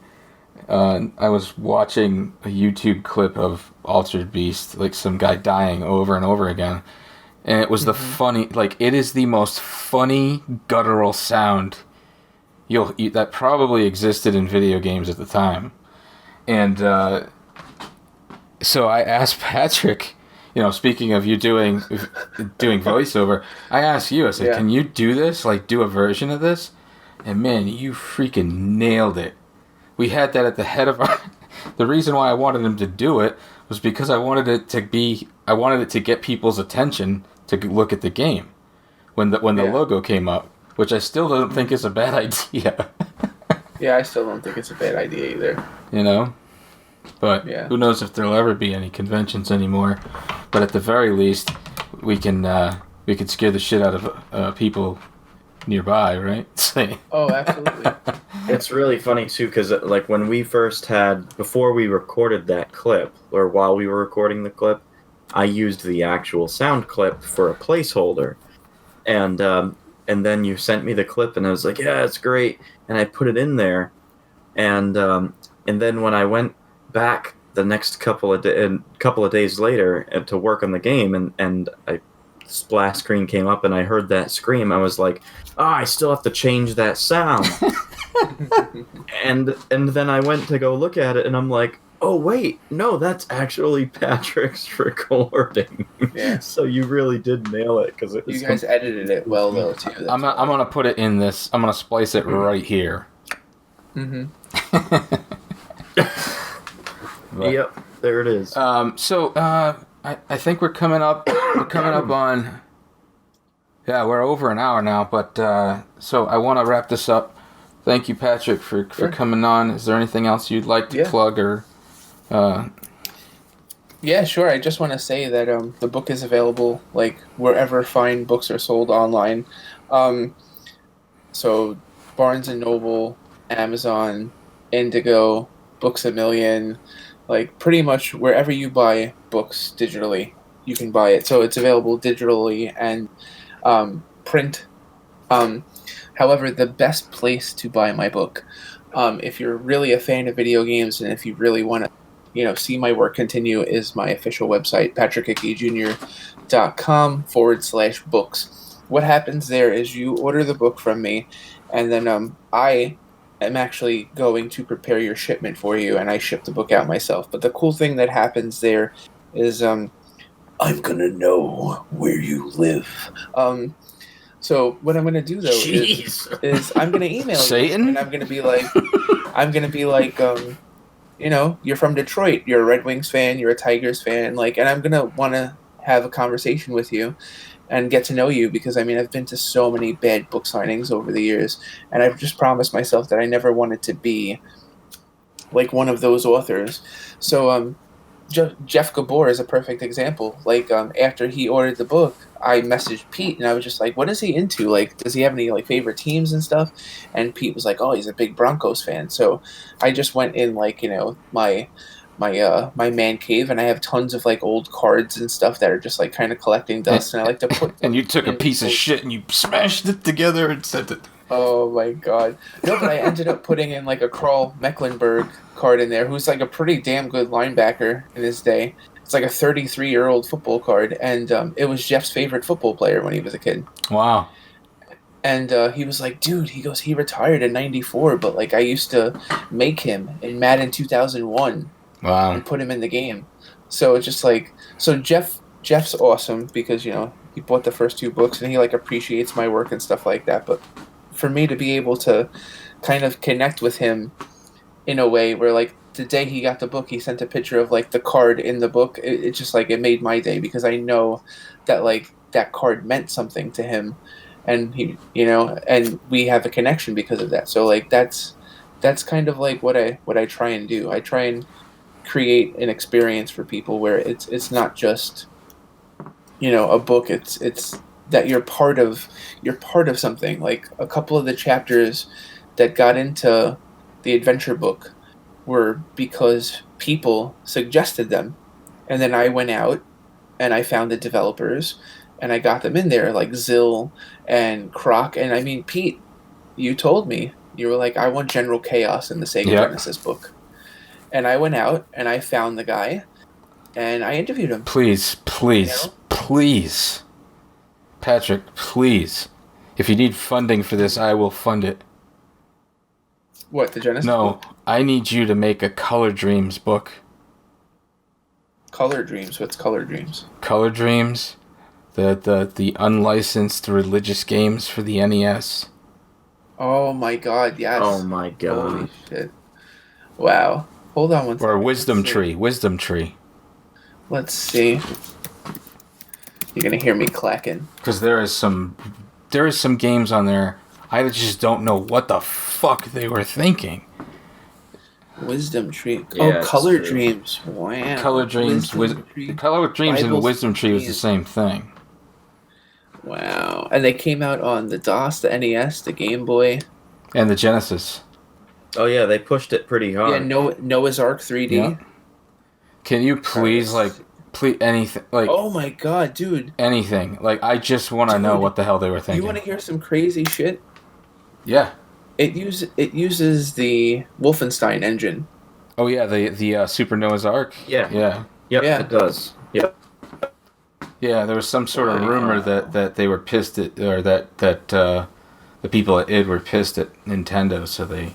[SPEAKER 2] I was watching a YouTube clip of Altered Beast, like some guy dying over and over again, and it was it is the most funny guttural sound that probably existed in video games at the time. And so I asked Patrick, speaking of you doing voiceover, I asked you, I said, can you do this? Like, do a version of this? And man, you freaking nailed it. We had that at the head of the reason why I wanted him to do it was because I wanted it to get people's attention to look at the game when the logo came up, which I still don't think is a bad idea.
[SPEAKER 6] Yeah, I still don't think it's a bad idea either.
[SPEAKER 2] You know? But who knows if there'll ever be any conventions anymore. But at the very least, we can scare the shit out of people nearby, right?
[SPEAKER 6] Oh, absolutely.
[SPEAKER 5] It's really funny too, because like when we first before we recorded that clip, or while we were recording the clip, I used the actual sound clip for a placeholder, and then you sent me the clip, and I was like, yeah, it's great, and I put it in there, and then when I went back the next couple of days later to work on the game, and I splash screen came up and I heard that scream, I was like, I still have to change that sound. and then I went to go look at it, and I'm like, oh wait, no, that's actually Patrick's recording.
[SPEAKER 6] Yeah.
[SPEAKER 5] So you really did nail it, because
[SPEAKER 6] you guys edited it well though too.
[SPEAKER 2] I'm gonna put it in this. I'm gonna splice it right here.
[SPEAKER 6] Mm-hmm.
[SPEAKER 5] Yep, there it is.
[SPEAKER 2] I think we're coming up. We're coming up on. Yeah, we're over an hour now, but so I want to wrap this up. Thank you, Patrick, for coming on. Is there anything else you'd like to plug or?
[SPEAKER 6] Yeah, sure. I just want to say that the book is available like wherever fine books are sold online. So Barnes and Noble, Amazon, Indigo, Books a Million, like pretty much wherever you buy books digitally, you can buy it. So it's available digitally and print. However, the best place to buy my book, if you're really a fan of video games and if you really want to, see my work continue, is my official website, patrickhickeyjr.com/books. What happens there is you order the book from me, and then I am actually going to prepare your shipment for you, and I ship the book out myself. But the cool thing that happens there is I'm going to know where you live. So what I'm going to do, though, is I'm going to email
[SPEAKER 2] Satan?
[SPEAKER 6] you, and I'm going to be like, you're from Detroit, you're a Red Wings fan, you're a Tigers fan, and I'm going to want to have a conversation with you and get to know you, because, I've been to so many bad book signings over the years, and I've just promised myself that I never wanted to be like one of those authors. So Jeff Gabor is a perfect example. After he ordered the book, I messaged Pete, and I was just like, what is he into? Does he have any favorite teams and stuff? And Pete was like, oh, he's a big Broncos fan. So I just went in my man cave, and I have tons of old cards and stuff that are just kind of collecting dust, and I like to put
[SPEAKER 2] and you took a piece of shit and you smashed it together and sent it.
[SPEAKER 6] Oh my god. No, but I ended up putting in a Carl Mecklenburg card in there, who's a pretty damn good linebacker in his day. It's a 33-year-old football card, and it was Jeff's favorite football player when he was a kid.
[SPEAKER 2] Wow.
[SPEAKER 6] And he was like, dude, he goes, he retired in 94, but I used to make him in Madden 2001.
[SPEAKER 2] Wow.
[SPEAKER 6] And put him in the game. So it's just so Jeff's awesome because, he bought the first two books and he appreciates my work and stuff like that. But for me to be able to kind of connect with him in a way where the day he got the book, he sent a picture of the card in the book. It just it made my day, because I know that that card meant something to him, and he, and we have a connection because of that. So that's kind of what I try and do. I try and create an experience for people where it's not just a book. It's that you're part of something. A couple of the chapters that got into the adventure book were because people suggested them, and then I went out and I found the developers and I got them in there, like Zill and Croc. And Pete, you told me, you were like, I want General Chaos in the Sega Genesis book. And I went out and I found the guy and I interviewed him.
[SPEAKER 2] Please, Patrick, please. If you need funding for this, I will fund it.
[SPEAKER 6] What, the Genesis
[SPEAKER 2] No,
[SPEAKER 6] book?
[SPEAKER 2] I need you to make a Color Dreams book.
[SPEAKER 6] Color Dreams? What's Color Dreams?
[SPEAKER 2] Color Dreams, the unlicensed religious games for the NES.
[SPEAKER 6] Oh my god, yes.
[SPEAKER 5] Oh my god.
[SPEAKER 6] Holy shit. Wow. Hold on one second.
[SPEAKER 2] Or Wisdom Tree. Wisdom Tree.
[SPEAKER 6] Let's see. You're gonna hear me clacking.
[SPEAKER 2] Because there is some games on there. I just don't know what the fuck they were thinking.
[SPEAKER 6] Wisdom Tree.
[SPEAKER 5] Yeah,
[SPEAKER 6] Color
[SPEAKER 5] it's true.
[SPEAKER 6] Dreams. Wow.
[SPEAKER 2] Color Dreams. Color Dreams and
[SPEAKER 6] Bible
[SPEAKER 2] Wisdom Tree was the
[SPEAKER 6] Dreams.
[SPEAKER 2] same thing.
[SPEAKER 6] Wow. And they came out on the DOS, the NES, the Game Boy.
[SPEAKER 2] And the Genesis.
[SPEAKER 5] Oh yeah, they pushed it pretty hard.
[SPEAKER 6] Yeah, Noah's Ark 3D.
[SPEAKER 2] Yeah. Can you please please anything
[SPEAKER 6] Oh my god, dude.
[SPEAKER 2] anything? Like I just want to know
[SPEAKER 6] Dude,
[SPEAKER 2] what the hell they were
[SPEAKER 6] You
[SPEAKER 2] thinking.
[SPEAKER 6] want to hear some crazy shit?
[SPEAKER 2] Yeah.
[SPEAKER 6] It uses the Wolfenstein engine.
[SPEAKER 2] Oh yeah, the Super Noah's Ark.
[SPEAKER 5] Yeah.
[SPEAKER 2] Yeah.
[SPEAKER 5] Yep,
[SPEAKER 6] Yeah.
[SPEAKER 5] it does. Yep.
[SPEAKER 2] Yeah, there was some sort of rumor that they were pissed at, or that the people at id were pissed at Nintendo, so they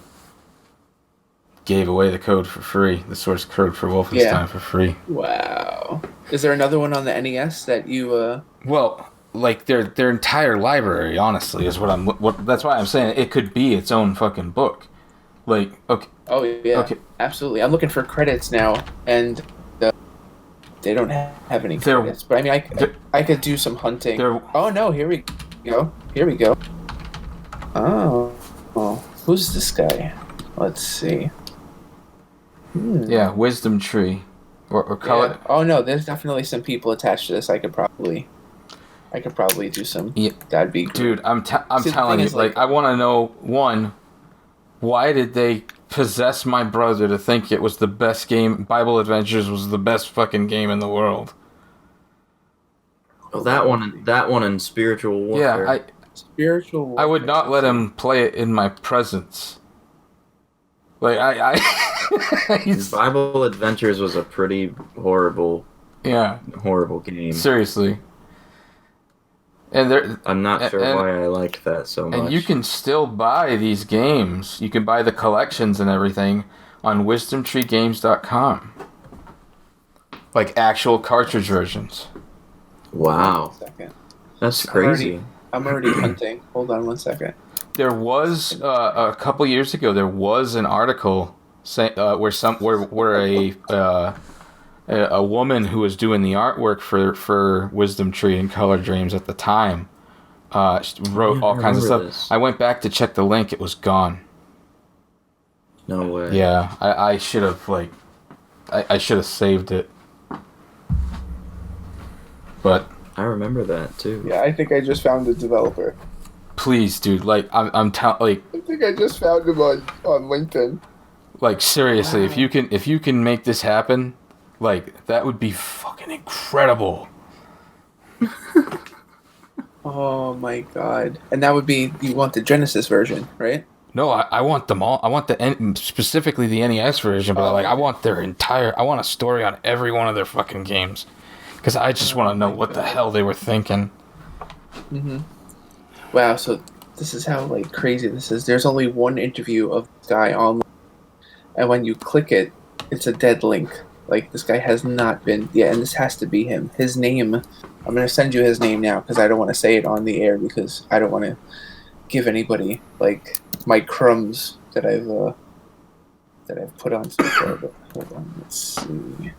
[SPEAKER 2] gave away the code for free, the source code for Wolfenstein for free.
[SPEAKER 6] Wow. Is there another one on the NES that you
[SPEAKER 2] Well, like their entire library, honestly, is what that's why I'm saying it could be its own fucking book. Like, okay,
[SPEAKER 6] Oh yeah.
[SPEAKER 2] Okay.
[SPEAKER 6] Absolutely. I'm looking for credits now, and they don't have any
[SPEAKER 2] There-
[SPEAKER 6] credits. But I mean, I could do some hunting.
[SPEAKER 2] there.
[SPEAKER 6] Oh no! Here we go. Here we go. Oh, who's this guy? Let's see.
[SPEAKER 2] Yeah, Wisdom Tree, or color.
[SPEAKER 6] Yeah. Oh no, there's definitely some people attached to this. I could probably do some.
[SPEAKER 2] Yeah.
[SPEAKER 6] That'd be good.
[SPEAKER 2] Dude, I'm
[SPEAKER 6] See, the
[SPEAKER 2] telling
[SPEAKER 6] thing
[SPEAKER 2] you,
[SPEAKER 6] is,
[SPEAKER 2] like, I want to know, one, why did they possess my brother to think it was the best game? Bible Adventures was the best fucking game in the world.
[SPEAKER 5] Well, that one and Spiritual Warfare.
[SPEAKER 2] Yeah,
[SPEAKER 6] Spiritual.
[SPEAKER 2] I would not let him play it in my presence. Like, he's,
[SPEAKER 5] Bible Adventures was a pretty horrible game.
[SPEAKER 2] seriously. And
[SPEAKER 5] I'm not sure
[SPEAKER 2] and-
[SPEAKER 5] why I liked that so much.
[SPEAKER 2] and you can still buy these games. You can buy the collections and everything on wisdomtreegames.com. Like actual cartridge versions.
[SPEAKER 5] Wow,
[SPEAKER 6] Second.
[SPEAKER 5] that's crazy.
[SPEAKER 6] I'm already hunting. Hold on one second.
[SPEAKER 2] There was a couple years ago. There was an article where a woman who was doing the artwork for Wisdom Tree and Color Dreams at the time wrote all kinds of stuff.
[SPEAKER 5] This.
[SPEAKER 2] I went back to check the link. It was gone.
[SPEAKER 5] No way.
[SPEAKER 2] Yeah, I should have I should have saved it. But
[SPEAKER 5] I remember that too.
[SPEAKER 6] Yeah, I think I just found the developer.
[SPEAKER 2] please, dude, like I
[SPEAKER 6] think I just found him on LinkedIn.
[SPEAKER 2] like seriously,
[SPEAKER 6] Wow.
[SPEAKER 2] if you can make this happen, like that would be fucking incredible.
[SPEAKER 6] Oh my god! And that would be, you want the Genesis version, right?
[SPEAKER 2] No, I want them all. I want specifically the NES version, but I want I want a story on every one of their fucking games, because I just want to know what the hell they were thinking.
[SPEAKER 6] Wow. So this is how like crazy this is. There's only one interview of this guy online, and when you click it, it's a dead link. Like this guy has not been. Yeah, and this has to be him. His name. I'm gonna send you his name now because I don't want to say it on the air because I don't want to give anybody like my crumbs that I've put on so far. But hold on, let's see.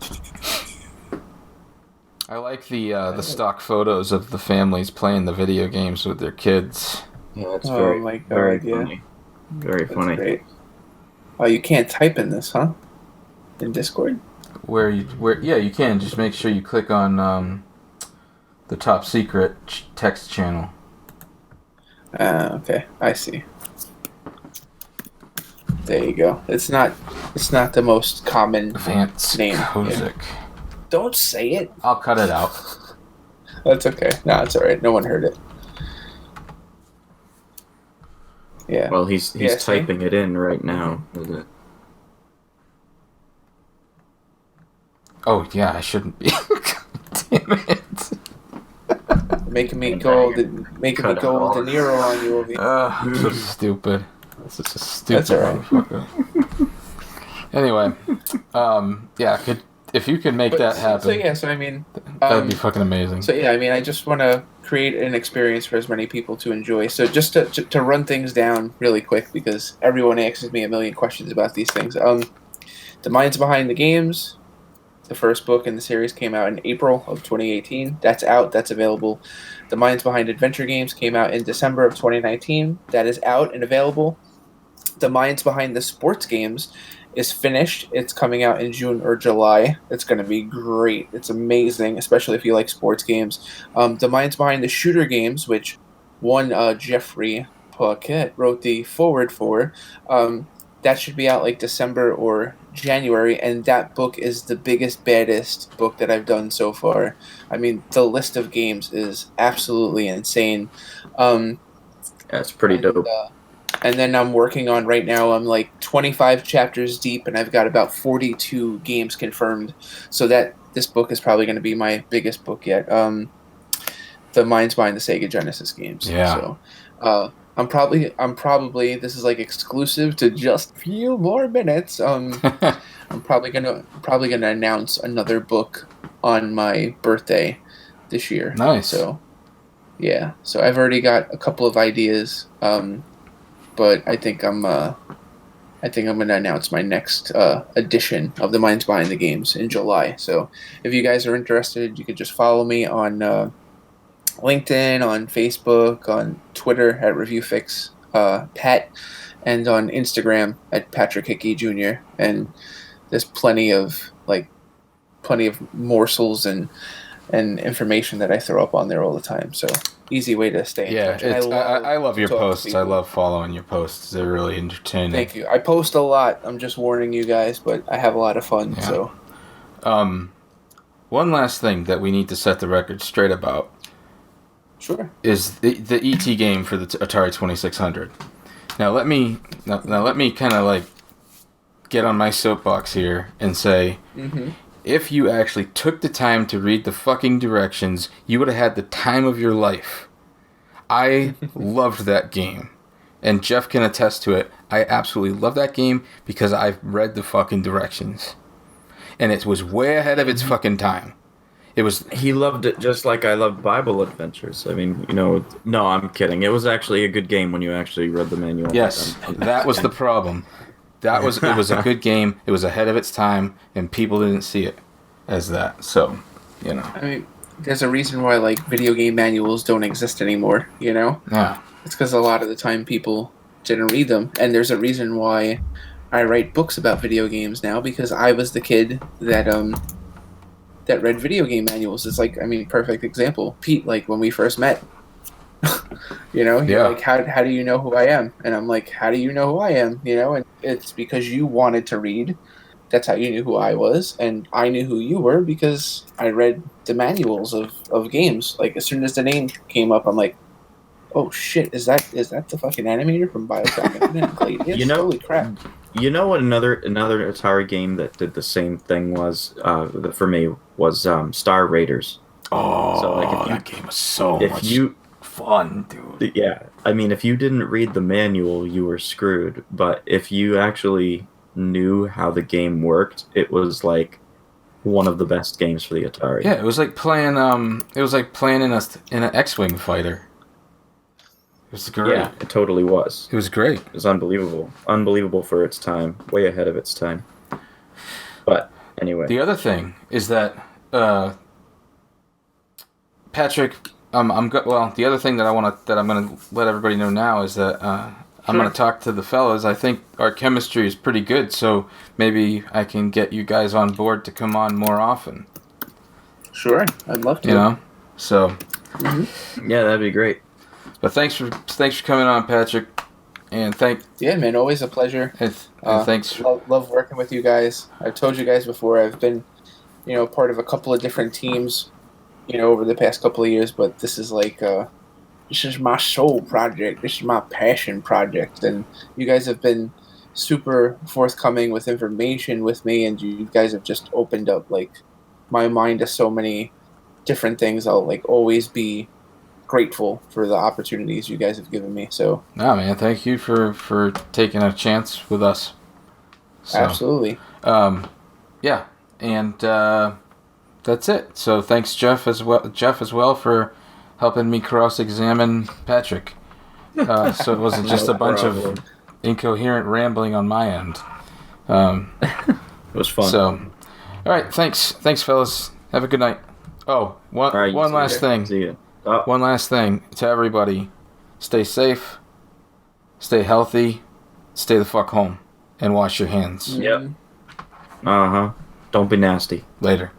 [SPEAKER 2] I like the stock photos of the families playing the video games with their kids.
[SPEAKER 5] Yeah, that's
[SPEAKER 6] Oh
[SPEAKER 5] very,
[SPEAKER 6] my God,
[SPEAKER 5] very
[SPEAKER 6] yeah.
[SPEAKER 5] funny. Very
[SPEAKER 6] That's
[SPEAKER 5] funny.
[SPEAKER 6] great. Oh, you can't type in this, huh? In Discord?
[SPEAKER 2] Where you can just make sure you click on the top secret text channel.
[SPEAKER 6] Okay, I see. There you go. It's not the most common
[SPEAKER 2] Vance
[SPEAKER 6] name.
[SPEAKER 2] Kozik.
[SPEAKER 6] Don't say it.
[SPEAKER 2] I'll cut it out.
[SPEAKER 6] That's okay. No, it's all right. No one heard it. Yeah.
[SPEAKER 5] Well, he's
[SPEAKER 6] Yeah, see?
[SPEAKER 5] typing it in right now. Is it?
[SPEAKER 2] Oh yeah, I shouldn't be. God damn it.
[SPEAKER 6] Making me go De Niro on you over here.
[SPEAKER 2] So stupid. This is a stupid
[SPEAKER 6] That's all right.
[SPEAKER 2] motherfucker. Anyway, yeah, if you can make that happen,
[SPEAKER 6] So yeah, so I mean,
[SPEAKER 2] that'd be fucking amazing.
[SPEAKER 6] so yeah, I mean, I just want to create an experience for as many people to enjoy. So just to run things down really quick, because everyone asks me a million questions about these things. The Minds Behind the Games, the first book in the series, came out in April of 2018. That's out. That's available. The Minds Behind Adventure Games came out in December of 2019. That is out and available. The Minds Behind the Sports Games is finished. It's coming out in June or July. It's going to be great. It's amazing, especially if you like sports games. The Minds Behind the Shooter Games, which one Jeffrey Paquette wrote the forward for, that should be out like December or January, and that book is the biggest, baddest book that I've done so far. I mean, the list of games is absolutely insane.
[SPEAKER 5] That's pretty dope.
[SPEAKER 6] And then I'm working on right now, I'm like 25 chapters deep, and I've got about 42 games confirmed. So that this book is probably going to be my biggest book yet. The Minds Behind the Sega Genesis games.
[SPEAKER 2] Yeah.
[SPEAKER 6] So I'm probably this is like exclusive to just a few more minutes. I'm probably gonna announce another book on my birthday this year.
[SPEAKER 2] Nice.
[SPEAKER 6] So yeah. So I've already got a couple of ideas. But I think I'm going to announce my next edition of the Minds Behind the Games in July. So if you guys are interested, you could just follow me on LinkedIn, on Facebook, on Twitter at ReviewFix and on Instagram at Patrick Hickey Jr. And there's plenty of morsels and information that I throw up on there all the time. So easy way to stay in touch.
[SPEAKER 2] I love your posts. I love following your posts. They're really entertaining.
[SPEAKER 6] Thank you. I post a lot. I'm just warning you guys, but I have a lot of fun.
[SPEAKER 2] Yeah.
[SPEAKER 6] So,
[SPEAKER 2] one last thing that we need to set the record straight about.
[SPEAKER 6] Sure.
[SPEAKER 2] Is the ET game for the Atari 2600. Now let me kind of like get on my soapbox here and say, if you actually took the time to read the fucking directions, you would have had the time of your life. I loved that game. And Jeff can attest to it. I absolutely love that game because I've read the fucking directions. And it was way ahead of its fucking time.
[SPEAKER 5] He loved it just like I loved Bible Adventures. I mean, no, I'm kidding. It was actually a good game when you actually read the manual.
[SPEAKER 2] Yes, that was the problem. It was a good game. It was ahead of its time, and people didn't see it as that. So,
[SPEAKER 6] I mean, there's a reason why like video game manuals don't exist anymore.
[SPEAKER 2] Yeah.
[SPEAKER 6] It's because a lot of the time people didn't read them, and there's a reason why I write books about video games now, because I was the kid that read video game manuals. It's like, I mean, perfect example. Pete, like when we first met. You're like, how do you know who I am? And I'm like, how do you know who I am? And it's because you wanted to read. That's how you knew who I was, and I knew who you were because I read the manuals of games. Like as soon as the name came up, I'm like, oh shit, is that the fucking animator from Bioshock Infinite? Like, holy crap.
[SPEAKER 5] You know what another Atari game that did the same thing was for me was Star Raiders.
[SPEAKER 2] Oh, so like that game was so much fun, dude.
[SPEAKER 5] Yeah, I mean, if you didn't read the manual, you were screwed. But if you actually knew how the game worked, it was like one of the best games for the Atari.
[SPEAKER 2] Yeah, it was like playing. It was like playing in an X-wing fighter. It was great.
[SPEAKER 5] Yeah, it totally was.
[SPEAKER 2] It was great.
[SPEAKER 5] It was unbelievable for its time, way ahead of its time. But anyway,
[SPEAKER 2] the other thing is that Patrick. The other thing that I'm gonna let everybody know now is that I'm gonna talk to the fellas. I think our chemistry is pretty good, so maybe I can get you guys on board to come on more often.
[SPEAKER 6] Sure, I'd love to.
[SPEAKER 2] So.
[SPEAKER 5] Yeah, that'd be great.
[SPEAKER 2] But thanks for coming on, Patrick, and
[SPEAKER 6] yeah, man, always a pleasure.
[SPEAKER 2] And thanks.
[SPEAKER 6] Love working with you guys. I've told you guys before, I've been, part of a couple of different teams, over the past couple of years. But this is like, this is my soul project. This is my passion project, and you guys have been super forthcoming with information with me, and you guys have just opened up like my mind to so many different things. I'll like always be grateful for the opportunities you guys have given me. So
[SPEAKER 2] man, thank you for taking a chance with us. So,
[SPEAKER 6] absolutely.
[SPEAKER 2] Yeah, and that's it. So thanks Jeff as well for helping me cross-examine Patrick. So it wasn't just a bunch of incoherent rambling on my end.
[SPEAKER 5] It was fun.
[SPEAKER 2] So, all right, thanks, fellas. Have a good night. Oh,
[SPEAKER 5] All right,
[SPEAKER 2] one last thing.
[SPEAKER 5] See you.
[SPEAKER 2] One last thing to everybody: stay safe, stay healthy, stay the fuck home, and wash your hands.
[SPEAKER 5] Yep. Uh huh. Don't be nasty.
[SPEAKER 2] Later.